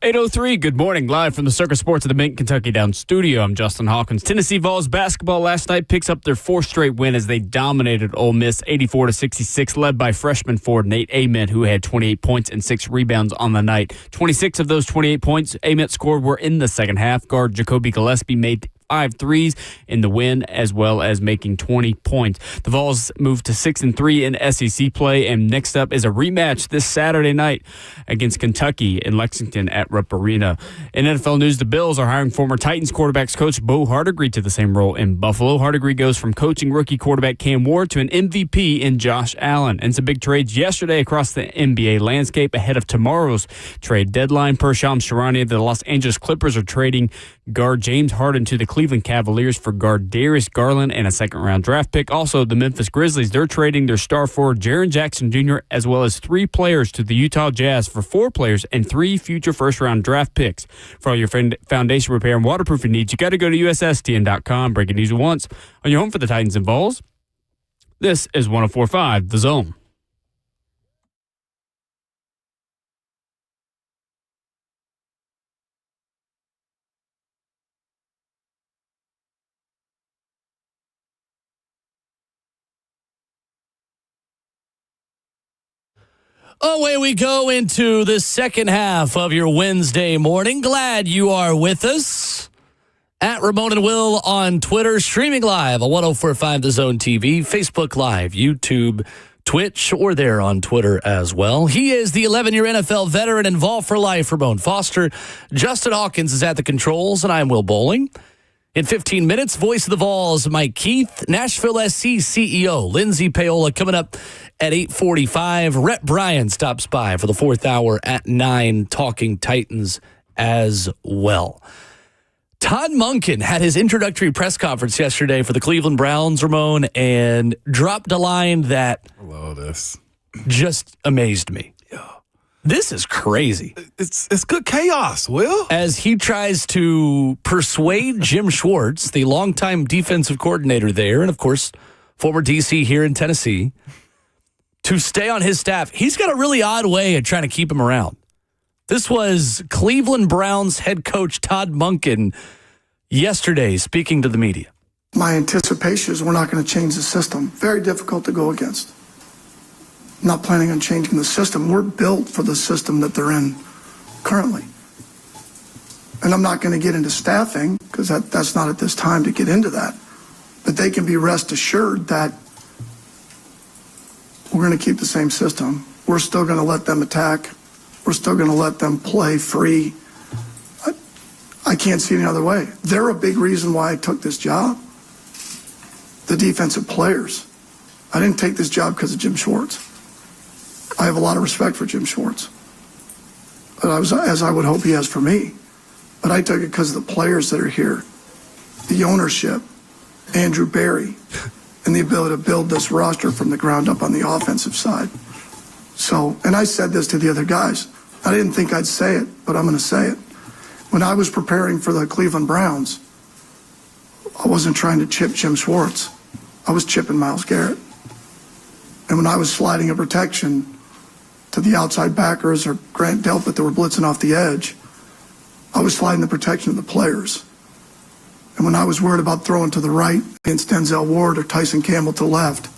8:03, good morning. Live from the Circus Sports of the Mint Kentucky Down studio, I'm Justin Hawkins. Tennessee Vols basketball last night picks up their fourth straight win as they dominated Ole Miss 84-66, led by freshman forward Nate Ament, who had 28 points and 6 rebounds on the night. 26 of those 28 points Ament scored were in the second half. Guard Jacoby Gillespie made 5 threes in the win, as well as making 20 points. The Vols moved to 6-3 in SEC play, and next up is a rematch this Saturday night against Kentucky in Lexington at Rupp Arena. In NFL news, the Bills are hiring former Titans quarterbacks coach Bo Hardegree to the same role in Buffalo. Hardegree goes from coaching rookie quarterback Cam Ward to an MVP in Josh Allen. And some big trades yesterday across the NBA landscape ahead of tomorrow's trade deadline. Per Shams Charania, the Los Angeles Clippers are trading guard James Harden to the Cleveland Cavaliers for guard Darius Garland and a second-round draft pick. Also, the Memphis Grizzlies, they're trading their star forward Jaren Jackson Jr. as well as 3 players to the Utah Jazz for 4 players and 3 future first-round draft picks. For all your foundation repair and waterproofing needs, you got to go to USSTN.com. Breaking news at once on your home for the Titans and Vols. This is 104.5 The Zone. Away we go into the second half of your Wednesday morning. Glad you are with us. At Ramon and Will on Twitter, streaming live on 104.5 The Zone TV, Facebook Live, YouTube, Twitch, or there on Twitter as well. He is the 11-year NFL veteran involved for life, Ramon Foster. Justin Hawkins is at the controls, and I'm Will Bowling. In 15 minutes, voice of the Vols, Mike Keith. Nashville SC CEO Lindsey Paola coming up at 8:45. Rhett Bryan stops by for the 4th hour at 9, talking Titans as well. Todd Monken had his introductory press conference yesterday for the Cleveland Browns, Ramon, and dropped a line that I love this. Just amazed me. This is crazy. It's good chaos, Will. As he tries to persuade Jim Schwartz, the longtime defensive coordinator there, and of course, former DC here in Tennessee, to stay on his staff. He's got a really odd way of trying to keep him around. This was Cleveland Browns head coach Todd Monken yesterday speaking to the media. My anticipation is we're not going to change the system. Very difficult to go against. I'm not planning on changing the system. We're built for the system that they're in currently. And I'm not going to get into staffing because that's not at this time to get into that. But they can be rest assured that we're going to keep the same system. We're still going to let them attack. We're still going to let them play free. I can't see any other way. They're a big reason why I took this job. The defensive players. I didn't take this job because of Jim Schwartz. I have a lot of respect for Jim Schwartz, but as I would hope he has for me. But I took it because of the players that are here, the ownership, Andrew Berry, and the ability to build this roster from the ground up on the offensive side. So, and I said this to the other guys. I didn't think I'd say it, but I'm going to say it. When I was preparing for the Cleveland Browns, I wasn't trying to chip Jim Schwartz. I was chipping Myles Garrett. And when I was sliding a protection to the outside backers or Grant Delpit that were blitzing off the edge, I was sliding the protection of the players. And when I was worried about throwing to the right against Denzel Ward or Tyson Campbell to the left,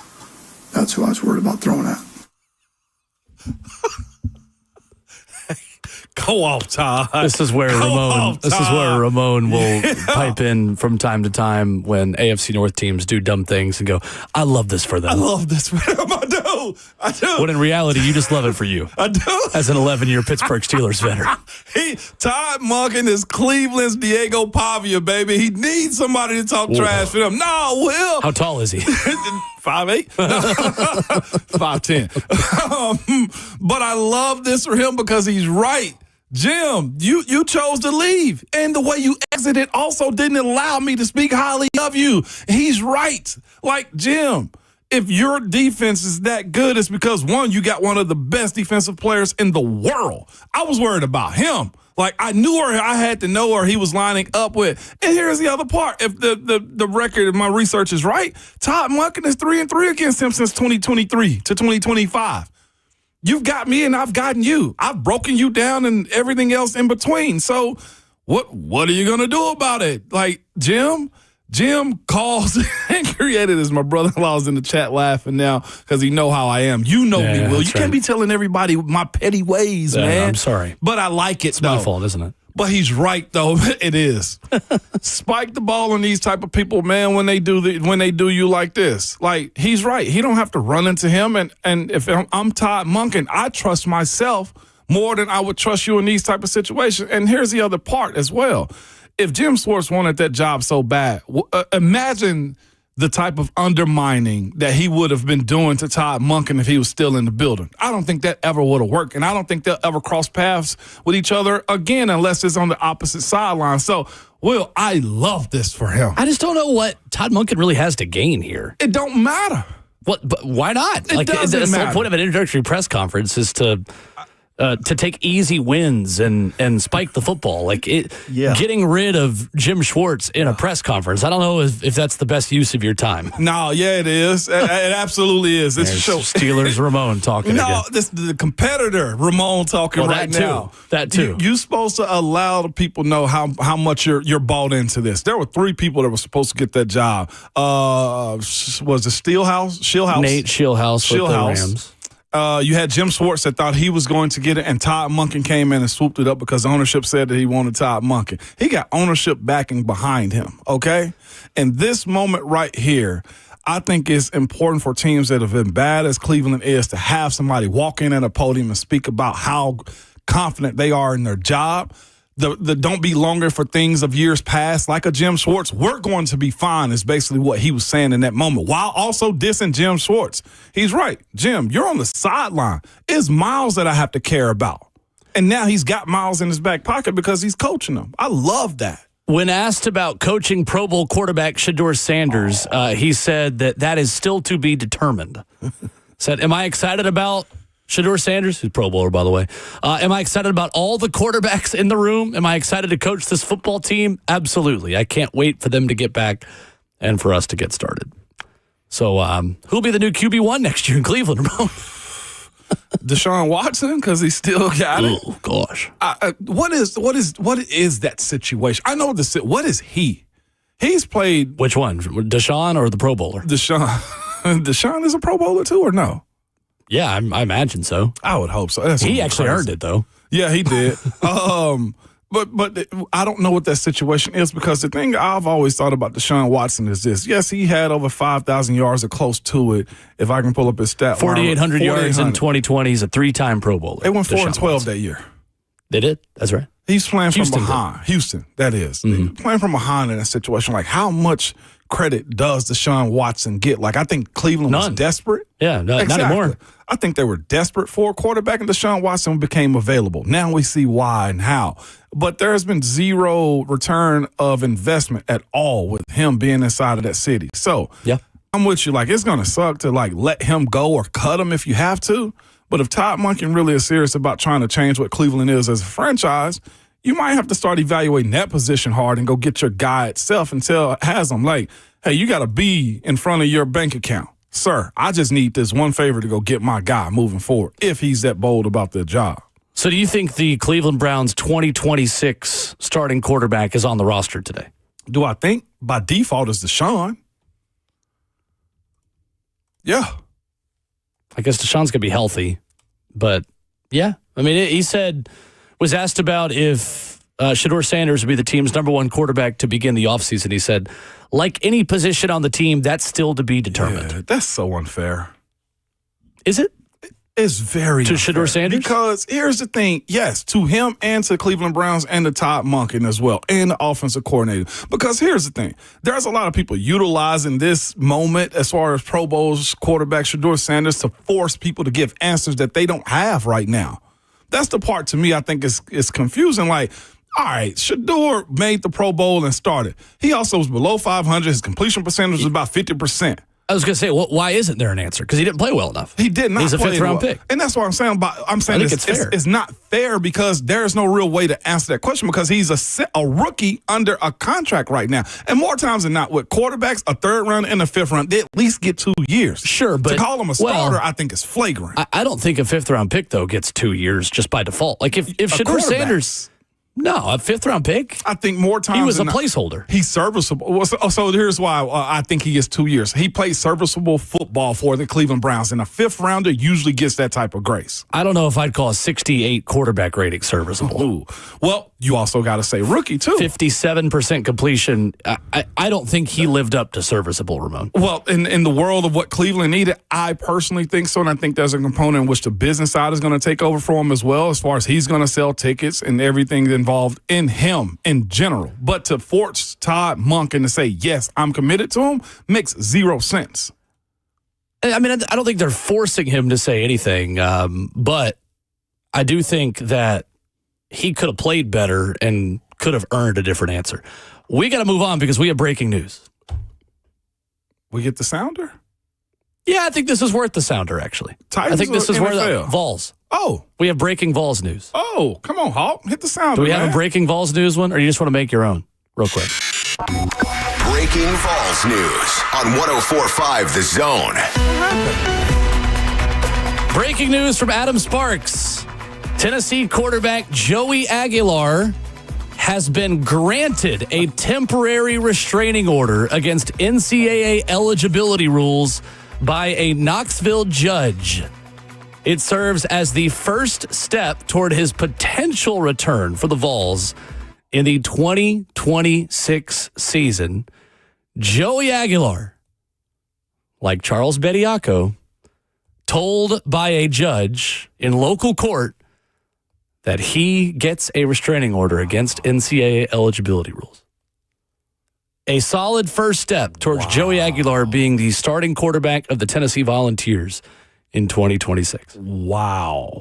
that's who I was worried about throwing at. Go off, Todd. This is where Ramon will pipe in from time to time when AFC North teams do dumb things and go, I love this for them. I love this for them. I do. When in reality, you just love it for you. I do. As an 11-year Pittsburgh Steelers veteran. Todd Monken is Cleveland's Diego Pavia, baby. He needs somebody to talk trash for him. No, Will. How tall is he? 5'8", 5'10". But I love this for him because he's right. Jim, you chose to leave, and the way you exited also didn't allow me to speak highly of you. He's right. Like, Jim, if your defense is that good, it's because, one, you got one of the best defensive players in the world. I was worried about him. Like, I knew where I had to know where he was lining up with. And here's the other part. If the record of my research is right, Todd Monken is 3-3 against him since 2023 to 2025. You've got me and I've gotten you. I've broken you down and everything else in between. So what are you going to do about it? Like, Jim calls and created this. My brother-in-law is in the chat laughing now because he know how I am. You know me, Will. You can't be telling everybody my petty ways, man. I'm sorry. But I like it, It's my fault, isn't it? But he's right, though. It is. Spike the ball on these type of people, man, when they do you like this. Like, he's right. He don't have to run into him. And if I'm Todd Monken, I trust myself more than I would trust you in these type of situations. And here's the other part as well. If Jim Schwartz wanted that job so bad, imagine the type of undermining that he would have been doing to Todd Monken if he was still in the building. I don't think that ever would have worked, and I don't think they'll ever cross paths with each other again unless it's on the opposite sideline. So, Will, I love this for him. I just don't know what Todd Monken really has to gain here. It don't matter. What? But why not? It doesn't matter. The whole point of an introductory press conference is to take easy wins and spike the football. Getting rid of Jim Schwartz in a press conference, I don't know if that's the best use of your time. No, yeah, it is. It absolutely is. It's Steelers Ramon talking again. This the competitor Ramon talking now. That too. You're supposed to allow the people know how much you're bought into this. There were 3 people that were supposed to get that job. Was it Shieldhouse? Nate Shieldhouse with the Rams. You had Jim Schwartz that thought he was going to get it, and Todd Monken came in and swooped it up because ownership said that he wanted Todd Monken. He got ownership backing behind him, okay? And this moment right here, I think it's important for teams that have been bad as Cleveland is to have somebody walk in at a podium and speak about how confident they are in their job. The don't be longer for things of years past, like a Jim Schwartz. We're going to be fine is basically what he was saying in that moment, while also dissing Jim Schwartz. He's right. Jim, you're on the sideline. It's Miles that I have to care about. And now he's got Miles in his back pocket because he's coaching him. I love that. When asked about coaching Pro Bowl quarterback Shedeur Sanders, he said that is still to be determined. Said, am I excited about Shedeur Sanders, who's Pro Bowler, by the way? Am I excited about all the quarterbacks in the room? Am I excited to coach this football team? Absolutely. I can't wait for them to get back and for us to get started. So who'll be the new QB1 next year in Cleveland, Ramon? Deshaun Watson, because he still got it. Oh, gosh. What is that situation? I know what is he? He's played. Which one? Deshaun or the Pro Bowler? Deshaun. Deshaun is a Pro Bowler too, or no? Yeah, I imagine so. I would hope so. He actually earned it, though. Yeah, he did. But I don't know what that situation is, because the thing I've always thought about Deshaun Watson is this. Yes, he had over 5,000 yards or close to it, if I can pull up his stat. 4,800 yards in 2020. He's a 3-time Pro Bowler. They went 4-12 that year. They did? That's right. He's playing from behind. Houston, that is. Mm-hmm. Playing from behind in a situation. Like, how much credit does Deshaun Watson get? Like, I think Cleveland was desperate. Yeah, not anymore. I think they were desperate for a quarterback, and Deshaun Watson became available. Now we see why and how. But there has been zero return of investment at all with him being inside of that city. So yeah, I'm with you. Like, it's going to suck to, like, let him go or cut him if you have to. But if Todd Monken really is serious about trying to change what Cleveland is as a franchise, you might have to start evaluating that position hard and go get your guy itself and tell Haslam, like, hey, you got to be in front of your bank account. Sir, I just need this one favor to go get my guy moving forward, if he's that bold about the job. So do you think the Cleveland Browns 2026 starting quarterback is on the roster today? Do I think? By default, it's Deshaun. Yeah. I guess Deshaun's going to be healthy. But, yeah. I mean, he was asked about if Shedeur Sanders would be the team's number 1 quarterback to begin the offseason. He said, like any position on the team, that's still to be determined. Yeah, that's so unfair. Is it? It's very to unfair. Shedeur Sanders? Because here's the thing. Yes, to him and to Cleveland Browns and to Todd Monken as well, and the offensive coordinator. Because here's the thing. There's a lot of people utilizing this moment as far as Pro Bowl's quarterback Shedeur Sanders to force people to give answers that they don't have right now. That's the part to me I think is confusing. Like, all right, Shedeur made the Pro Bowl and started. He also was below 500. His completion percentage was about 50%. I was going to say, why isn't there an answer? Because he didn't play well enough. He did not. He's a play fifth-round well. pick. And that's what I'm saying. I'm saying it's fair. It's not fair because there's no real way to answer that question because he's a rookie under a contract right now. And more times than not, with quarterbacks, a third round and a fifth round, they at least get 2 years. Sure, but to call him a starter, I think is flagrant. I don't think a fifth-round pick, though, gets 2 years just by default. Like, if Shedeur Sanders... No, a fifth-round pick? I think more times he was than a placeholder. He's serviceable. So here's why I think he gets 2 years. He plays serviceable football for the Cleveland Browns, and a fifth-rounder usually gets that type of grace. I don't know if I'd call a 68 quarterback rating serviceable. Ooh. Well, you also got to say rookie, too. 57% completion. I don't think he lived up to serviceable, Ramon. Well, in the world of what Cleveland needed, I personally think so, and I think there's a component in which the business side is going to take over for him as well, as far as he's going to sell tickets and everything involved in him in general. But to force Todd Monken to say, yes, I'm committed to him, makes zero sense. I mean, I don't think they're forcing him to say anything, but I do think that he could have played better and could have earned a different answer. We got to move on because we have breaking news. We get the sounder? Yeah, I think this is worth the sounder, actually. Titans I think this is or worth NFL? Vols. Oh. We have breaking Vols news. Oh, come on, Hawk. Hit the sounder, Do we have man. a breaking Vols news one, or you just want to make your own real quick? Breaking Vols news on 104.5 The Zone. Breaking news from Adam Sparks. Tennessee quarterback Joey Aguilar has been granted a temporary restraining order against NCAA eligibility rules by a Knoxville judge. It serves as the first step toward his potential return for the Vols in the 2026 season. Joey Aguilar, like Charles Bediako, told by a judge in local court that he gets a restraining order against NCAA eligibility rules. A solid first step towards Joey Aguilar being the starting quarterback of the Tennessee Volunteers in 2026. Wow.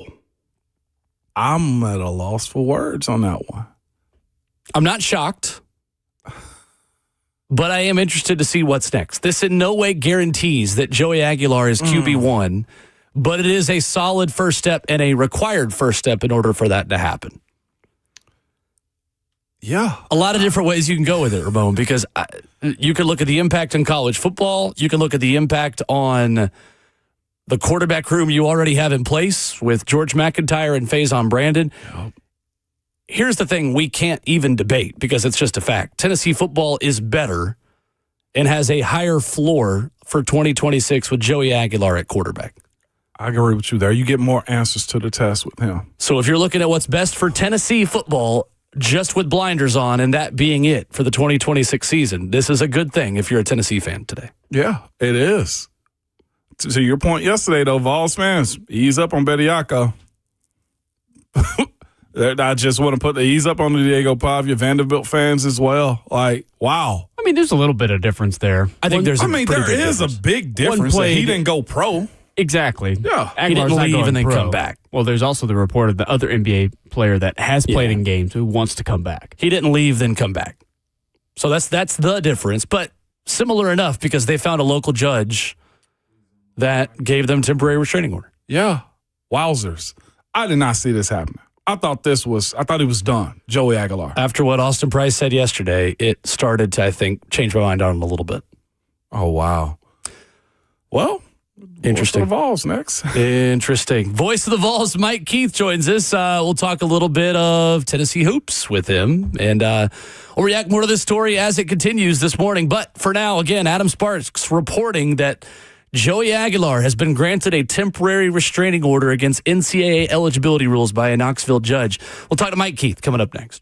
I'm at a loss for words on that one. I'm not shocked, but I am interested to see what's next. This in no way guarantees that Joey Aguilar is QB1, but it is a solid first step and a required first step in order for that to happen. Yeah. A lot of different ways you can go with it, Ramon, because you can look at the impact on college football. You can look at the impact on the quarterback room you already have in place with George McIntyre and Faison Brandon. Yep. Here's the thing we can't even debate because it's just a fact. Tennessee football is better and has a higher floor for 2026 with Joey Aguilar at quarterback. I agree with you there. You get more answers to the test with him. So if you're looking at what's best for Tennessee football, just with blinders on and that being it for the 2026 season, this is a good thing if you're a Tennessee fan today. Yeah, it is. To your point yesterday, though, Vols fans, ease up on Bediako. I just want to put the ease up on the Diego Pavia Vanderbilt fans as well. Like, wow. I mean, there's a little bit of difference there. I think there is a big difference. He didn't go pro. Exactly. Yeah. He didn't leave and then come back. Well, there's also the report of the other NBA player that has played in games who wants to come back. He didn't leave, then come back. So that's the difference. But similar enough because they found a local judge that gave them temporary restraining order. Yeah. Wowzers. I did not see this happening. I thought it was done. Joey Aguilar. After what Austin Price said yesterday, it started to, I think, change my mind on him a little bit. Oh, wow. Well, interesting. Voice of the Vols next. Interesting. Voice of the Vols, Mike Keith joins us. We'll talk a little bit of Tennessee hoops with him, and we'll react more to this story as it continues this morning. But for now, again, Adam Sparks reporting that Joey Aguilar has been granted a temporary restraining order against NCAA eligibility rules by a Knoxville judge. We'll talk to Mike Keith coming up next.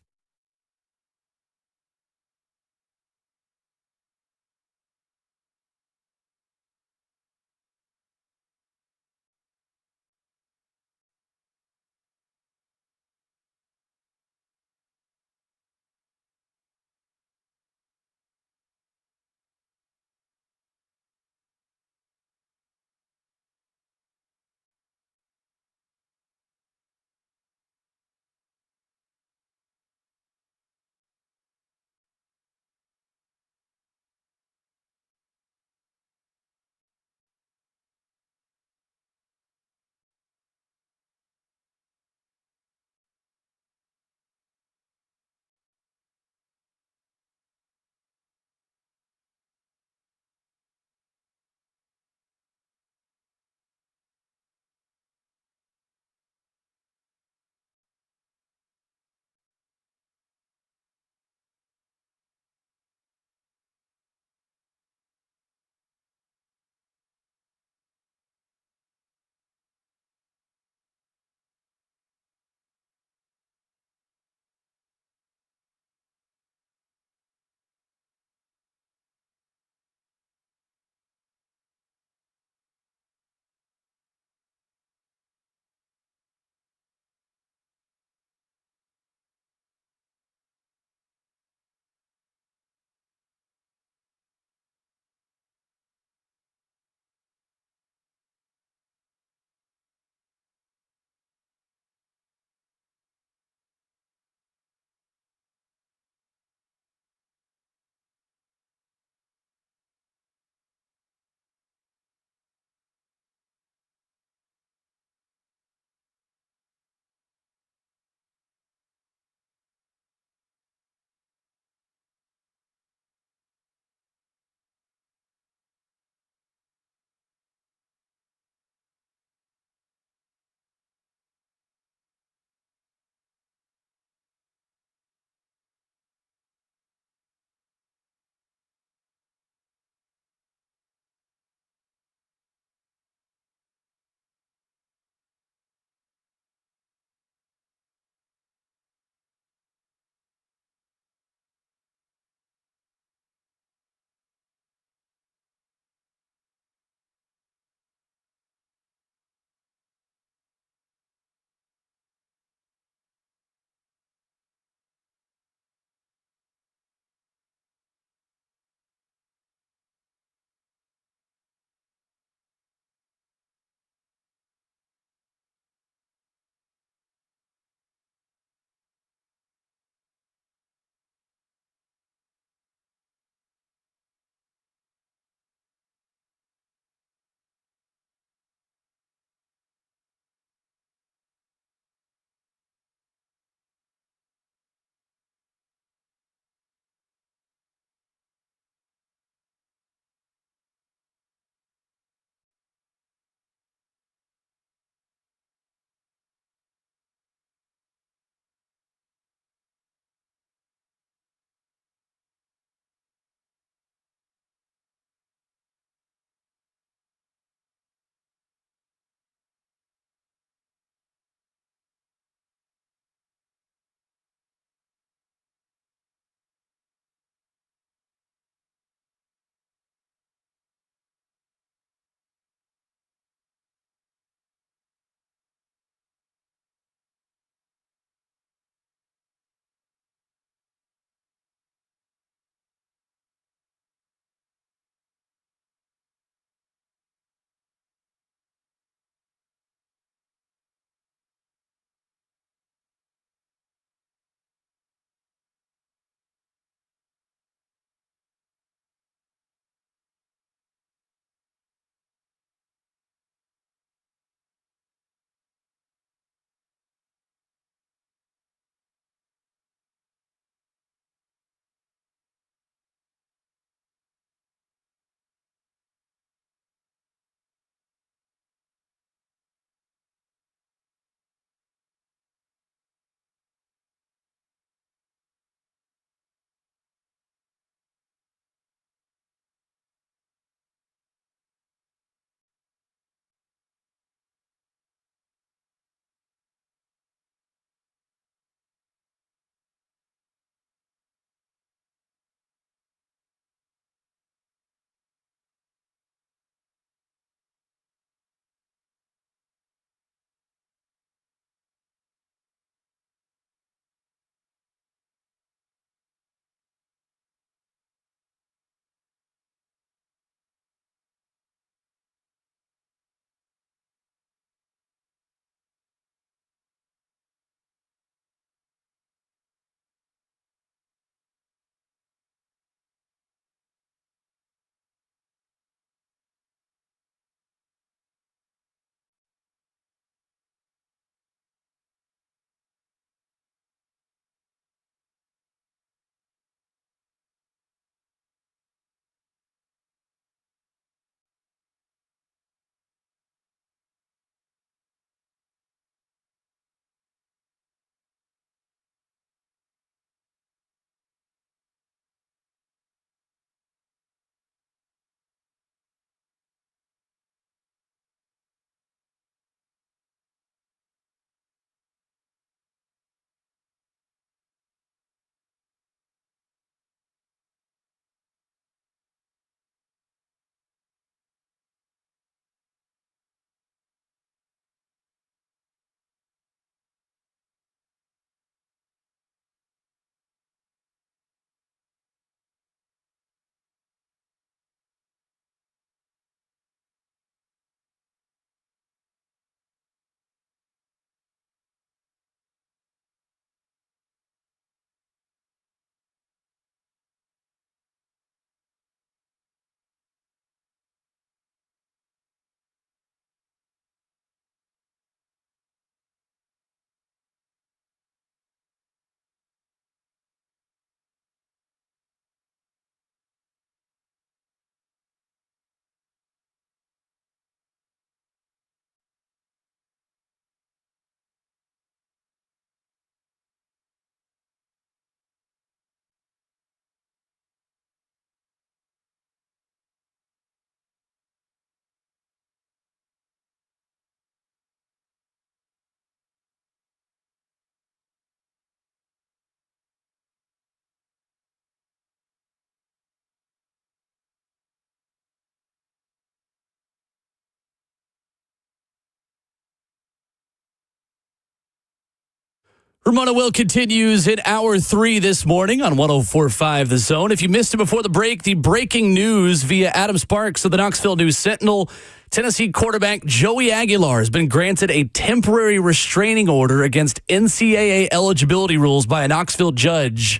Ramona Will continues in hour 3 this morning on 104.5 The Zone. If you missed it before the break, the breaking news via Adam Sparks of the Knoxville News Sentinel. Tennessee quarterback Joey Aguilar has been granted a temporary restraining order against NCAA eligibility rules by a Knoxville judge.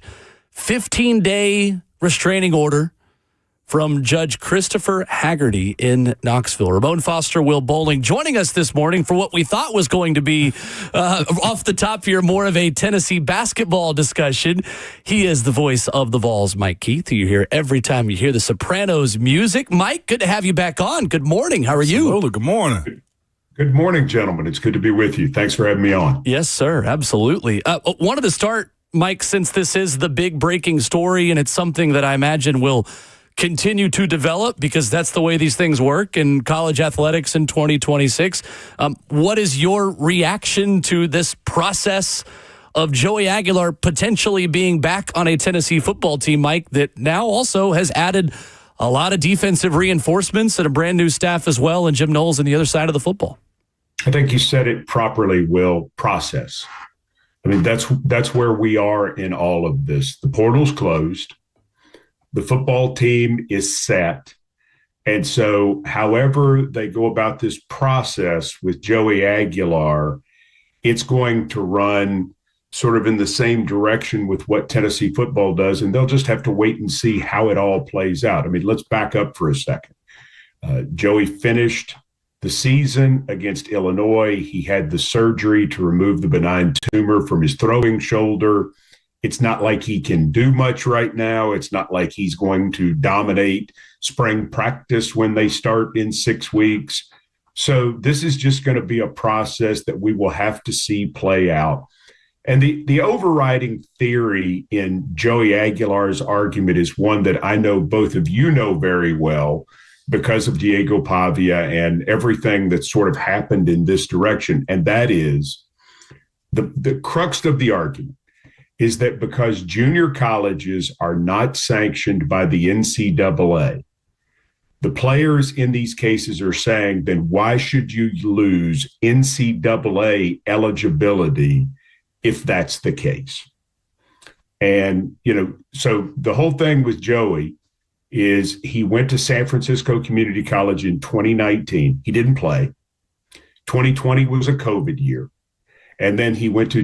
15-day restraining order from Judge Christopher Haggerty in Knoxville. Ramon Foster, Will Bowling, joining us this morning for what we thought was going to be, off the top here, more of a Tennessee basketball discussion. He is the voice of the Vols, Mike Keith, who you hear every time you hear the Sopranos music. Mike, good to have you back on. Good morning. How are you? Absolutely. Good morning. Good morning, gentlemen. It's good to be with you. Thanks for having me on. Yes, sir. Absolutely. Wanted to start, Mike, since this is the big breaking story, and it's something that I imagine will continue to develop because that's the way these things work in college athletics in 2026. What is your reaction to this process of Joey Aguilar potentially being back on a Tennessee football team, Mike, that now also has added a lot of defensive reinforcements and a brand new staff as well, and Jim Knowles on the other side of the football? I think you said it properly, Will. Process. I mean, that's where we are in all of this. The portal's closed. The football team is set. And so however they go about this process with Joey Aguilar, it's going to run sort of in the same direction with what Tennessee football does, and they'll just have to wait and see how it all plays out. I mean, let's back up for a second. Joey finished the season against Illinois. He had the surgery to remove the benign tumor from his throwing shoulder. It's not like he can do much right now. It's not like he's going to dominate spring practice when they start in 6 weeks. So this is just going to be a process that we will have to see play out. And the overriding theory in Joey Aguilar's argument is one that I know both of you know very well because of Diego Pavia and everything that's sort of happened in this direction. And that is the crux of the argument is that because junior colleges are not sanctioned by the NCAA, the players in these cases are saying, then why should you lose NCAA eligibility if that's the case? And, so the whole thing with Joey is he went to San Francisco Community College in 2019. He didn't play. 2020 was a COVID year. And then he went to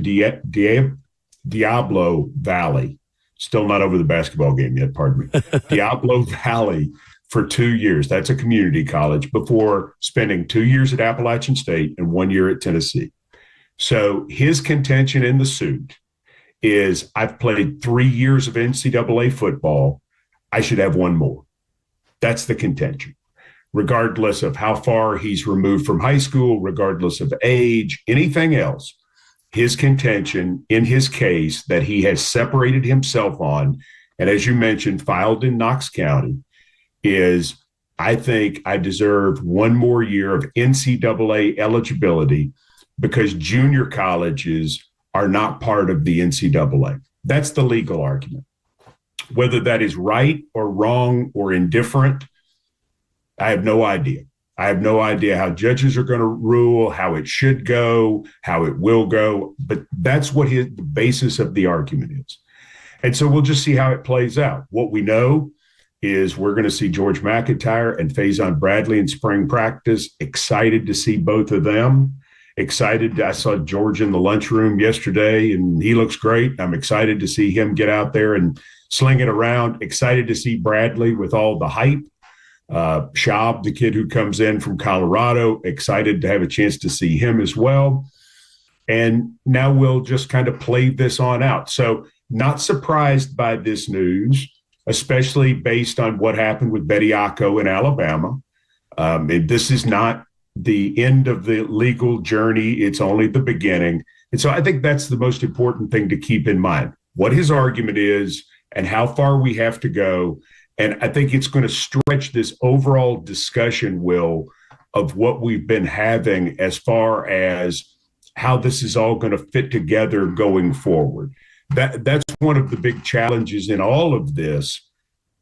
Diablo Valley, still not over the basketball game yet, pardon me. Diablo Valley for 2 years. That's a community college before spending 2 years at Appalachian State and 1 year at Tennessee. So his contention in the suit is I've played 3 years of NCAA football. I should have one more. That's the contention. Regardless of how far he's removed from high school, regardless of age, anything else, his contention in his case that he has separated himself on, and as you mentioned, filed in Knox County, is I think I deserve one more year of NCAA eligibility because junior colleges are not part of the NCAA. That's the legal argument. Whether that is right or wrong or indifferent, I have no idea. I have no idea how judges are going to rule, how it should go, how it will go, but that's what the basis of the argument is. And so we'll just see how it plays out. What we know is we're going to see George McIntyre and Faison Bradley in spring practice. Excited to see both of them. Excited. I saw George in the lunchroom yesterday, and he looks great. I'm excited to see him get out there and sling it around. Excited to see Bradley with all the hype. Schaub, the kid who comes in from Colorado, excited to have a chance to see him as well. And now we'll just kind of play this on out. So not surprised by this news, especially based on what happened with Bediako in Alabama. And this is not the end of the legal journey. It's only the beginning. And so I think that's the most important thing to keep in mind, what his argument is and how far we have to go. And I think it's going to stretch this overall discussion, Will, of what we've been having as far as how this is all going to fit together going forward. That's one of the big challenges in all of this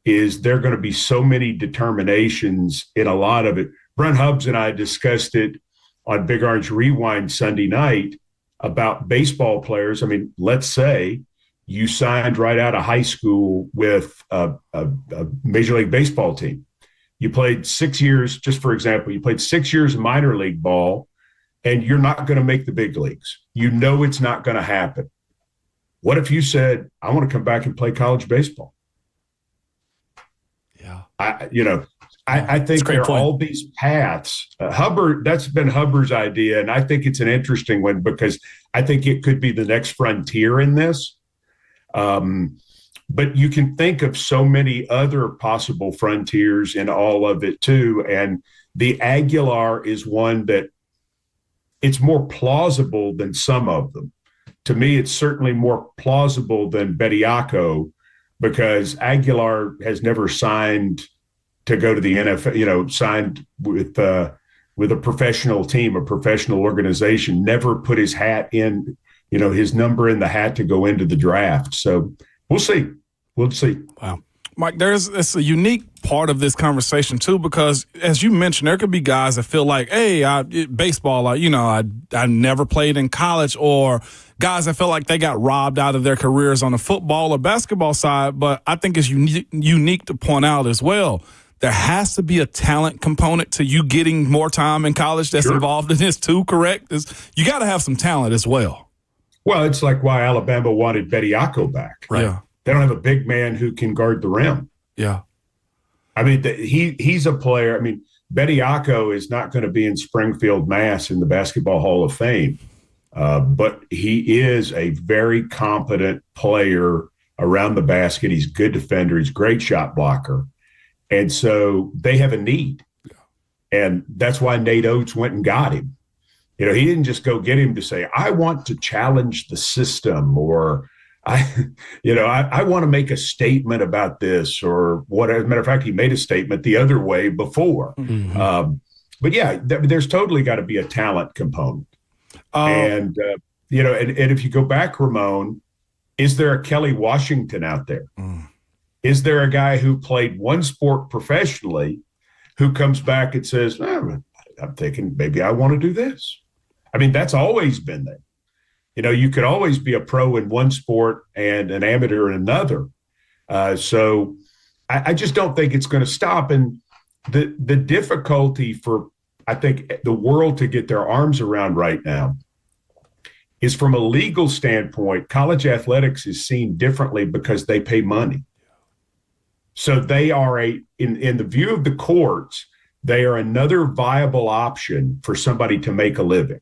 is there are going to be so many determinations in a lot of it. Brent Hubbs and I discussed it on Big Orange Rewind Sunday night. about baseball players. I mean, let's say you signed right out of high school with a Major League Baseball team. You played 6 years, just for example, you played 6 years of minor league ball, and you're not going to make the big leagues. You know it's not going to happen. What if you said, I want to come back and play college baseball? Yeah. I think there are all these paths. Hubbard, that's been Hubbard's idea, and I think it's an interesting one because I think it could be the next frontier in this. But you can think of so many other possible frontiers in all of it too. And the Aguilar is one that it's more plausible than some of them. To me, it's certainly more plausible than Bediako because Aguilar has never signed to go to the NFL, signed with a professional team, a professional organization, never put his hat in, his number in the hat to go into the draft. So we'll see. We'll see. Wow. Mike, it's a unique part of this conversation, too, because as you mentioned, there could be guys that feel like, hey, baseball, I never played in college, or guys that feel like they got robbed out of their careers on the football or basketball side. But I think it's unique to point out as well. There has to be a talent component to you getting more time in college that's involved in this, too, correct? You got to have some talent as well. Well, it's like why Alabama wanted Bediako back. Right. Yeah. They don't have a big man who can guard the rim. Yeah. I mean, he's a player. I mean, Bediako is not going to be in Springfield, Mass. in the Basketball Hall of Fame, but he is a very competent player around the basket. He's a good defender. He's a great shot blocker. And so they have a need. And that's why Nate Oates went and got him. He didn't just go get him to say, I want to challenge the system, or I want to make a statement about this, or what. As a matter of fact, he made a statement the other way before. Mm-hmm. But yeah, there's totally got to be a talent component. And if you go back, Ramon, is there a Kelly Washington out there? Is there a guy who played one sport professionally who comes back and says, I'm thinking maybe I want to do this? I mean, that's always been there. You could always be a pro in one sport and an amateur in another. So I just don't think it's going to stop. And the difficulty for, I think, the world to get their arms around right now is from a legal standpoint, college athletics is seen differently because they pay money. So they are in the view of the courts, they are another viable option for somebody to make a living.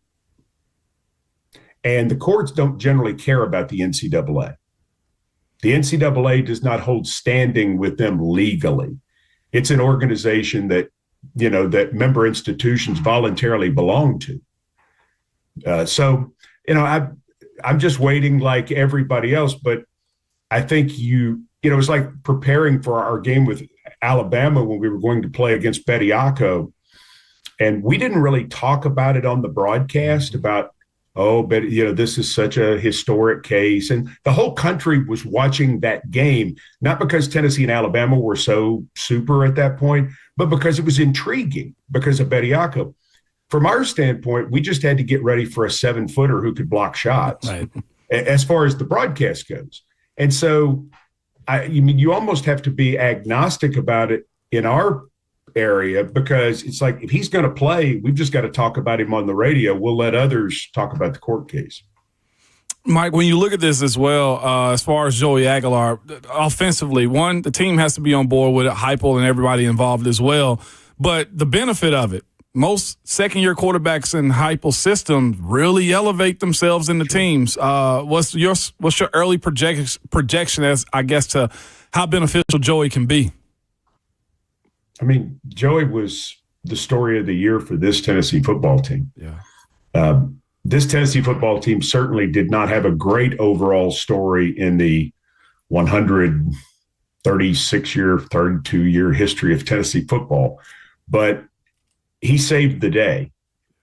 And the courts don't generally care about the NCAA. The NCAA does not hold standing with them legally. It's an organization that, that member institutions voluntarily belong to. So I'm just waiting like everybody else, but I think it's like preparing for our game with Alabama when we were going to play against Bediako. And we didn't really talk about it on the broadcast about, but this is such a historic case. And the whole country was watching that game, not because Tennessee and Alabama were so super at that point, but because it was intriguing because of Bediako. From our standpoint, we just had to get ready for a 7-footer who could block shots, right, as far as the broadcast goes. And so, you almost have to be agnostic about it in our area, because it's like, if he's going to play, we've just got to talk about him on the radio. We'll let others talk about the court case. Mike, when you look at this as well, as far as Joey Aguilar, offensively, one, the team has to be on board with it, Heupel and everybody involved as well. But the benefit of it, most second-year quarterbacks in Heupel's system really elevate themselves in the teams. What's your early projection as, I guess, to how beneficial Joey can be? I mean, Joey was the story of the year for this Tennessee football team. Yeah. This Tennessee football team certainly did not have a great overall story in the 32-year history of Tennessee football, but he saved the day.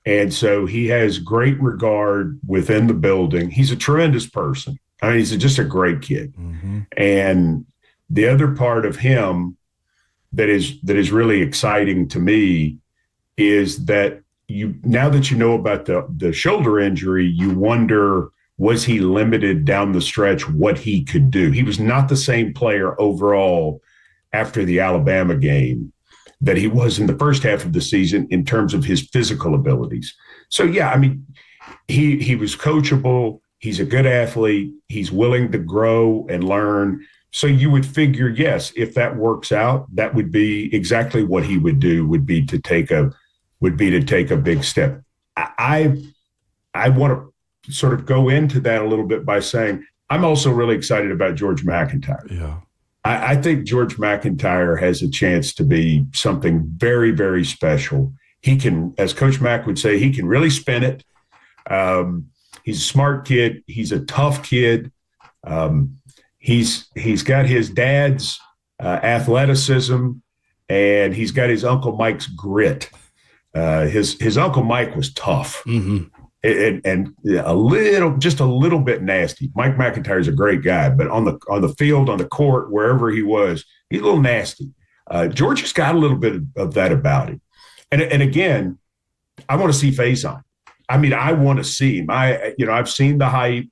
And so he has great regard within the building. He's a tremendous person. I mean, he's just a great kid. Mm-hmm. And the other part of him that is really exciting to me is that now that you know about the shoulder injury, you wonder, was he limited down the stretch what he could do? He was not the same player overall after the Alabama game that he was in the first half of the season in terms of his physical abilities. So, yeah, I mean, he was coachable. He's a good athlete. He's willing to grow and learn. So you would figure, yes, if that works out, that would be exactly what he would do, would be to take a big step. I want to sort of go into that a little bit by saying I'm also really excited about George McIntyre. Yeah. I think George McIntyre has a chance to be something very, very special. He can, as Coach Mack would say, he can really spin it. He's a smart kid. He's a tough kid. He's got his dad's athleticism, and he's got his Uncle Mike's grit. His Uncle Mike was tough. Mm-hmm. And just a little bit nasty. Mike McIntyre is a great guy, but on the field, on the court, wherever he was, he's a little nasty. George has got a little bit of that about him. And again, I want to see Faison. I mean, I want to see him. I've seen the hype.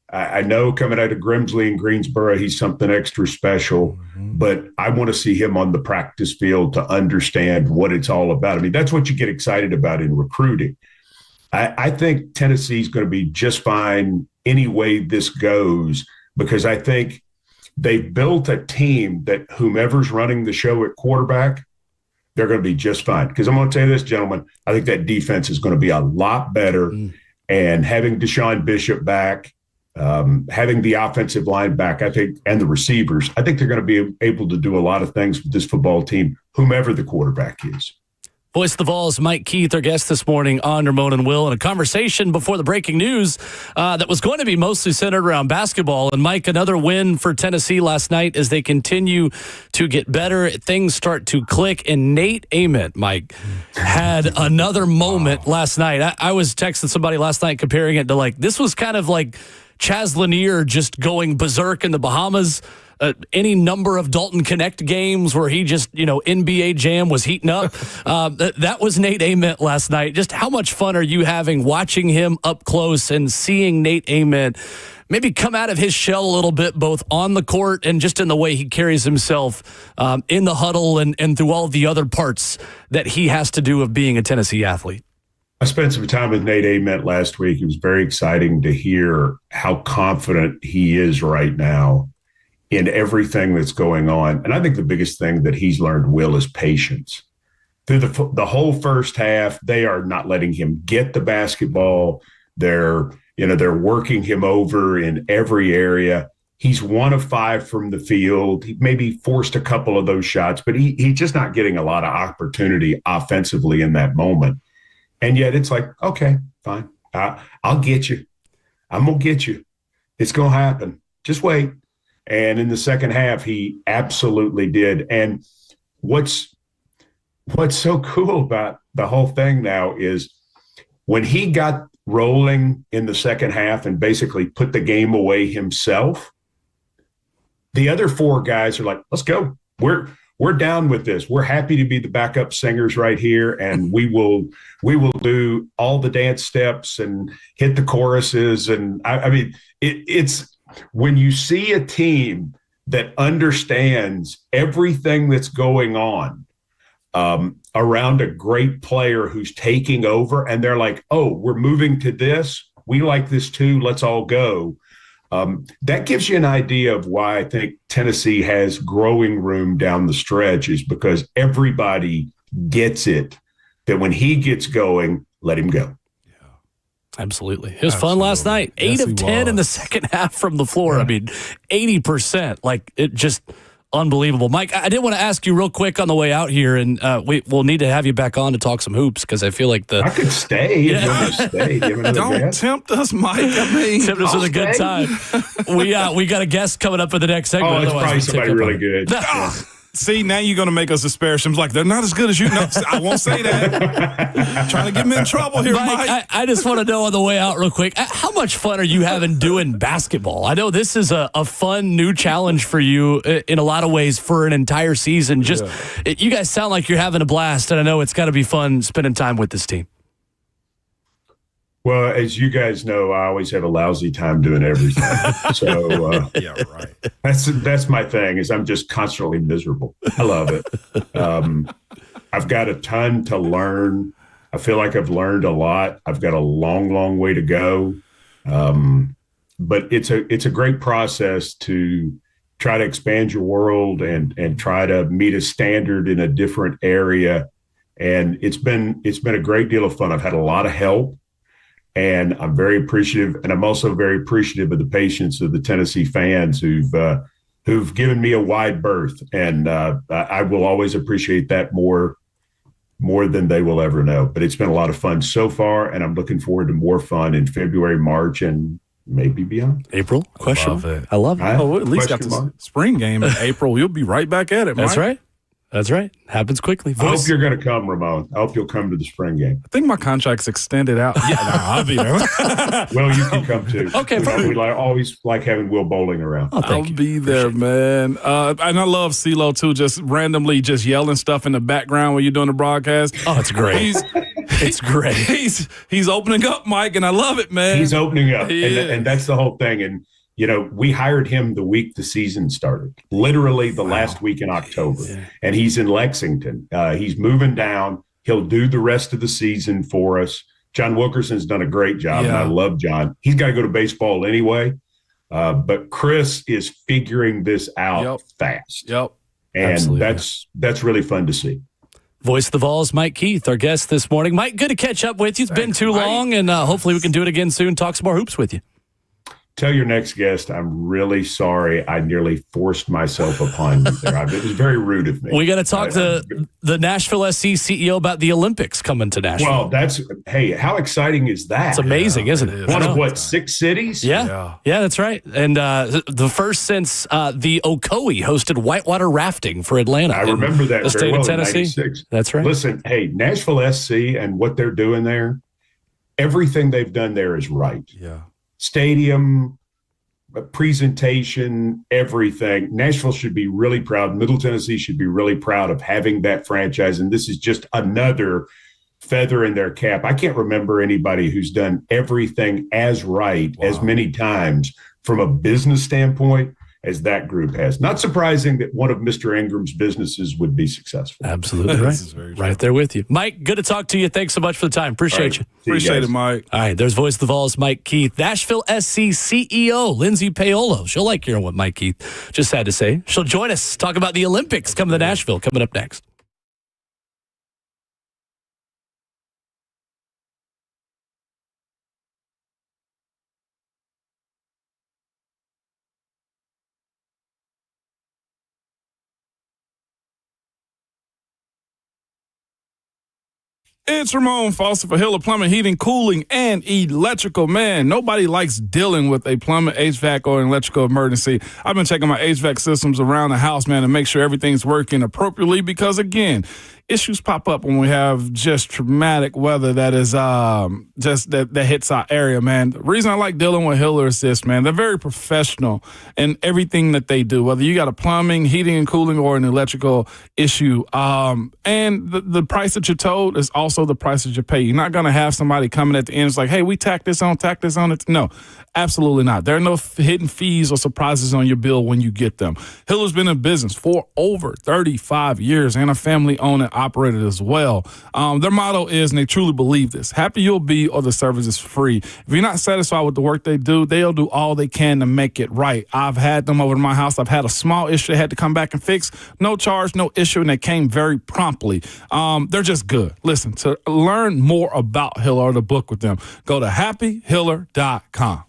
I know coming out of Grimsley and Greensboro, he's something extra special, but I want to see him on the practice field to understand what it's all about. I mean, that's what you get excited about in recruiting. I think Tennessee's going to be just fine any way this goes, because I think they've built a team that whomever's running the show at quarterback, they're going to be just fine. Because I'm going to tell you this, gentlemen, I think that defense is going to be a lot better. And having Deshaun Bishop back, having the offensive line back, I think, and the receivers, I think they're going to be able to do a lot of things with this football team, whomever the quarterback is. Voice of the Vols, Mike Keith, our guest this morning on Ramon and Will, in a conversation before the breaking news that was going to be mostly centered around basketball. And Mike, another win for Tennessee last night as they continue to get better. Things start to click. And Nate Ament, Mike, had another moment last night. I was texting somebody last night comparing it to this was kind of like Chaz Lanier just going berserk in the Bahamas. Any number of Dalton Connect games where he just, NBA Jam was heating up. That was Nate Ament last night. Just how much fun are you having watching him up close and seeing Nate Ament maybe come out of his shell a little bit, both on the court and just in the way he carries himself in the huddle and through all of the other parts that he has to do of being a Tennessee athlete? I spent some time with Nate Ament last week. It was very exciting to hear how confident he is right now in everything that's going on. And I think the biggest thing that he's learned, Will, is patience. Through the whole first half, they are not letting him get the basketball. They're working him over in every area. He's 1 of 5 from the field. He maybe forced a couple of those shots, but he's just not getting a lot of opportunity offensively in that moment. And yet it's like, okay, fine. I'll get you. I'm going to get you. It's going to happen. Just wait. And in the second half, he absolutely did. And what's so cool about the whole thing now is when he got rolling in the second half and basically put the game away himself, the other 4 guys are like, let's go. We're down with this. We're happy to be the backup singers right here, and we will do all the dance steps and hit the choruses. And I mean, it's when you see a team that understands everything that's going on around a great player who's taking over, and they're like, oh, we're moving to this. We like this too. Let's all go. That gives you an idea of why I think Tennessee has growing room down the stretch, is because everybody gets it that when he gets going, let him go. Absolutely. It was fun last night. 8 of 10 in the second half from the floor. I mean, 80%. It just unbelievable. Mike, I did want to ask you real quick on the way out here, and we'll need to have you back on to talk some hoops, because I feel like I could stay if you want to stay. Don't tempt us, Mike. Tempt us with a good time. We got a guest coming up for the next segment. Oh, it's probably somebody really good. See, now you're going to make us disparage them. They're not as good as you. No, I won't say that. Trying to get me in trouble here, Mike. I just want to know on the way out real quick, how much fun are you having doing basketball? I know this is a fun new challenge for you in a lot of ways for an entire season. You guys sound like you're having a blast, and I know it's got to be fun spending time with this team. Well, as you guys know, I always have a lousy time doing everything. So Yeah, right. that's my thing is I'm just constantly miserable. I love it. I've got a ton to learn. I feel like I've learned a lot. I've got a long, long way to go. But it's a great process to try to expand your world and try to meet a standard in a different area. And it's been a great deal of fun. I've had a lot of help. And I'm very appreciative, and I'm also very appreciative of the patience of the Tennessee fans who've given me a wide berth, and I will always appreciate that more than they will ever know. But it's been a lot of fun so far, and I'm looking forward to more fun in February, March, and maybe beyond. April? Question mark? I love it. Oh, at least got the spring game in April. You'll be right back at it, Mike. That's right. That's right. Happens quickly. I hope you're going to come, Ramon. I hope you'll come to the spring game. I think my contract's extended out. Yeah, I'll be there. Well, you can come too. Okay, perfect. We always like having Will Bowling around. Oh, I'll be there, man. And I love CeeLo too, just randomly just yelling stuff in the background when you're doing the broadcast. Oh, it's great. It's great. He's opening up, Mike, and I love it, man. He's opening up, and that's the whole thing. And we hired him the week the season started, literally the last week in October. Yeah. And he's in Lexington. He's moving down. He'll do the rest of the season for us. John Wilkerson's done a great job, and I love John. He's got to go to baseball anyway. But Chris is figuring this out fast. Yep. And absolutely. that's really fun to see. Voice of the Vols, Mike Keith, our guest this morning. Mike, good to catch up with you. It's been too long, and hopefully we can do it again soon. Talk some more hoops with you. Tell your next guest I'm really sorry I nearly forced myself upon you there. It was very rude of me. We got to talk to the Nashville SC CEO about the Olympics coming to Nashville. Well, how exciting is that? It's amazing, isn't it? One of 6 cities? Yeah, that's right. And the first since the Ocoee hosted whitewater rafting for Atlanta. I remember that the state very well of Tennessee. In 96. That's right. Listen, hey, Nashville SC and what they're doing there, everything they've done there is right. Yeah. Stadium, presentation, everything. Nashville should be really proud. Middle Tennessee should be really proud of having that franchise. And this is just another feather in their cap. I can't remember anybody who's done everything as right as many times from a business standpoint as that group has. Not surprising that one of Mr. Ingram's businesses would be successful. Absolutely right. Right there with you. Mike, good to talk to you. Thanks so much for the time. Appreciate you. Appreciate it, Mike. All right, there's Voice of the Vols, Mike Keith. Nashville SC CEO, Lindsay Paolo. She'll like hearing what Mike Keith just had to say. She'll join us, talk about the Olympics coming to Nashville, coming up next. It's Ramon Foster for Hiller Plumbing, Heating, Cooling, and Electrical. Man, nobody likes dealing with a plumbing, HVAC, or electrical emergency. I've been checking my HVAC systems around the house, man, to make sure everything's working appropriately because, again, issues pop up when we have just traumatic weather that is just that hits our area, man. The reason I like dealing with Hiller is this, man. They're very professional in everything that they do, whether you got a plumbing, heating and cooling, or an electrical issue. And the price that you're told is also the price that you pay. You're not going to have somebody coming at the end. It's like, hey, we tack this on. No, absolutely not. There are no hidden fees or surprises on your bill when you get them. Hiller's been in business for over 35 years and a family-owned and operated as well. Their motto is, and they truly believe this, happy you'll be or the service is free. If you're not satisfied with the work they do, they'll do all they can to make it right. I've had them over to my house. I've had a small issue they had to come back and fix. No charge, no issue, and they came very promptly. They're just good. Listen, to learn more about Hiller or to book with them, go to happyhiller.com.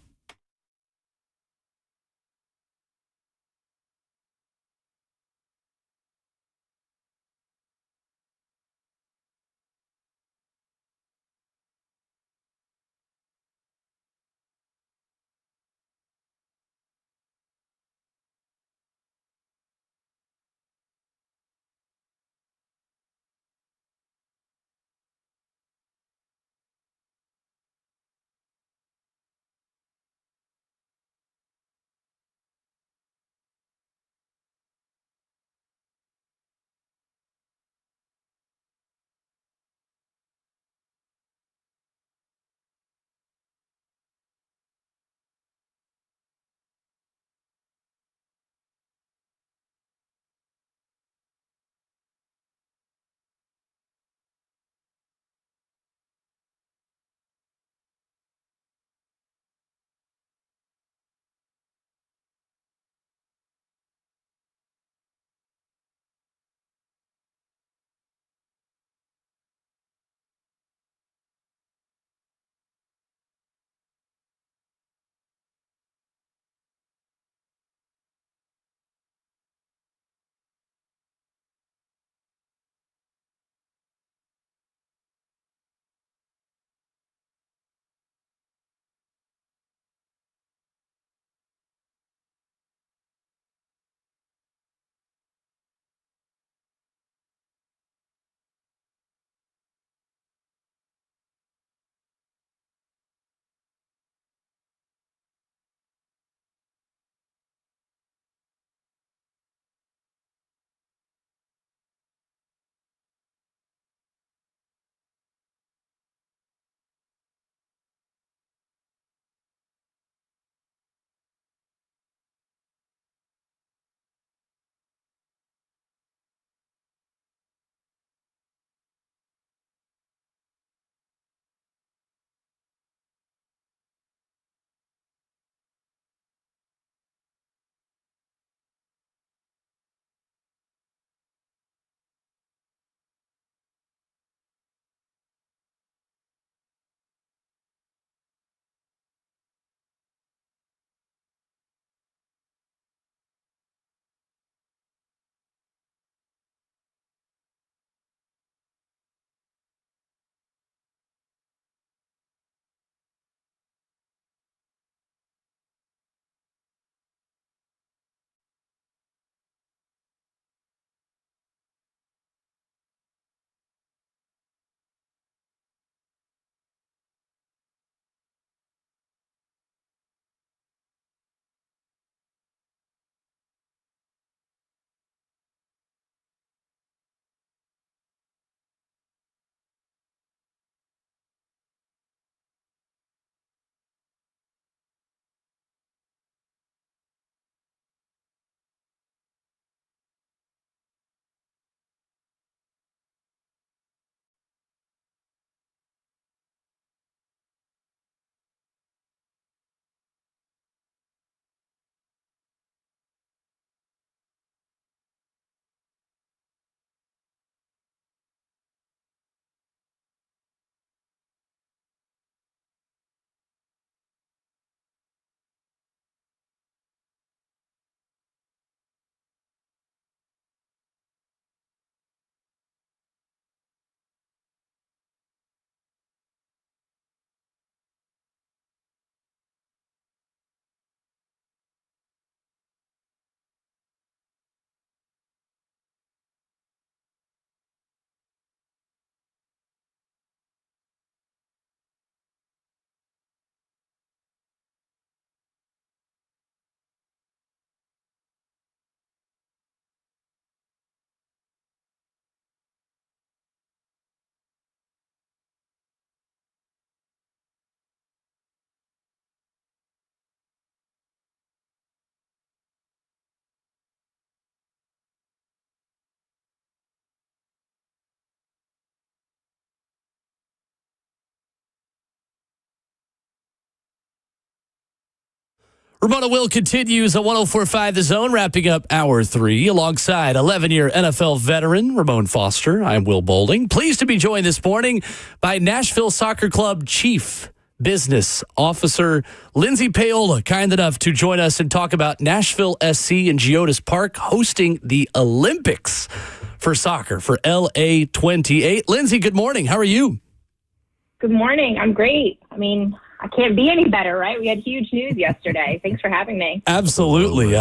Ramona Will continues at 104.5 The Zone, wrapping up Hour 3 alongside 11-year NFL veteran Ramon Foster. I'm Will Boulding. Pleased to be joined this morning by Nashville Soccer Club Chief Business Officer Lindsay Paola, kind enough to join us and talk about Nashville SC and Geodis Park hosting the Olympics for soccer for LA 28. Lindsay, good morning. How are you? Good morning. I'm great. I mean, I can't be any better, right? We had huge news yesterday. Thanks for having me. Absolutely.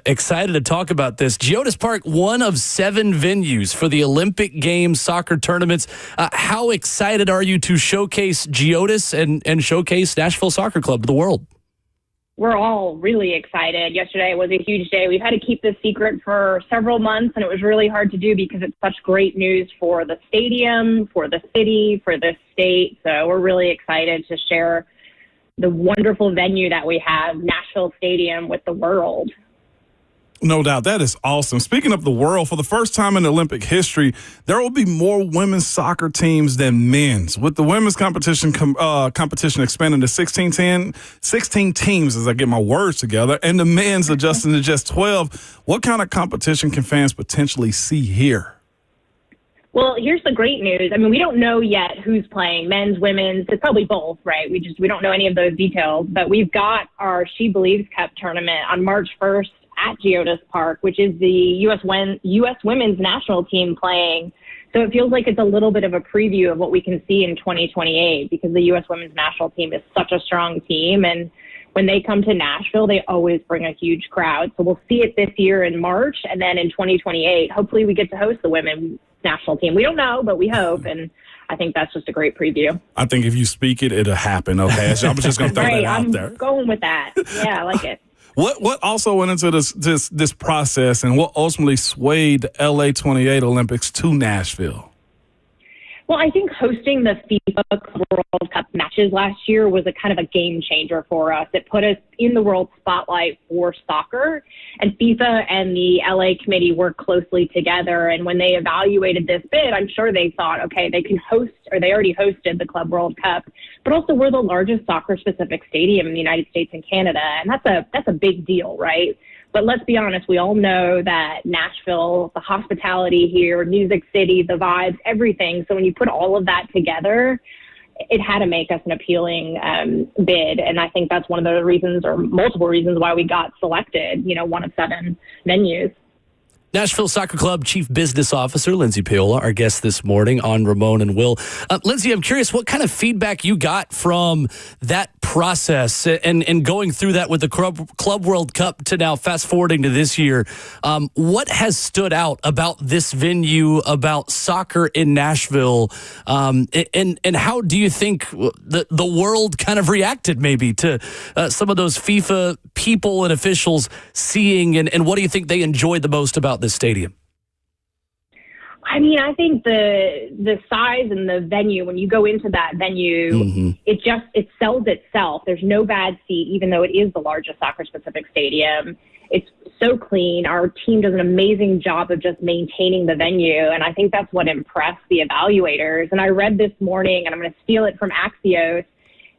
Excited to talk about this. Geodis Park, one of 7 venues for the Olympic Games soccer tournaments. How excited are you to showcase Geodis and showcase Nashville Soccer Club to the world? We're all really excited. Yesterday was a huge day. We've had to keep this secret for several months, and it was really hard to do because it's such great news for the stadium, for the city, for the state. So we're really excited to share the wonderful venue that we have, Nashville Stadium, with the world. No doubt. That is awesome. Speaking of the world, for the first time in Olympic history, there will be more women's soccer teams than men's. With the women's competition expanding to 16 teams, as I get my words together, and the men's adjusting to just 12, what kind of competition can fans potentially see here? Well, here's the great news. I mean, we don't know yet who's playing, men's, women's. It's probably both, right? We don't know any of those details. But we've got our She Believes Cup tournament on March 1st at Geodis Park, which is the U.S. women's national team playing. So it feels like it's a little bit of a preview of what we can see in 2028 because the U.S. women's national team is such a strong team. And when they come to Nashville, they always bring a huge crowd. So we'll see it this year in March. And then in 2028, hopefully we get to host the women's national team. We don't know, but we hope. And I think that's just a great preview. I think if you speak it, it'll happen. Okay. So I'm just going to throw that out there. I'm going with that. Yeah, I like it. What also went into this process and what ultimately swayed the LA 28 Olympics to Nashville? Well, I think hosting the FIFA World Cup matches last year was a kind of a game changer for us. It put us in the world spotlight for soccer, and FIFA and the LA committee worked closely together. And when they evaluated this bid, I'm sure they thought, okay, they can host, or they already hosted the Club World Cup, but also we're the largest soccer-specific stadium in the United States and Canada, and that's a big deal, right? But let's be honest, we all know that Nashville, the hospitality here, Music City, the vibes, everything. So when you put all of that together, it had to make us an appealing bid. And I think that's one of the reasons, or multiple reasons, why we got selected, one of 7 venues. Nashville Soccer Club Chief Business Officer Lindsay Paola, our guest this morning on Ramon and Will. Lindsay, I'm curious what kind of feedback you got from that process and going through that with the Club World Cup to now fast forwarding to this year. What has stood out about this venue, about soccer in Nashville, and how do you think the world kind of reacted maybe to some of those FIFA people and officials seeing, and what do you think they enjoyed the most about this stadium? I mean, I think the size and the venue, when you go into that venue, it sells itself. There's no bad seat, even though it is the largest soccer-specific stadium. It's so clean. Our team does an amazing job of just maintaining the venue, and I think that's what impressed the evaluators. And I read this morning, and I'm going to steal it from Axios,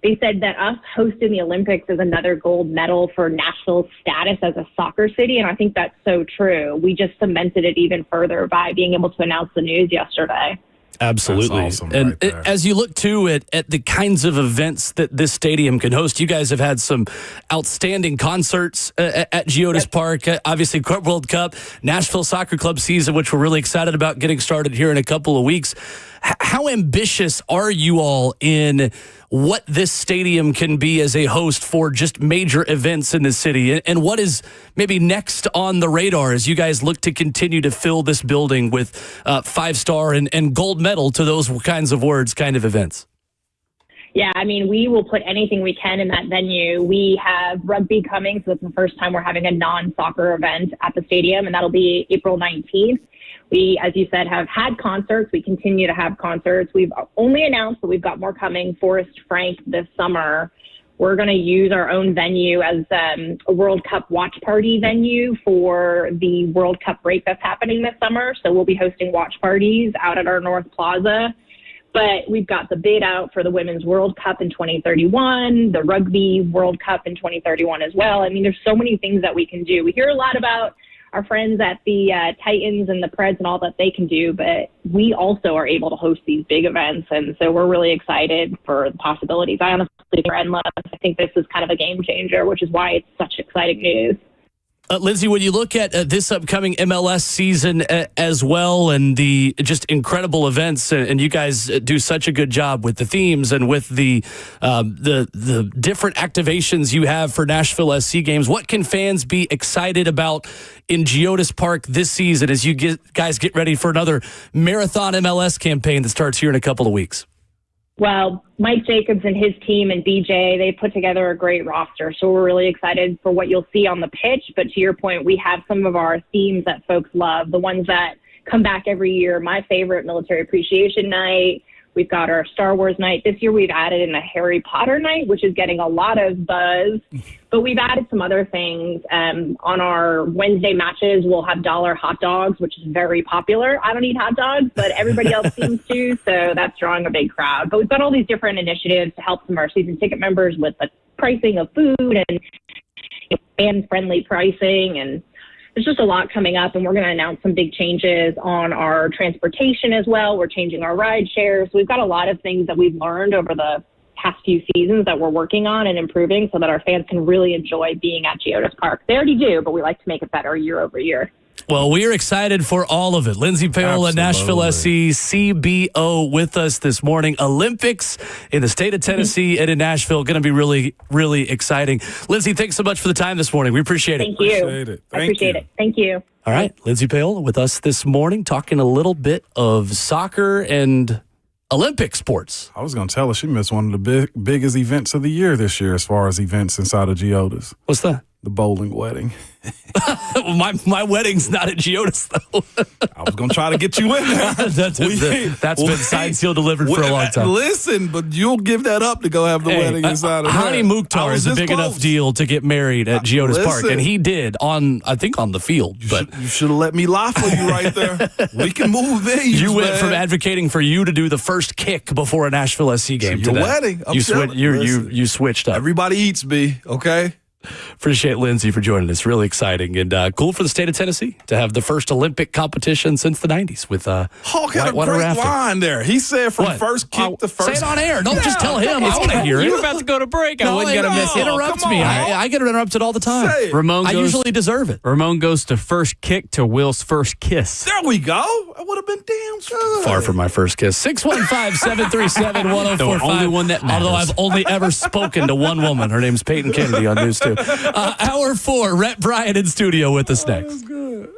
they said that us hosting the Olympics is another gold medal for Nashville's status as a soccer city, and I think that's so true. We just cemented it even further by being able to announce the news yesterday. Absolutely. That's awesome, and right there. As you look too at the kinds of events that this stadium can host, you guys have had some outstanding concerts at Geodis Park, obviously Club World Cup, Nashville Soccer Club season, which we're really excited about getting started here in a couple of weeks. How ambitious are you all in what this stadium can be as a host for just major events in the city? And what is maybe next on the radar as you guys look to continue to fill this building with 5-star and gold medal, to those kinds of words, kind of events? Yeah, I mean, we will put anything we can in that venue. We have rugby coming, so it's the first time we're having a non-soccer event at the stadium, and that'll be April 19th. We, as you said, have had concerts. We continue to have concerts. We've only announced that we've got more coming. Forrest Frank this summer. We're going to use our own venue as a World Cup watch party venue for the World Cup break that's happening this summer. So we'll be hosting watch parties out at our North Plaza. But we've got the bid out for the Women's World Cup in 2031, the Rugby World Cup in 2031 as well. I mean, there's so many things that we can do. We hear a lot about our friends at the Titans and the Preds and all that they can do, but we also are able to host these big events, and so we're really excited for the possibilities. I honestly think they're endless. I think this is kind of a game changer, which is why it's such exciting news. Lindsay, when you look at this upcoming MLS season as well, and the just incredible events, and you guys do such a good job with the themes and with the different activations you have for Nashville SC games, what can fans be excited about in Geodis Park this season as you guys get ready for another marathon MLS campaign that starts here in a couple of weeks? Well, Mike Jacobs and his team and BJ, they put together a great roster. So we're really excited for what you'll see on the pitch. But to your point, we have some of our themes that folks love, the ones that come back every year. My favorite, Military Appreciation Night. We've got our Star Wars night. This year we've added in a Harry Potter night, which is getting a lot of buzz. But we've added some other things. On our Wednesday matches, we'll have dollar hot dogs, which is very popular. I don't eat hot dogs, but everybody else seems to, so that's drawing a big crowd. But we've got all these different initiatives to help some of our season ticket members with the pricing of food and fan-friendly pricing, and there's just a lot coming up, and we're going to announce some big changes on our transportation as well. We're changing our ride shares. So we've got a lot of things that we've learned over the past few seasons that we're working on and improving so that our fans can really enjoy being at Geodis Park. They already do, but we like to make it better year over year. Well, we are excited for all of it. Lindsay Pale at Nashville SC, CBO with us this morning. Olympics in the state of Tennessee and in Nashville. Going to be really, really exciting. Lindsay, thanks so much for the time this morning. We appreciate it. Thank you. I appreciate it. Thank you. All right. Lindsay Pale with us this morning, talking a little bit of soccer and Olympic sports. I was going to tell her she missed one of the biggest events of the year this year as far as events inside of Geodis. What's that? The bowling wedding. my wedding's not at Geodis, though. I was going to try to get you in there. That's been signed, sealed, delivered for a long time. Listen, but you'll give that up to go have the wedding inside of Hani Mukhtar is a big enough deal to get married at Geodis Park, and he did on the field. You should have let me lie for you right there. We can move venues. You went from advocating for you to do the first kick before a Nashville SC game your today. Wedding. You switched up. Everybody eats, B, okay? Appreciate Lindsay for joining us. Really exciting and cool for the state of Tennessee to have the first Olympic competition since the 90s with Hawk had a great line there. He said from first kick to first. Say it on air. Don't just tell him. I want to hear it. You were about to go to break. I wasn't going to miss it. Interrupt me. I get interrupted all the time. I usually deserve it. Ramon goes to first kick to Will's first kiss. There we go. That would have been damn good. Far from my first kiss. 615-737-1045. The only one that matters. Although I've only ever spoken to one woman. Her name's Peyton Kennedy on News 2. Hour 4, Rhett Bryant in studio with us next. That's good.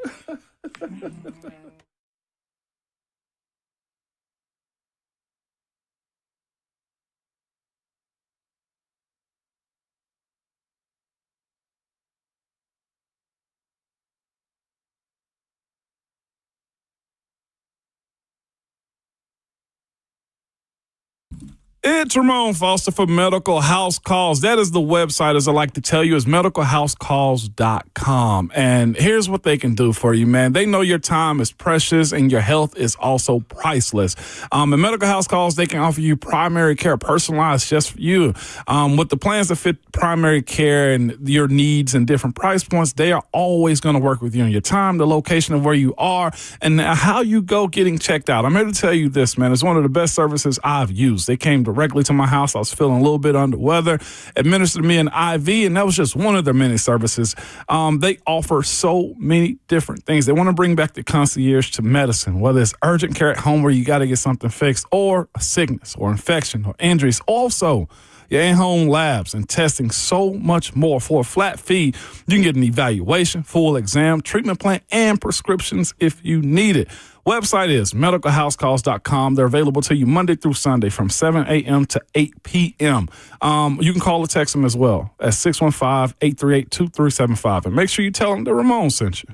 It's Ramon Foster for Medical House Calls. That is the website, as I like to tell you, is medicalhousecalls.com. And here's what they can do for you, man. They know your time is precious and your health is also priceless. At Medical House Calls, they can offer you primary care personalized just for you. With the plans that fit primary care and your needs and different price points, they are always going to work with you on your time, the location of where you are, and how you go getting checked out. I'm here to tell you this, man. It's one of the best services I've used. They came directly to my house. I was feeling a little bit under weather, administered me an IV, and that was just one of their many services. They offer so many different things. They want to bring back the concierge to medicine, whether it's urgent care at home where you got to get something fixed, or a sickness or infection or injuries. Also, your in-home labs and testing, so much more. For a flat fee, you can get an evaluation, full exam, treatment plan, and prescriptions if you need it. Website is medicalhousecalls.com. They're available to you Monday through Sunday from 7 a.m. to 8 p.m. You can call or text them as well at 615-838-2375. And make sure you tell them that Ramon sent you.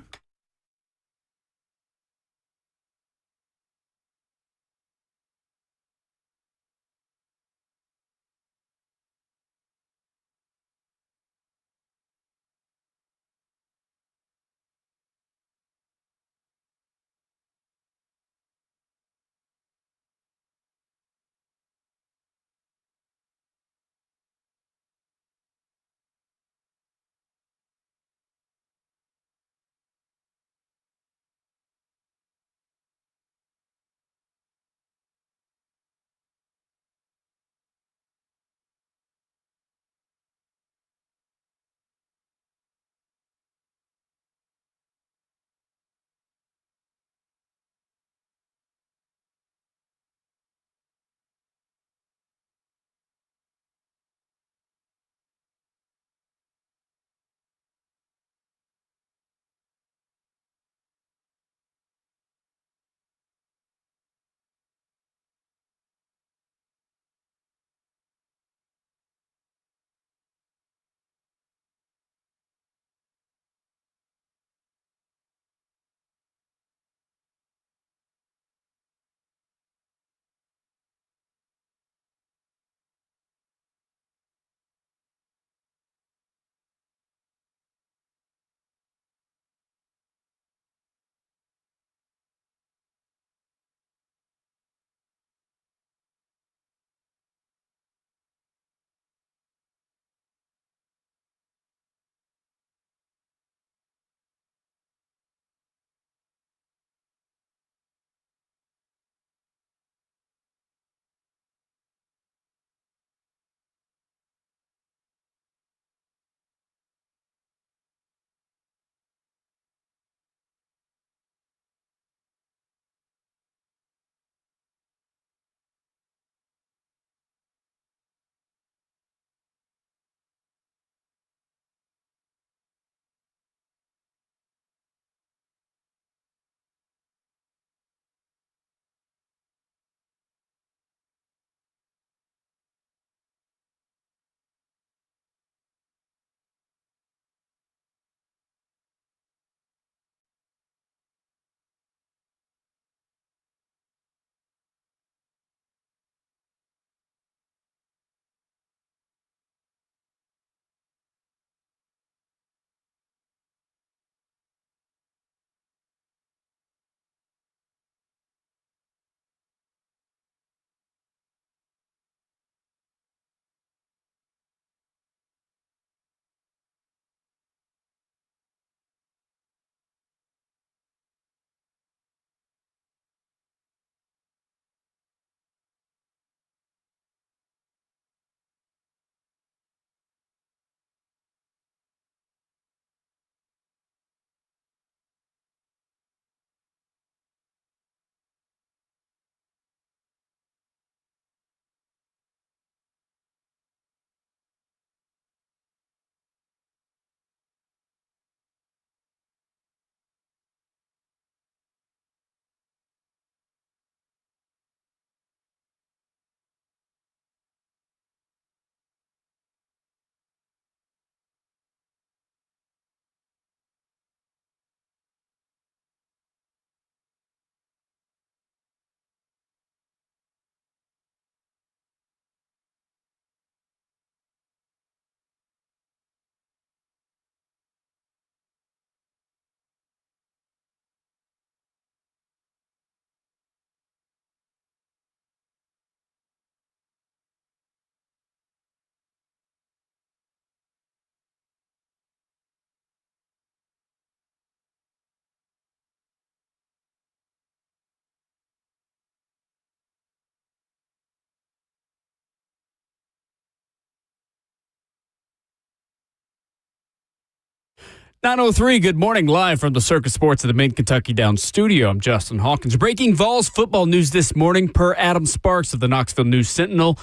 9:03, good morning, live from the Circus Sports of the Mid-Kentucky Downs studio. I'm Justin Hawkins. Breaking Vols football news this morning per Adam Sparks of the Knoxville News-Sentinel.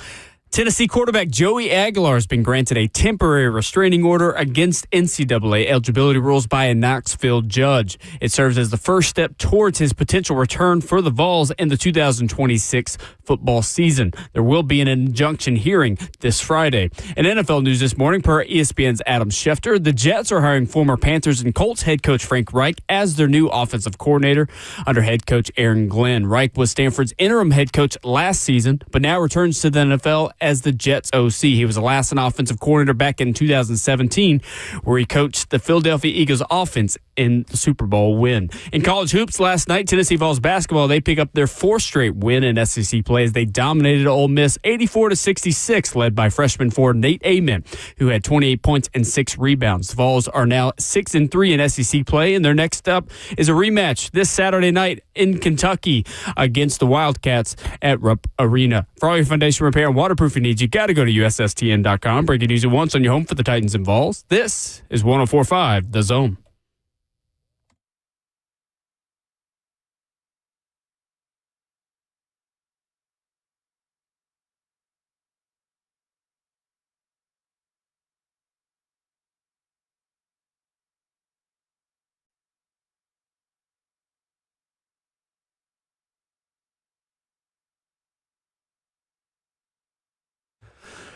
Tennessee quarterback Joey Aguilar has been granted a temporary restraining order against NCAA eligibility rules by a Knoxville judge. It serves as the first step towards his potential return for the Vols in the 2026 football season. There will be an injunction hearing this Friday. In NFL news this morning, per ESPN's Adam Schefter, the Jets are hiring former Panthers and Colts head coach Frank Reich as their new offensive coordinator under head coach Aaron Glenn. Reich was Stanford's interim head coach last season, but now returns to the NFL as the Jets OC. He was the last offensive coordinator back in 2017, where he coached the Philadelphia Eagles offense in the Super Bowl win. In college hoops last night, Tennessee Vols basketball, they pick up their fourth straight win in SEC play as they dominated Ole Miss 84-66, led by freshman forward Nate Amen, who had 28 points and 6 rebounds. The Vols are now 6-3 in SEC play, and their next up is a rematch this Saturday night in Kentucky against the Wildcats at Rupp Arena. For all your foundation repair and waterproofing needs, you got to go to USSTN.com. Breaking news at once on your home for the Titans and Vols. This is 104.5 The Zone.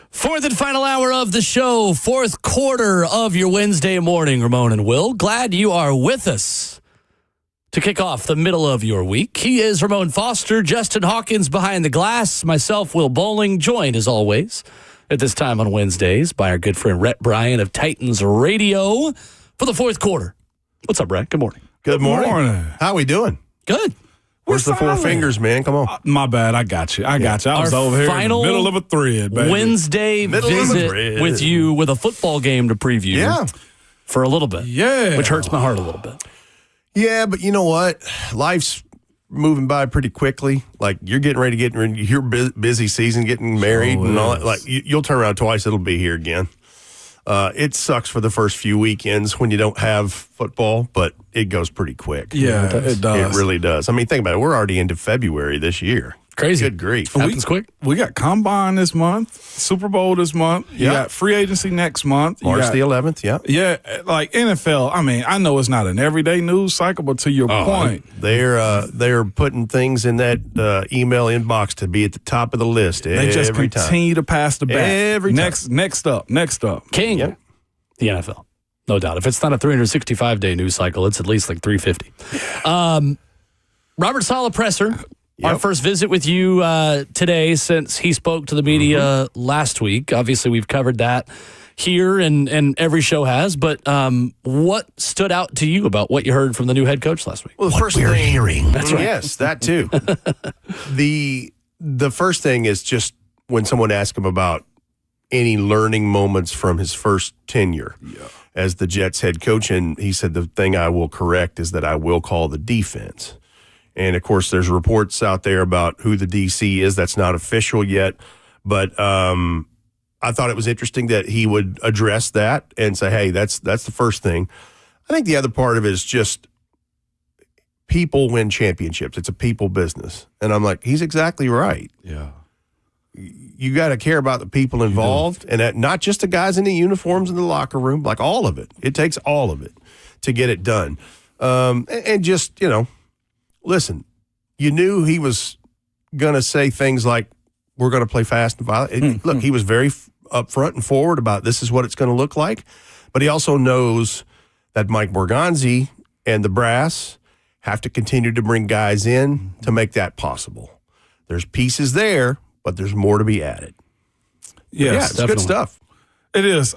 Fourth and final hour of the show, fourth quarter of your Wednesday morning, Ramon and Will. Glad you are with us to kick off the middle of your week. He is Ramon Foster, Justin Hawkins behind the glass, myself, Will Bowling, joined as always at this time on Wednesdays by our good friend Rhett Bryan of Titans Radio for the fourth quarter. What's up, Rhett? Good morning. Good morning. How we doing? Good. Where's the four fingers, man? Come on. My bad. I got you. I was over here in the middle of a thread, baby. Wednesday visit with you with a football game to preview for a little bit. Yeah. Which hurts my heart a little bit. Yeah, but you know what? Life's moving by pretty quickly. Like, you're getting ready to get your busy season, getting married and all that. Like, you'll turn around twice, it'll be here again. It sucks for the first few weekends when you don't have football, but it goes pretty quick. Yeah, it does. It really does. I mean, think about it. We're already into February this year. Crazy. Good grief. Happens quick. We got Combine this month, Super Bowl this month. You got free agency next month. March the 11th, Yeah, like NFL, I mean, I know it's not an everyday news cycle, but to your point. They're putting things in that email inbox to be at the top of the list They just continue to pass the bat. Every time. Next up. King, the NFL. No doubt. If it's not a 365-day news cycle, it's at least like 350. Robert Saleh presser. Our first visit with you today since he spoke to the media last week. Obviously, we've covered that here and every show has. But what stood out to you about what you heard from the new head coach last week? Well, the first thing, hearing. That's right. Yes, that too. The first thing is just when someone asks him about any learning moments from his first tenure as the Jets head coach, and he said the thing I will correct is that I will call the defense. And, of course, there's reports out there about who the DC is. That's not official yet. But I thought it was interesting that he would address that and say, hey, that's the first thing. I think the other part of it is just people win championships. It's a people business. And I'm like, he's exactly right. Yeah. You got to care about the people involved, and that, not just the guys in the uniforms in the locker room, like all of it. It takes all of it to get it done. And just, listen, you knew he was going to say things like, we're going to play fast and violent. Look, he was very upfront and forward about this is what it's going to look like. But he also knows that Mike Morganzi and the brass have to continue to bring guys in to make that possible. There's pieces there, but there's more to be added. Yes, it's good stuff. It is.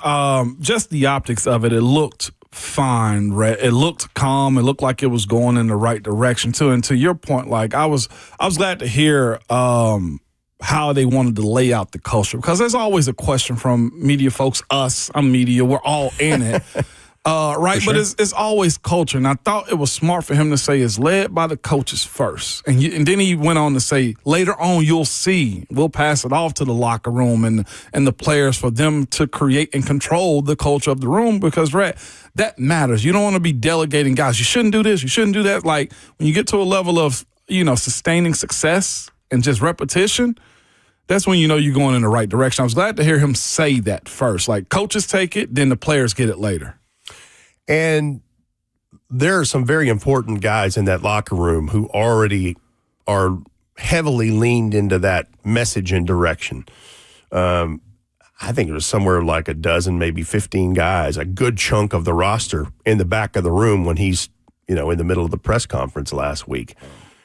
Just the optics of it, it looked fine. It looked calm. It looked like it was going in the right direction too. And to your point, like I was glad to hear how they wanted to lay out the culture, because there's always a question from media folks. I'm media. We're all in it. Right, sure. but it's always culture. And I thought it was smart for him to say it's led by the coaches first. And then he went on to say, later on you'll see, we'll pass it off to the locker room and the players for them to create and control the culture of the room because, Rhett, that matters. You don't want to be delegating guys. You shouldn't do this. You shouldn't do that. Like, when you get to a level of, sustaining success and just repetition, that's when you know you're going in the right direction. I was glad to hear him say that first. Like, coaches take it, then the players get it later. And there are some very important guys in that locker room who already are heavily leaned into that message and direction. I think it was somewhere like a dozen, maybe 15 guys, a good chunk of the roster in the back of the room when he's, in the middle of the press conference last week.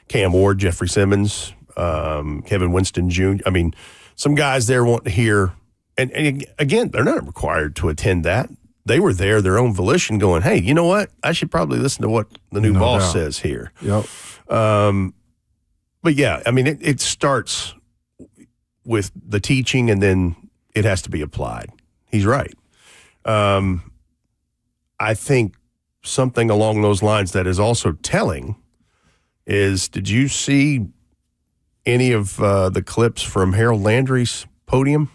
Cam Ward, Jeffrey Simmons, Kevin Winston Jr. I mean, some guys there want to hear, and again, they're not required to attend that. They were there, their own volition, going, hey, you know what? I should probably listen to what the new boss says here. Yep. But, yeah, I mean, it starts with the teaching, and then it has to be applied. He's right. I think something along those lines that is also telling is, did you see any of the clips from Harold Landry's podium?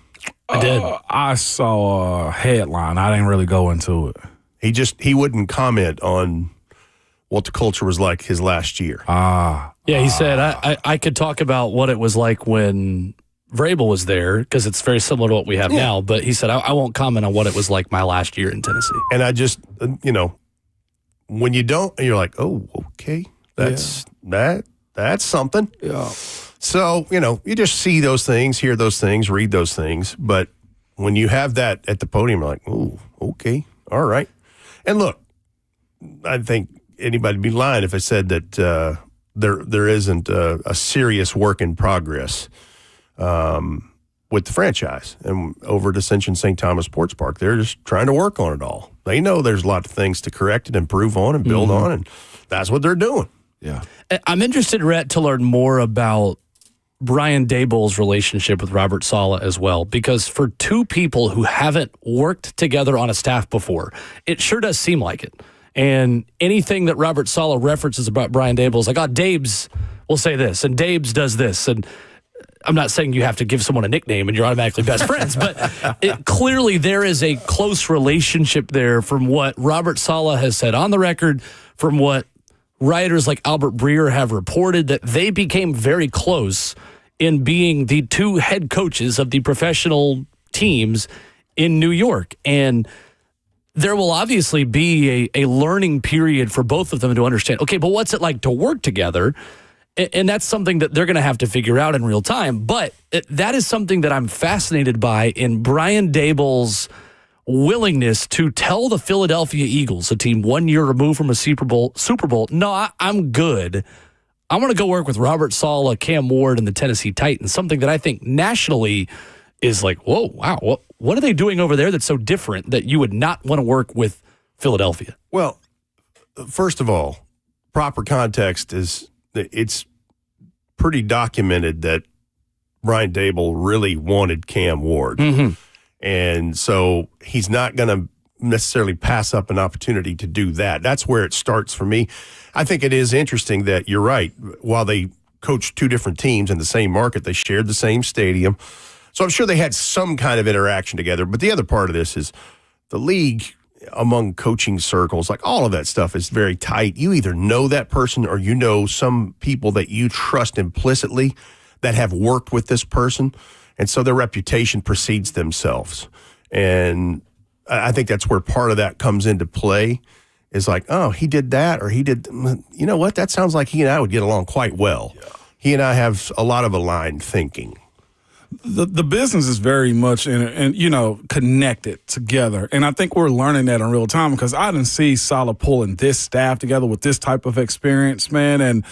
I did. I saw a headline. I didn't really go into it. He wouldn't comment on what the culture was like his last year. Yeah, he said, I could talk about what it was like when Vrabel was there because it's very similar to what we have now. But he said, I won't comment on what it was like my last year in Tennessee. And I just, when you don't, you're like, oh, okay, that's something. Yeah. So, you just see those things, hear those things, read those things. But when you have that at the podium, you're like, oh, okay, all right. And look, I think anybody would be lying if I said that there isn't a serious work in progress with the franchise. And over at Ascension St. Thomas Sports Park, they're just trying to work on it all. They know there's a lot of things to correct and improve on and build on, and that's what they're doing. Yeah. I'm interested, Rhett, to learn more about Brian Daboll's relationship with Robert Saleh as well, because for two people who haven't worked together on a staff before, it sure does seem like it. And anything that Robert Saleh references about Brian Daboll is like, Dabes will say this, and Dabes does this. And I'm not saying you have to give someone a nickname and you're automatically best friends, but clearly there is a close relationship there from what Robert Saleh has said on the record, from what writers like Albert Breer have reported, that they became very close in being the two head coaches of the professional teams in New York. And there will obviously be a learning period for both of them to understand, okay, but what's it like to work together? And that's something that they're going to have to figure out in real time. But that is something that I'm fascinated by in Brian Daboll's willingness to tell the Philadelphia Eagles, a team 1 year removed from a Super Bowl, no, I'm good. I want to go work with Robert Saleh, Cam Ward, and the Tennessee Titans, something that I think nationally is like, whoa, wow, what are they doing over there that's so different that you would not want to work with Philadelphia? Well, first of all, proper context is it's pretty documented that Brian Daboll really wanted Cam Ward. Mm-hmm. And so he's not going to necessarily pass up an opportunity to do that. That's where it starts for me. I think it is interesting that you're right. While they coached two different teams in the same market, they shared the same stadium. So I'm sure they had some kind of interaction together. But the other part of this is the league among coaching circles, like all of that stuff is very tight. You either know that person or you know some people that you trust implicitly that have worked with this person. And so their reputation precedes themselves. And I think that's where part of that comes into play is like, oh, he did that or he did, you know what? That sounds like he and I would get along quite well. Yeah. He and I have a lot of aligned thinking. The business is very much connected together. And I think we're learning that in real time because I didn't see Saleh pulling this staff together with this type of experience, man. And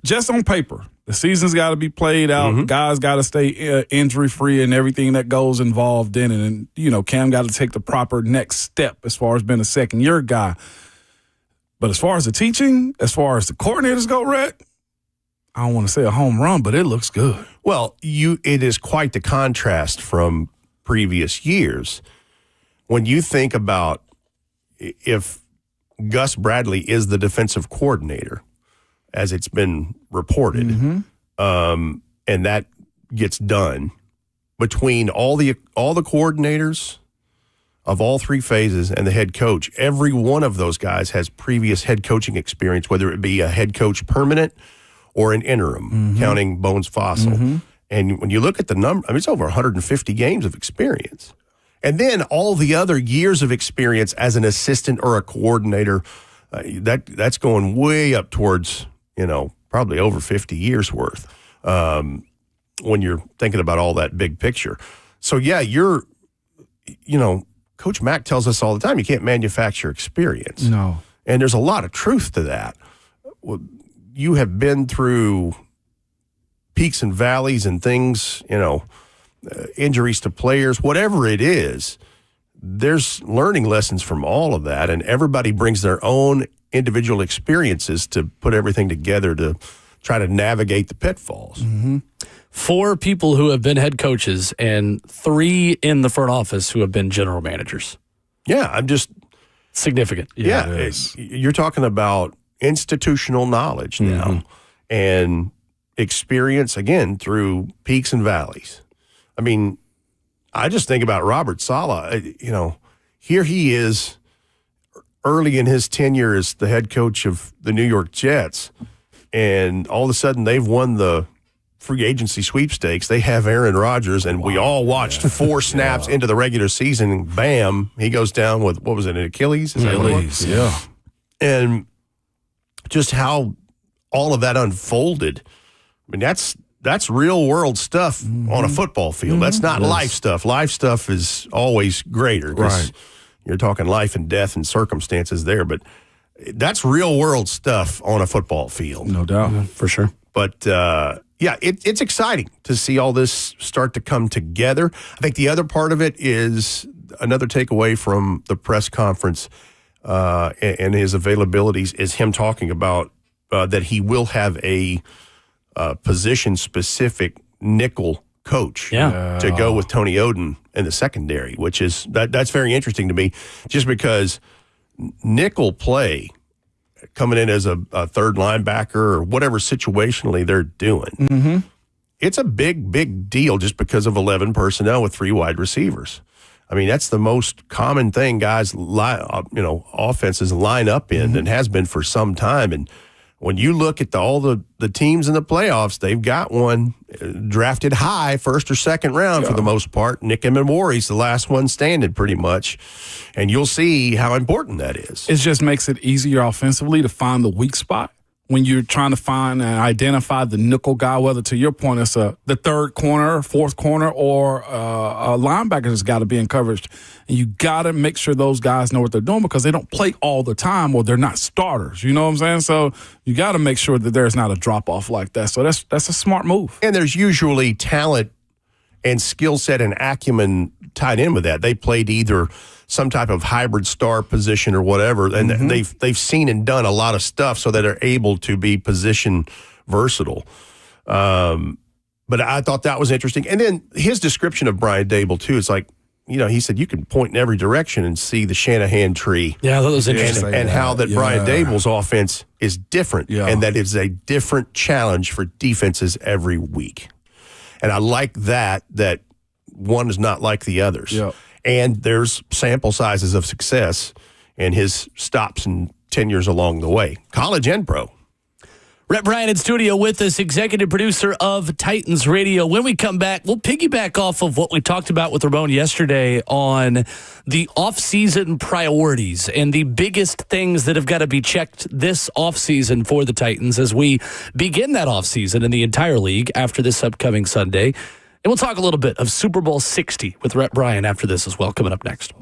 just on paper, the season's got to be played out. Mm-hmm. Guys got to stay injury-free and everything that goes involved in it. And, Cam got to take the proper next step as far as being a second-year guy. But as far as the teaching, as far as the coordinators go, Rhett, I don't want to say a home run, but it looks good. Well, it is quite the contrast from previous years. When you think about, if Gus Bradley is the defensive coordinator, as it's been reported, and that gets done between all the coordinators of all three phases and the head coach, every one of those guys has previous head coaching experience, whether it be a head coach permanent or an interim, counting Bones Fossil. And when you look at the number, I mean, it's over 150 games of experience. And then all the other years of experience as an assistant or a coordinator, that's going way up towards, probably over 50 years worth when you're thinking about all that big picture. So, yeah, Coach Mack tells us all the time, you can't manufacture experience. No. And there's a lot of truth to that. You have been through peaks and valleys and things, injuries to players, whatever it is, there's learning lessons from all of that. And everybody brings their own individual experiences to put everything together to try to navigate the pitfalls. 4 people who have been head coaches and 3 in the front office who have been general managers. Yeah, I'm just significant. Yeah, you're talking about institutional knowledge now and experience, again, through peaks and valleys. I mean, I just think about Robert Saleh. Here he is early in his tenure as the head coach of the New York Jets, and all of a sudden they've won the free agency sweepstakes. They have Aaron Rodgers, and we all watched 4 snaps into the regular season, and bam, he goes down with, what was it, an Achilles? Is that what it was? Yeah. And just how all of that unfolded. I mean, that's real world stuff on a football field. That's not life stuff. Life stuff is always greater because you're talking life and death and circumstances there. But that's real world stuff on a football field. No doubt. For sure. But, it's exciting to see all this start to come together. I think the other part of it is another takeaway from the press conference and his availabilities is him talking about that he will have a position-specific nickel coach to go with Tony Oden in the secondary, which is that's very interesting to me, just because nickel play coming in as a third linebacker or whatever situationally they're doing, it's a big, big deal just because of 11 personnel with 3 wide receivers. I mean, that's the most common thing guys, offenses line up in and has been for some time. And when you look at all the teams in the playoffs, they've got one drafted high, first or second round for the most part. Nick Emmanwori's the last one standing pretty much. And you'll see how important that is. It just makes it easier offensively to find the weak spot when you're trying to find and identify the nickel guy, whether to your point it's the third corner, fourth corner, or a linebacker that's got to be in coverage. And you got to make sure those guys know what they're doing because they don't play all the time or they're not starters. You know what I'm saying? So you got to make sure that there's not a drop-off like that. So that's a smart move. And there's usually talent and skill set and acumen tied in with that. They played either some type of hybrid star position or whatever, and they've seen and done a lot of stuff so that they're able to be position versatile. But I thought that was interesting. And then his description of Brian Dable, too, is like, he said you can point in every direction and see the Shanahan tree. Yeah, that was interesting. And how that Brian Dable's offense is different, and that it's a different challenge for defenses every week. And I like that one is not like the others. Yep. And there's sample sizes of success and his stops and tenures along the way, college and pro. Rhett Bryant in studio with us, executive producer of Titans Radio. When we come back, we'll piggyback off of what we talked about with Ramon yesterday on the offseason priorities and the biggest things that have got to be checked this offseason for the Titans as we begin that offseason in the entire league after this upcoming Sunday. And we'll talk a little bit of Super Bowl 60 with Rhett Bryant after this as well, coming up next.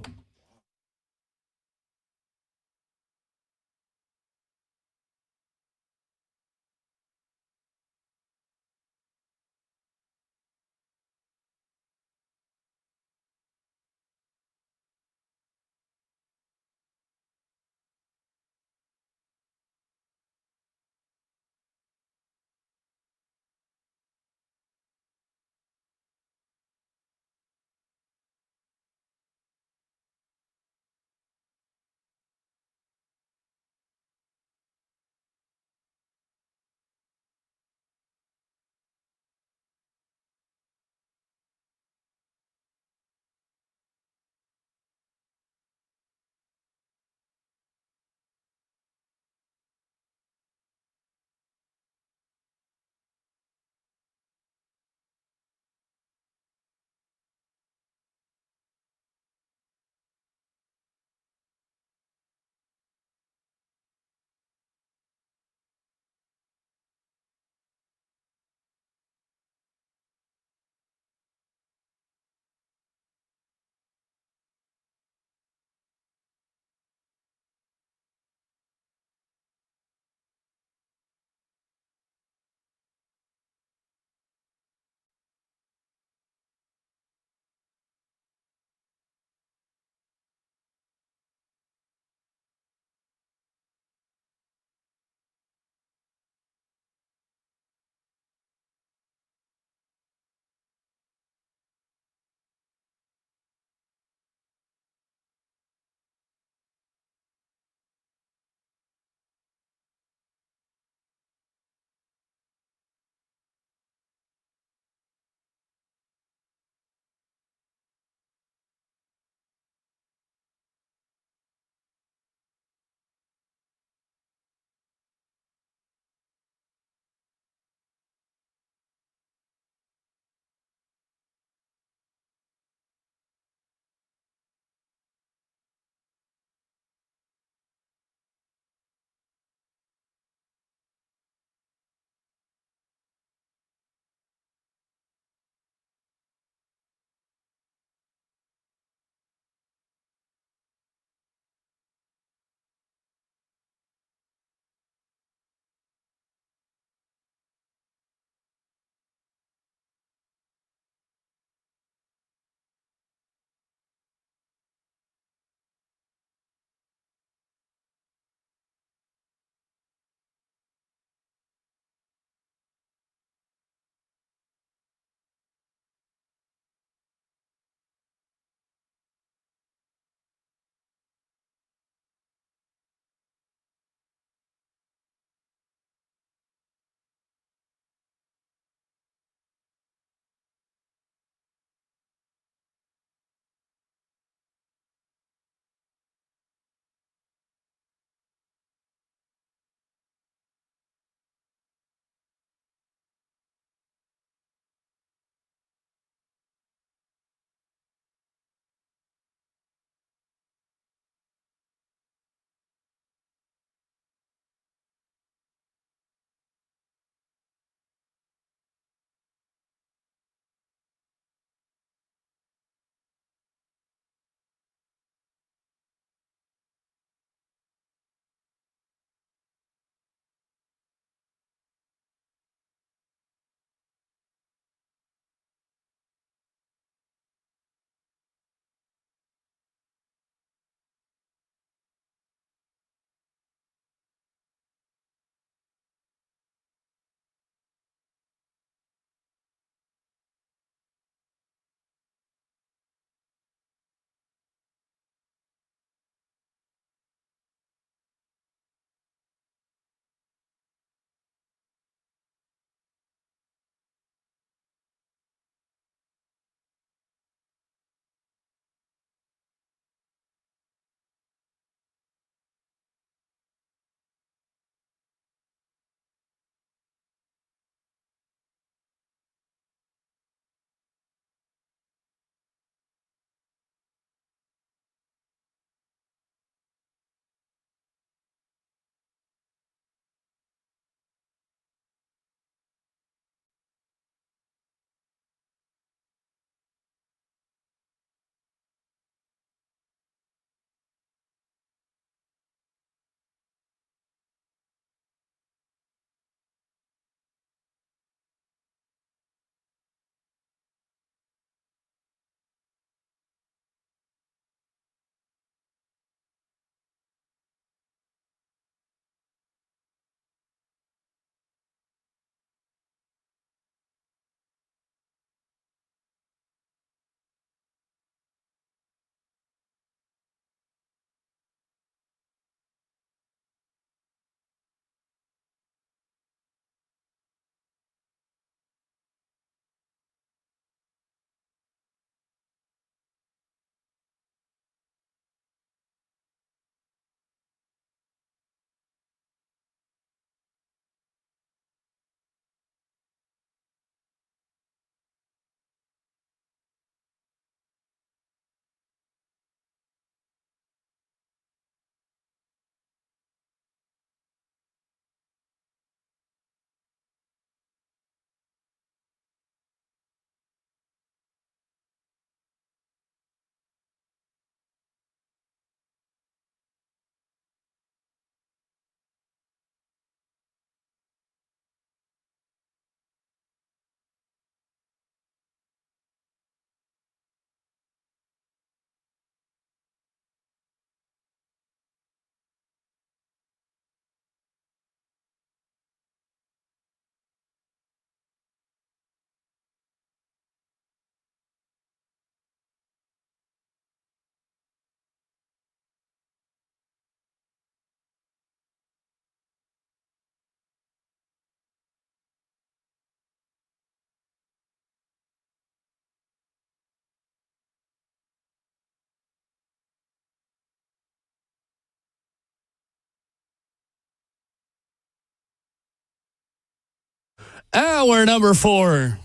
Hour number 4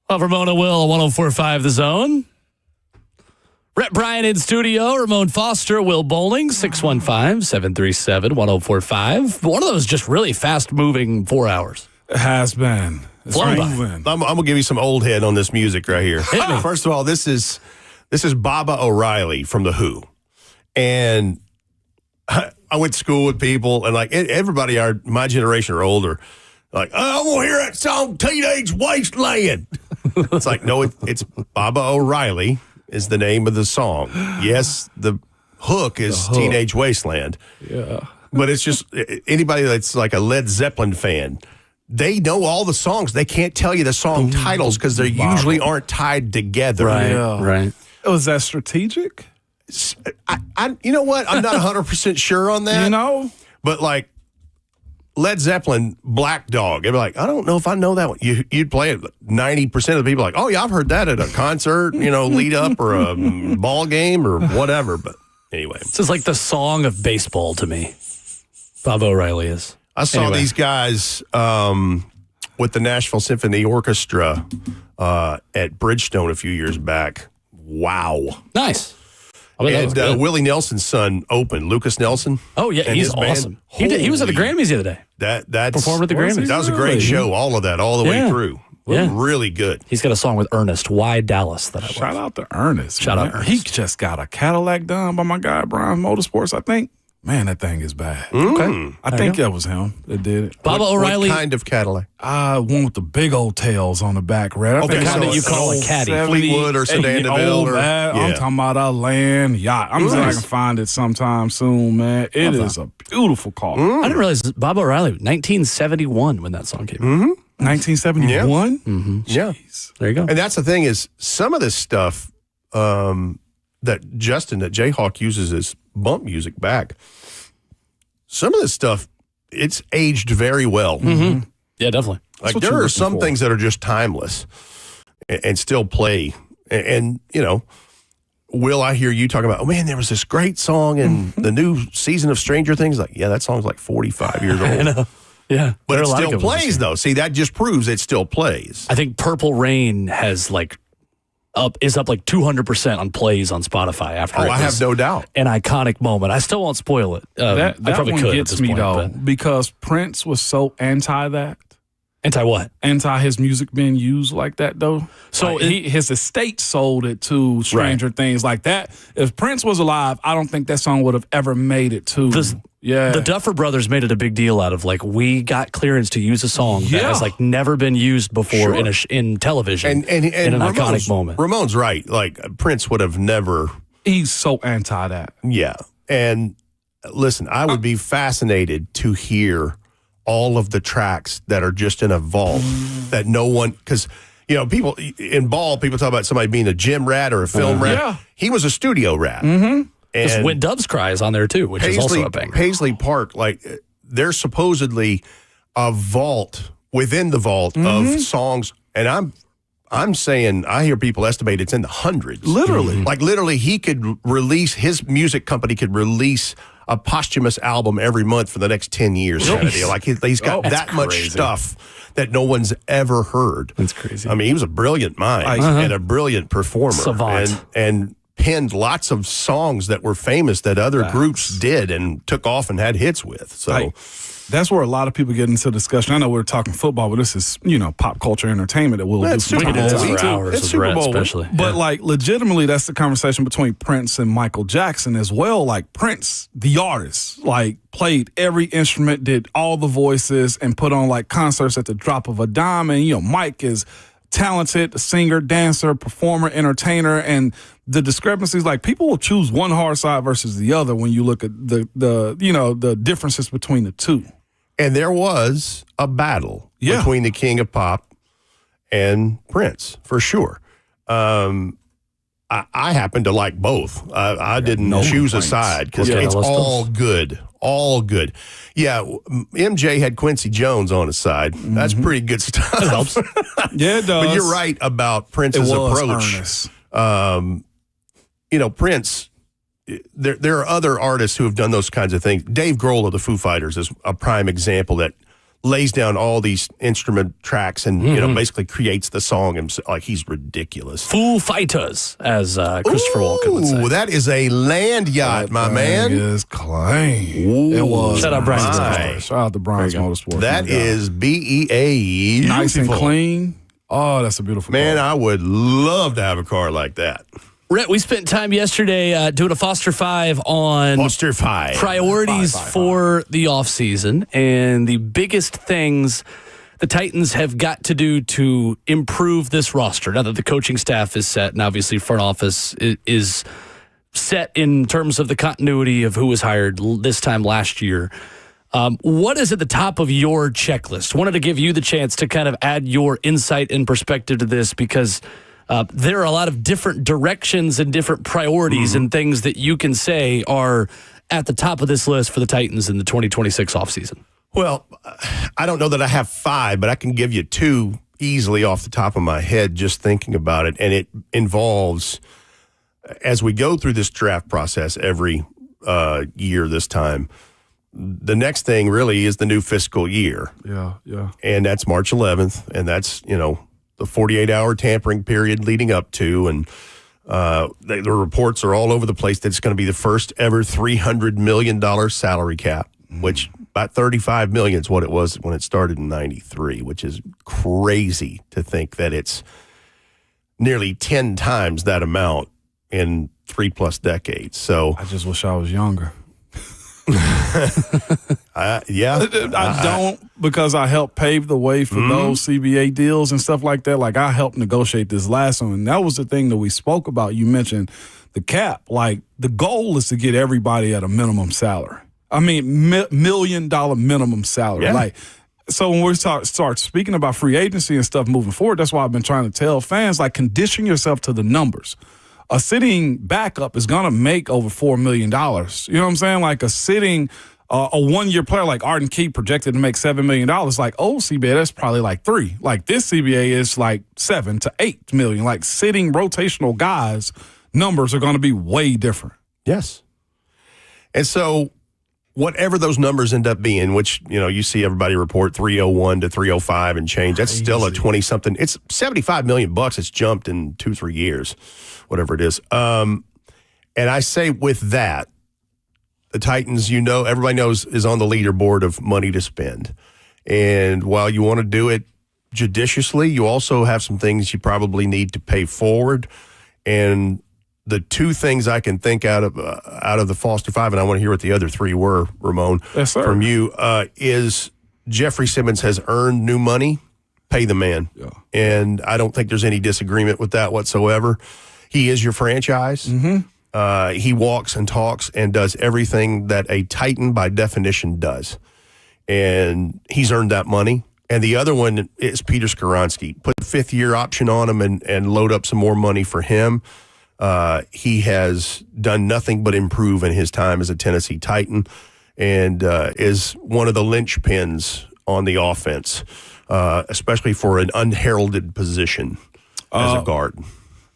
of Ramona Will, 104.5 The Zone. Rhett Bryant in studio, Ramon Foster, Will Bowling, 615-737-1045. One of those just really fast-moving 4 hours. It has been. I'm going to give you some old head on this music right here. First of all, this is Baba O'Reilly from The Who. And I went to school with people, and like everybody, my generation or older, like, oh, I want to hear that song, Teenage Wasteland. It's like, no, it's Baba O'Reilly is the name of the song. Yes, the hook is Teenage Wasteland. Yeah. But it's just anybody that's like a Led Zeppelin fan, they know all the songs. They can't tell you the song titles because they usually aren't tied together. Right, Yeah. right. Was that strategic? You know what? I'm not 100% sure on that. You know? But like Led Zeppelin, Black Dog, they'd be like, I don't know if I know that one. You'd play it. 90% of the people are like, oh, yeah, I've heard that at a concert, lead up or a ball game or whatever. But anyway. This is like the song of baseball to me. Bob O'Reilly is. I saw these guys with the Nashville Symphony Orchestra at Bridgestone a few years back. Wow. Nice. And Willie Nelson's son opened, Lucas Nelson. Oh, yeah, he's awesome. He was at the Grammys the other day. That's performed at the Grammys. That was a great show, all of that, all the way through. Yeah. Really good. He's got a song with Ernest, Why Dallas, that I love. Shout out to Ernest. Shout out Ernest. He just got a Cadillac done by my guy, Brian Motorsports, I think. Man, that thing is bad. Okay. I think that was him that did it. Baba O'Reilly. What kind of Cadillac? One with the big old tails on the back, Red. The kind that you call a caddy. Fleetwood or Sedan DeVille. I'm talking about a land yacht. I'm sure I can find it sometime soon, man. It is a beautiful car. I didn't realize Bob O'Reilly, 1971 when that song came out. 1971? Mm-hmm. Yeah. There you go. And that's the thing is, some of this stuff that Jayhawk uses as bump music back, some of this stuff, it's aged very well. Mm-hmm. Yeah, definitely. Like there are some things that are just timeless and still play. And Will, I hear you talking about, oh man, there was this great song in the new season of Stranger Things. Like, yeah, that song's like 45 years old. I know. Yeah. But it still plays though. See, that just proves it still plays. I think Purple Rain is up like 200% on plays on Spotify after. I have no doubt. An iconic moment. I still won't spoil it. That I probably one could gets at this me point, though, because Prince was so anti that. Anti what? Anti his music being used like that though. So his estate sold it to Stranger Things like that. If Prince was alive, I don't think that song would have ever made it to. The Duffer Brothers made it a big deal out of like, we got clearance to use a song that has like never been used before in television and in an iconic moment. Ramon's right. Like Prince would have never. He's so anti that. Yeah. And listen, I would be fascinated to hear all of the tracks that are just in a vault that no one, because people in ball, people talk about somebody being a gym rat or a film rat. Yeah. He was a studio rat. Mm-hmm. Because When Doves Cry is on there too, which is also a banger. Paisley Park, like there's supposedly a vault within the vault of songs, and I'm saying I hear people estimate it's in the hundreds. Literally, like literally, he could release, his music company could release a posthumous album every month for the next 10 years. Kind of deal. Like he's got that much stuff that no one's ever heard. That's crazy. I mean, he was a brilliant mind and a brilliant performer, savant, and penned lots of songs that were famous that other groups did and took off and had hits with. So that's where a lot of people get into discussion. I know we're talking football, but this is, pop culture entertainment that we'll do Super Bowl. It's Super Bowl, especially. But like legitimately, that's the conversation between Prince and Michael Jackson as well. Like Prince, the artist, like played every instrument, did all the voices, and put on like concerts at the drop of a dime. And Mike is talented singer, dancer, performer, entertainer, and the discrepancies, like people will choose one hard side versus the other when you look at the differences between the two. And there was a battle between the King of Pop and Prince, for sure. I happen to like both. I didn't choose a side because it's all good. All good. Yeah, MJ had Quincy Jones on his side. That's pretty good stuff. That helps. Yeah, it does. But you're right about Prince's approach. Prince, there are other artists who have done those kinds of things. Dave Grohl of the Foo Fighters is a prime example that lays down all these instrument tracks and basically creates the song. And like, he's ridiculous. Foo Fighters, as Christopher Walken would say. That is a land yacht, my man. Is clean. It was. Shout out Brian's Motorsports. Shout out to Brian's Motorsports. That is BEA. Nice and clean. Oh, that's a beautiful man. car. I would love to have a car like that. Rhett, we spent time yesterday doing a Foster 5 on Foster 5 priorities for the offseason and the biggest things the Titans have got to do to improve this roster. Now that the coaching staff is set and obviously front office is set in terms of the continuity of who was hired this time last year. What is at the top of your checklist? Wanted to give you the chance to kind of add your insight and perspective to this because there are a lot of different directions and different priorities and things that you can say are at the top of this list for the Titans in the 2026 offseason. Well, I don't know that I have 5, but I can give you 2 easily off the top of my head just thinking about it. And it involves, as we go through this draft process every year this time, the next thing really is the new fiscal year. Yeah. And that's March 11th. And that's, the 48-hour tampering period leading up to, and the reports are all over the place that it's going to be the first ever $300 million salary cap, which about $35 million is what it was when it started in '93, which is crazy to think that it's nearly 10 times that amount in 3+ decades. So I just wish I was younger. I don't, because I helped pave the way for those CBA deals and stuff like that. Like, I helped negotiate this last one, and that was the thing that we spoke about. You mentioned the cap. Like, the goal is to get everybody at a minimum salary. I mean, $1 million minimum salary. Yeah. Like, so when we start speaking about free agency and stuff moving forward, that's why I've been trying to tell fans, like, condition yourself to the numbers. A sitting backup is going to make over $4 million. You know what I'm saying? Like a sitting, a one-year player like Arden Key projected to make $7 million. Like old CBA, that's probably like 3. Like this CBA is like 7 to 8 million. Like sitting rotational guys, numbers are going to be way different. Yes. And so whatever those numbers end up being, which, you see everybody report 301 to 305 and change, that's still a 20-something. It's $75 million. It's jumped in 2-3 years, whatever it is. And I say with that, the Titans, everybody knows, is on the leaderboard of money to spend. And while you want to do it judiciously, you also have some things you probably need to pay forward. And the 2 things I can think out of the Foster 5, and I want to hear what the other 3 were, Ramon, from you, is Jeffrey Simmons has earned new money, pay the man. Yeah. And I don't think there's any disagreement with that whatsoever. He is your franchise. He walks and talks and does everything that a Titan by definition does. And he's earned that money. And the other one is Peter Skoronski. Put a 5th-year option on him and load up some more money for him. He has done nothing but improve in his time as a Tennessee Titan and is one of the linchpins on the offense, especially for an unheralded position as a guard.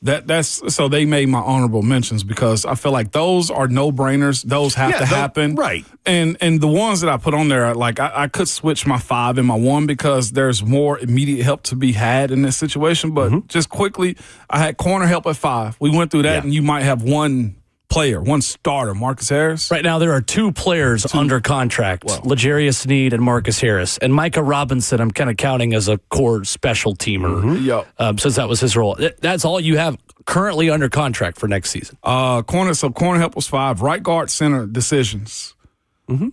That's so they made my honorable mentions because I feel like those are no-brainers. Those have to happen. Right. And the ones that I put on there, like I could switch my 5 and my 1 because there's more immediate help to be had in this situation. But just quickly, I had corner help at 5. We went through that, and you might have one player, one starter, Marcus Harris. Right now, there are 2 players under contract, L'Jarius Sneed and Marcus Harris. And Micah Robinson, I'm kind of counting as a core special teamer since that was his role. That's all you have currently under contract for next season. Corner help was 5. Right guard, center, decisions.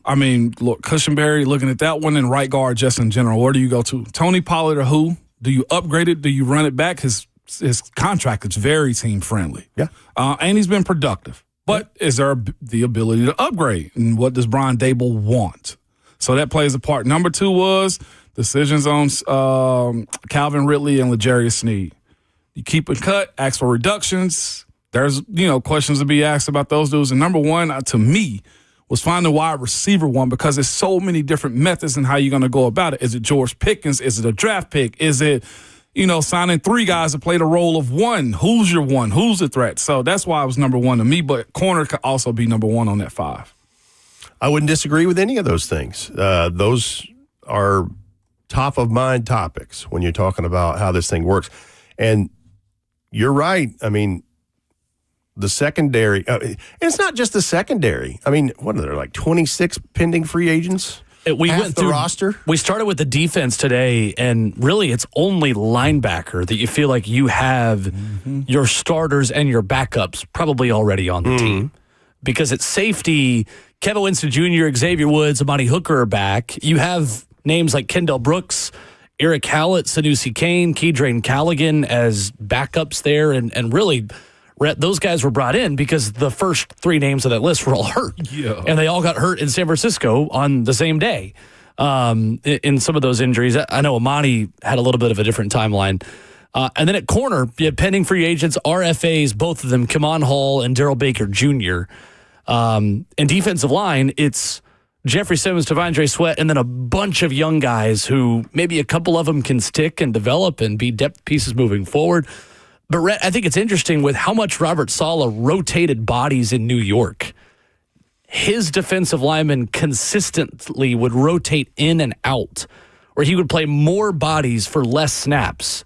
I mean, look, Cushenberry, looking at that one, and right guard just in general. Where do you go to? Tony Pollard or who? Do you upgrade it? Do you run it back? His contract is very team-friendly. Yeah. And he's been productive. But is there the ability to upgrade? And what does Brian Dable want? So that plays a part. Number 2 was decisions on Calvin Ridley and L'Jarius Sneed. You keep it cut, ask for reductions. There's, questions to be asked about those dudes. And number 1, to me, was find the wide receiver one because there's so many different methods in how you're going to go about it. Is it George Pickens? Is it a draft pick? Is it, signing 3 guys to play the role of 1? Who's your 1? Who's the threat? So that's why it was number 1 to me, but corner could also be number 1 on that 5. I wouldn't disagree with any of those things. Those are top of mind topics when you're talking about how this thing works. And you're right. I mean, the secondary, it's not just the secondary. I mean, what are there, like 26 pending free agents? We went through the roster. We started with the defense today, and really it's only linebacker that you feel like you have your starters and your backups probably already on the team. Because at safety, Kevin Winston Jr., Xavier Woods, Amani Hooker are back. You have names like Kendall Brooks, Eric Hallett, Sanusi Kane, Keedrain Callaghan as backups there, and really those guys were brought in because the first three names of that list were all hurt. Yeah. And they all got hurt in San Francisco on the same day in some of those injuries. I know Amani had a little bit of a different timeline. And then at corner, you have pending free agents, RFAs, both of them, Kamon Hall and Darrell Baker Jr. And defensive line, it's Jeffrey Simmons, Tavondre Sweat, and then a bunch of young guys who maybe a couple of them can stick and develop and be depth pieces moving forward. But Rhett, I think it's interesting with how much Robert Saleh rotated bodies in New York. His defensive linemen consistently would rotate in and out, where he would play more bodies for less snaps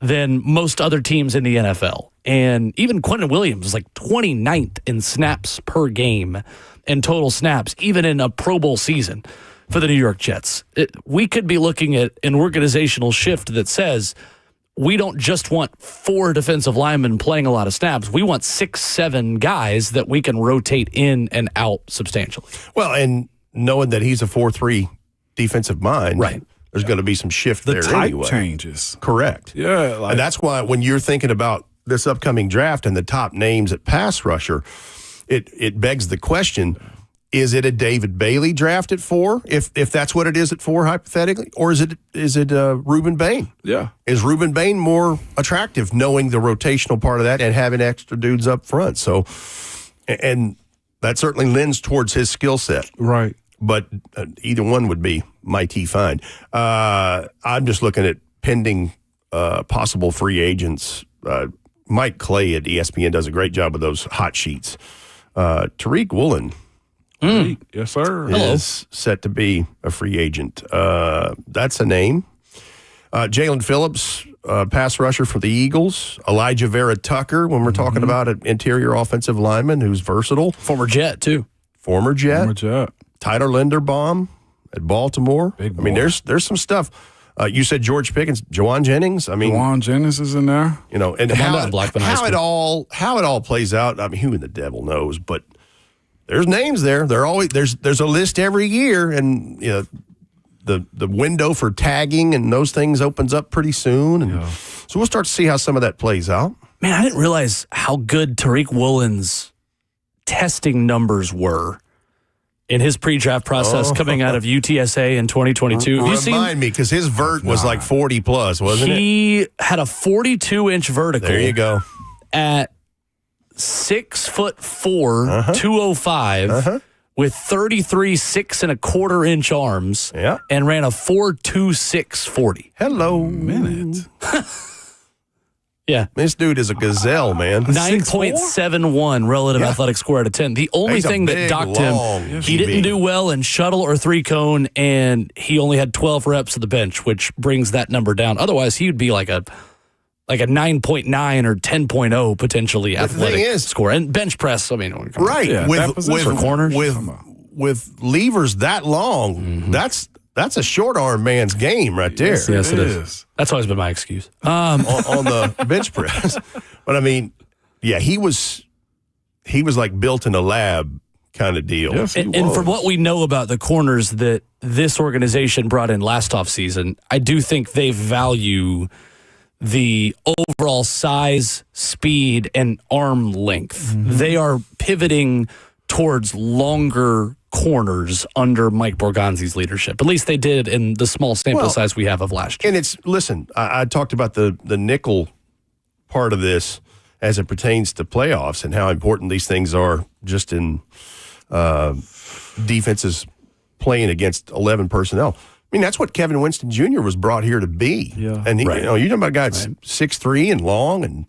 than most other teams in the NFL. And even Quentin Williams was like 29th in snaps per game and total snaps, even in a Pro Bowl season for the New York Jets. We could be looking at an organizational shift that says, we don't just want 4 defensive linemen playing a lot of snaps. We want 6, 7 guys that we can rotate in and out substantially. Well, and knowing that he's a 4-3 defensive mind, right? There's going to be some shift there type anyway. Changes. Correct. Yeah. And that's why when you're thinking about this upcoming draft and the top names at pass rusher, it begs the question, is it a David Bailey draft at 4, if that's what it is at 4, hypothetically? Or is it Reuben Bain? Yeah. Is Reuben Bain more attractive, knowing the rotational part of that and having extra dudes up front? So, and that certainly lends towards his skill set. Right. But either one would be mighty fine. I'm just looking at pending possible free agents. Mike Clay at ESPN does a great job with those hot sheets. Tariq Woolen. Yes, sir. Is set to be a free agent. That's a name. Jalen Phillips, pass rusher for the Eagles. Elijah Vera Tucker, when we're talking about an interior offensive lineman who's versatile. Former Jet, too. Former Jet. Tyler Linderbaum at Baltimore. I mean, there's some stuff. You said George Pickens, Juwan Jennings. I mean, Juwan Jennings is in there. You know, and how it all plays out. I mean, who in the devil knows? But there's names there. There's a list every year, and you know, the window for tagging and those things opens up pretty soon, and so we'll start to see how some of that plays out. Man, I didn't realize how good Tariq Woolen's testing numbers were in his pre-draft process coming out of UTSA in 2022. Remind me, because his vert was like 40 plus, wasn't it? He had a 42-inch vertical. There you go. At 6'4", 205, with 33 6.25 inch arms, and ran a 4.26 40. Hello, minute. Yeah. This dude is a gazelle, man. 9.71 relative athletic score out of 10. The only thing that docked him, he didn't do well in shuttle or 3-cone, and he only had 12 reps at the bench, which brings that number down. Otherwise, he would be like a 9.9 or 10.0 potentially athletic score. And bench press, I mean, right. For corners. With levers that long, that's a short arm man's game right there. Yes, it is. That's always been my excuse. On the bench press. But I mean, yeah, he was like built in a lab kind of deal. Yes, and from what we know about the corners that this organization brought in last offseason, I do think they value the overall size, speed, and arm length. They are pivoting towards longer corners under Mike Borgonzi's leadership. At least they did in the small sample size we have of last year. And listen, I talked about the nickel part of this as it pertains to playoffs and how important these things are just in defenses playing against 11 personnel. I mean, that's what Kevin Winston Jr. was brought here to be. Yeah. And you're talking about a guy that's 6'3" and long, and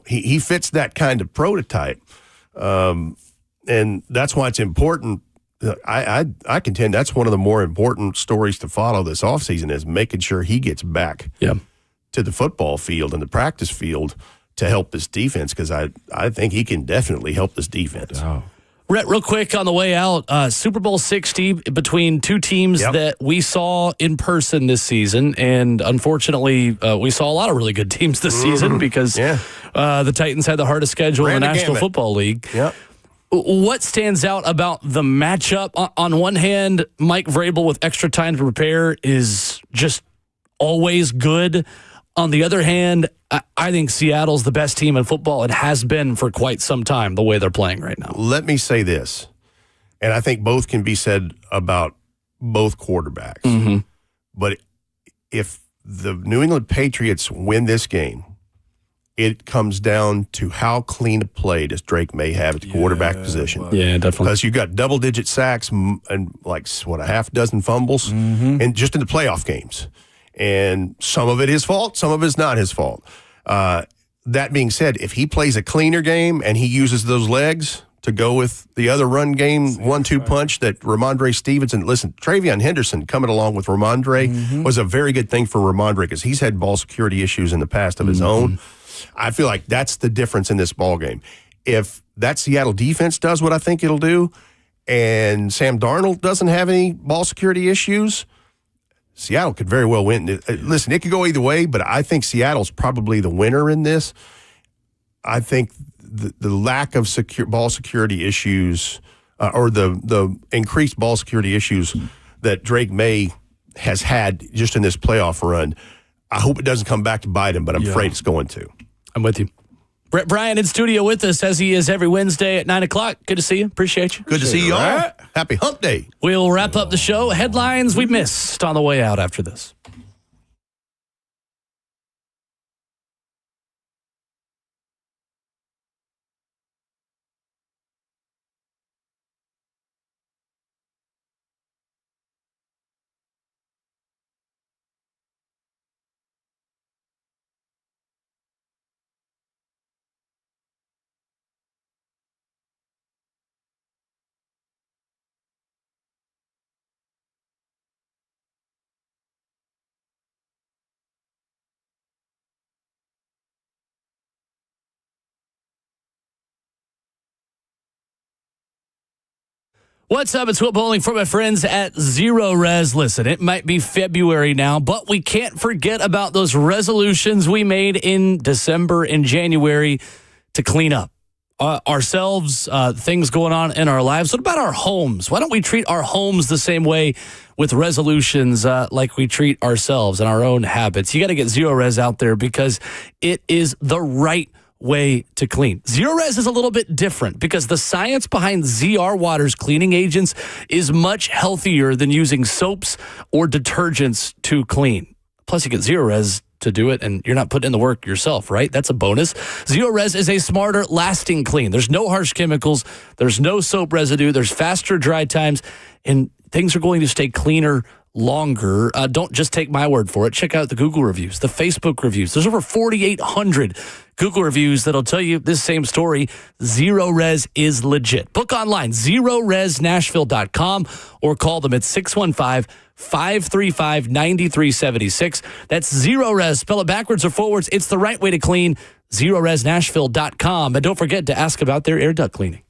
he fits that kind of prototype. And that's why it's important I contend that's one of the more important stories to follow this offseason is making sure he gets back to the football field and the practice field to help this defense, because I think he can definitely help this defense. Oh. Rhett, real quick on the way out, Super Bowl 60 between two teams that we saw in person this season. And unfortunately, we saw a lot of really good teams this season because the Titans had the hardest schedule in the National Football League. Yep. What stands out about the matchup? On one hand, Mike Vrabel with extra time to prepare is just always good. On the other hand, I think Seattle's the best team in football. It has been for quite some time, the way they're playing right now. Let me say this, and I think both can be said about both quarterbacks. Mm-hmm. But if the New England Patriots win this game, it comes down to how clean a play does Drake May have at the quarterback position. Yeah, definitely. Because you've got double-digit sacks and a half dozen fumbles, and just in the playoff games. And some of it his fault, some of it's not his fault. That being said, if he plays a cleaner game and he uses those legs to go with the other run game 1-2 punch that Ramondre Stevenson, listen, Travion Henderson coming along with Ramondre was a very good thing for Ramondre because he's had ball security issues in the past of his own. I feel like that's the difference in this ball game. If that Seattle defense does what I think it'll do, and Sam Darnold doesn't have any ball security issues, Seattle could very well win. Listen, it could go either way, but I think Seattle's probably the winner in this. I think the lack of ball security issues or the increased ball security issues that Drake May has had just in this playoff run, I hope it doesn't come back to bite him, but I'm afraid it's going to. I'm with you. Brett Bryant in studio with us as he is every Wednesday at 9 o'clock. Good to see you. Appreciate you. Good to see you all. Happy hump day. We'll wrap up the show. Headlines we missed on the way out after this. What's up? It's Will Bowling for my friends at Zero Res. Listen, it might be February now, but we can't forget about those resolutions we made in December and January to clean up ourselves, things going on in our lives. What about our homes? Why don't we treat our homes the same way with resolutions like we treat ourselves and our own habits? You got to get Zero Res out there because it is the right way to clean. Zero Res is a little bit different because the science behind ZR Water's cleaning agents is much healthier than using soaps or detergents to clean. Plus, you get Zero Res to do it, and you're not putting in the work yourself, right? That's a bonus. Zero Res is a smarter, lasting clean. There's no harsh chemicals. There's no soap residue. There's faster dry times, and things are going to stay cleaner longer. Don't just take my word for it. Check out the Google reviews, the Facebook reviews. There's over 4,800 Google reviews that'll tell you this same story. Zero Res is legit. Book online, zeroresnashville.com, or call them at 615-535-9376. That's Zero Res. Spell it backwards or forwards. It's the right way to clean. zeroresnashville.com. And don't forget to ask about their air duct cleaning.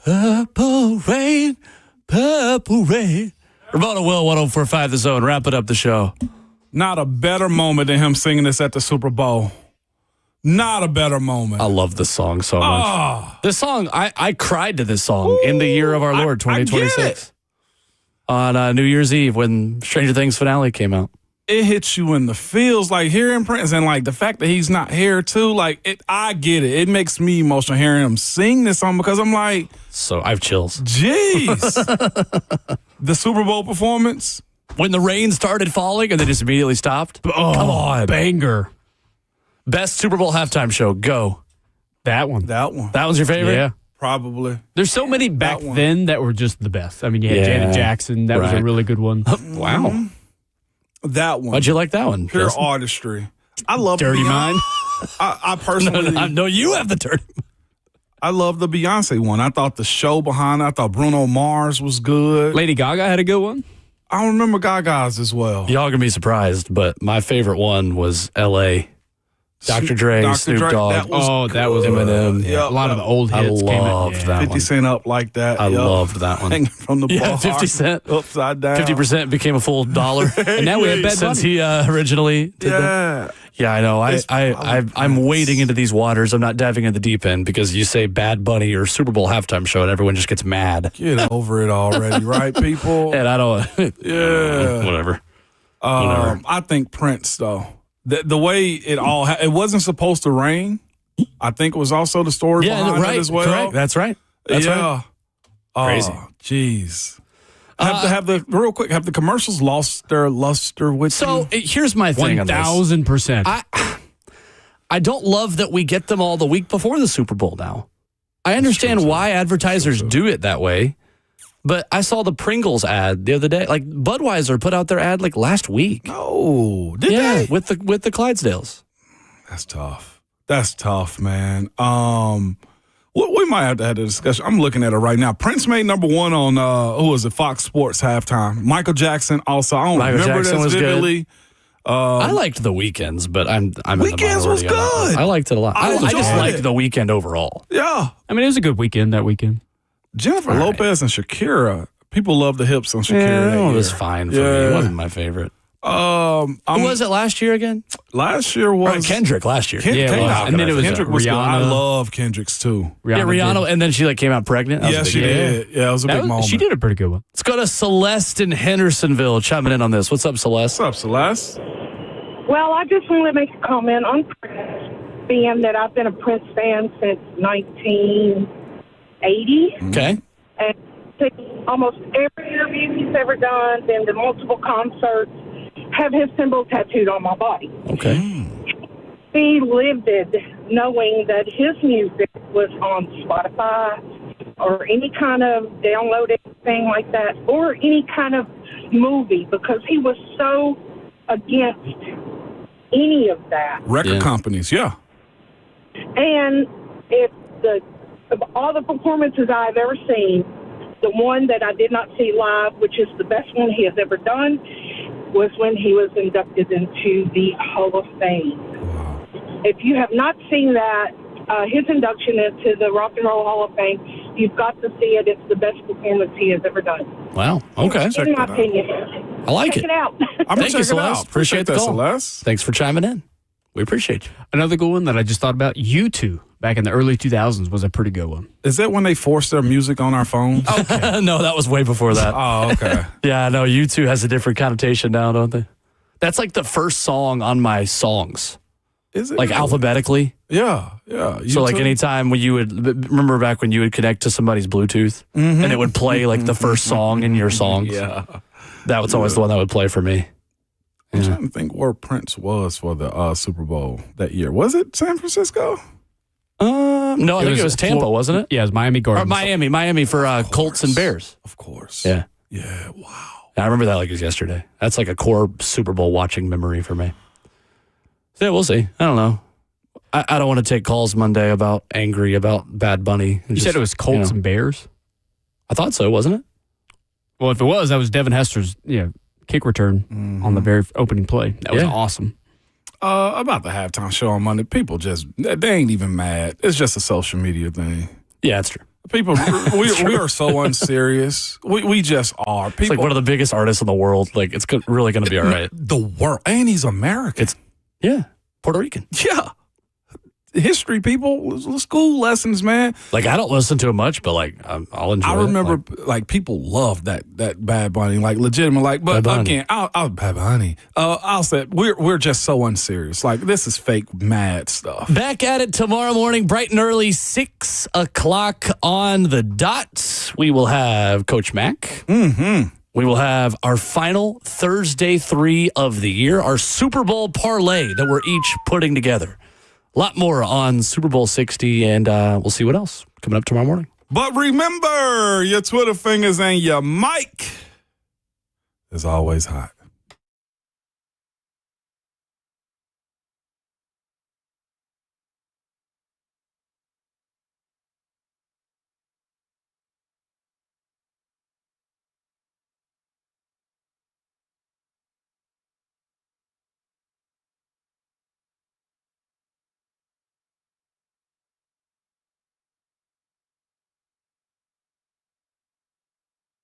Purple rain, purple rain. Ramona Will, 104.5 The Zone, wrapping up the show. Not a better moment than him singing this at the Super Bowl. Not a better moment. I love this song so much. Oh. This song, I cried to this song in the year of our Lord, 2026. On New Year's Eve when Stranger Things finale came out. It hits you in the feels, like hearing Prince, and like the fact that he's not here too. Like I get it. It makes me emotional hearing him sing this song because I'm like, so I have chills. Jeez, the Super Bowl performance when the rain started falling and they just immediately stopped. Oh, come on, banger! Best Super Bowl halftime show. Go. That one. That one. That one's your favorite? Yeah. Probably. There's so many back then that were just the best. I mean, you had Janet Jackson. That was a really good one. Wow. That one. Why'd you like that one? Pure artistry. I love Dirty Mind. I personally. No, you have the dirty. I love the Beyonce one. I thought the show behind it, I thought Bruno Mars was good. Lady Gaga had a good one. I don't remember Gaga's as well. Y'all gonna be surprised, but my favorite one was L.A. Dr. Dre, Snoop Dogg. That was Eminem. Yeah, a lot of the old hits came out. That 50 one. Cent up like that. I loved that one. Hanging from the bar. 50 Cent. Upside down. 50% became a full dollar. And now we have Bad Since Bunny. he originally did that. Yeah, I know. I'm wading into these waters. I'm not diving in the deep end because you say Bad Bunny or Super Bowl halftime show and everyone just gets mad. Get over it already, right, people? And I don't. Yeah. Whatever. I think Prince, though. The way it all it wasn't supposed to rain. I think it was also the story behind it as well. Correct. That's right. That's right. Crazy. Jeez. Have the commercials lost their luster with So here's my thing on this. 1,000%. I don't love that we get them all the week before the Super Bowl now. I understand why advertisers do it that way, but I saw the Pringles ad the other day. Like Budweiser put out their ad like last week. Oh, did they? with the Clydesdales. That's tough. That's tough, man. We might have to have a discussion. I'm looking at it right now. Prince made number one on who was it? Fox Sports halftime. Michael Jackson also. I don't remember this vividly. Good. I liked The Weeknd's, but I'm Weeknd's in the was minority on that. good. I liked it a lot. I just liked The Weeknd overall. Yeah. I mean, it was a good weekend that weekend. Jennifer Lopez and Shakira. People love the hips on Shakira. Yeah, it was fine for me. It wasn't my favorite. Who was it last year again? Last year was Kendrick. Last year, and then it was Kendrick was Rihanna. good. I love Kendrick's too. Rihanna, and then she came out pregnant. That was a big she deal. did. Yeah, it was a big moment. She did a pretty good one. Let's go to Celeste in Hendersonville chiming in on this. What's up, Celeste? What's up, Celeste? Well, I just want to make a comment on Prince, being that I've been a Prince fan since 1980. Okay. And almost every interview he's ever done, been to multiple concerts, have his symbol tattooed on my body. Okay. He lived it knowing that his music was on Spotify or any kind of downloaded thing like that, or any kind of movie, because he was so against any of that. Record companies, yeah. And of all the performances I've ever seen, the one that I did not see live, which is the best one he has ever done, was when he was inducted into the Hall of Fame. Wow. If you have not seen that, his induction into the Rock and Roll Hall of Fame, you've got to see it. It's the best performance he has ever done. Wow. Okay. In my opinion. I like Check it. it out. Thank you, Celeste. Appreciate the call. Celeste. Thanks for chiming in. We appreciate you. Another good one that I just thought about, U2 back in the early 2000s was a pretty good one. Is that when they forced their music on our phones? Okay. No, that was way before that. Oh, okay. Yeah, no, U2 has a different connotation now, don't they? That's like the first song on my songs. Is it? Like alphabetically? Yeah. So like anytime when you would, remember back when you would connect to somebody's Bluetooth and it would play like the first song in your songs? Yeah. That was always the one that would play for me. I'm trying to think where Prince was for the Super Bowl that year. Was it San Francisco? No, I think it was Tampa, wasn't it? Yeah, it was Miami Gardens. Or Miami for Colts and Bears. Of course. Yeah. Yeah, wow. I remember that like it was yesterday. That's like a core Super Bowl watching memory for me. So yeah, we'll see. I don't know. I don't want to take calls Monday angry about Bad Bunny. You said it was Colts and Bears? I thought so, wasn't it? Well, if it was, that was Devin Hester's kick return on the very opening play. That was awesome. About the halftime show on Monday, people they ain't even mad. It's just a social media thing. Yeah, that's true. People, we are so unserious. We just are. People, It's like one of the biggest artists in the world. Like, it's really going to be all right. The world. And he's American. Yeah, Puerto Rican. Yeah. History, people, school lessons, man. Like, I don't listen to it much, but like I'll enjoy it. I remember like people love that Bad Bunny, like legitimate, like. But again, I'll Bad Bunny. I'll say we're just so unserious. Like, this is fake mad stuff. Back at it tomorrow morning, bright and early, 6 o'clock on the dot. We will have Coach Mack. Mm-hmm. We will have our final Thursday 3 of the year, our Super Bowl parlay that we're each putting together. A lot more on Super Bowl 60, and we'll see what else coming up tomorrow morning. But remember, your Twitter fingers and your mic is always hot.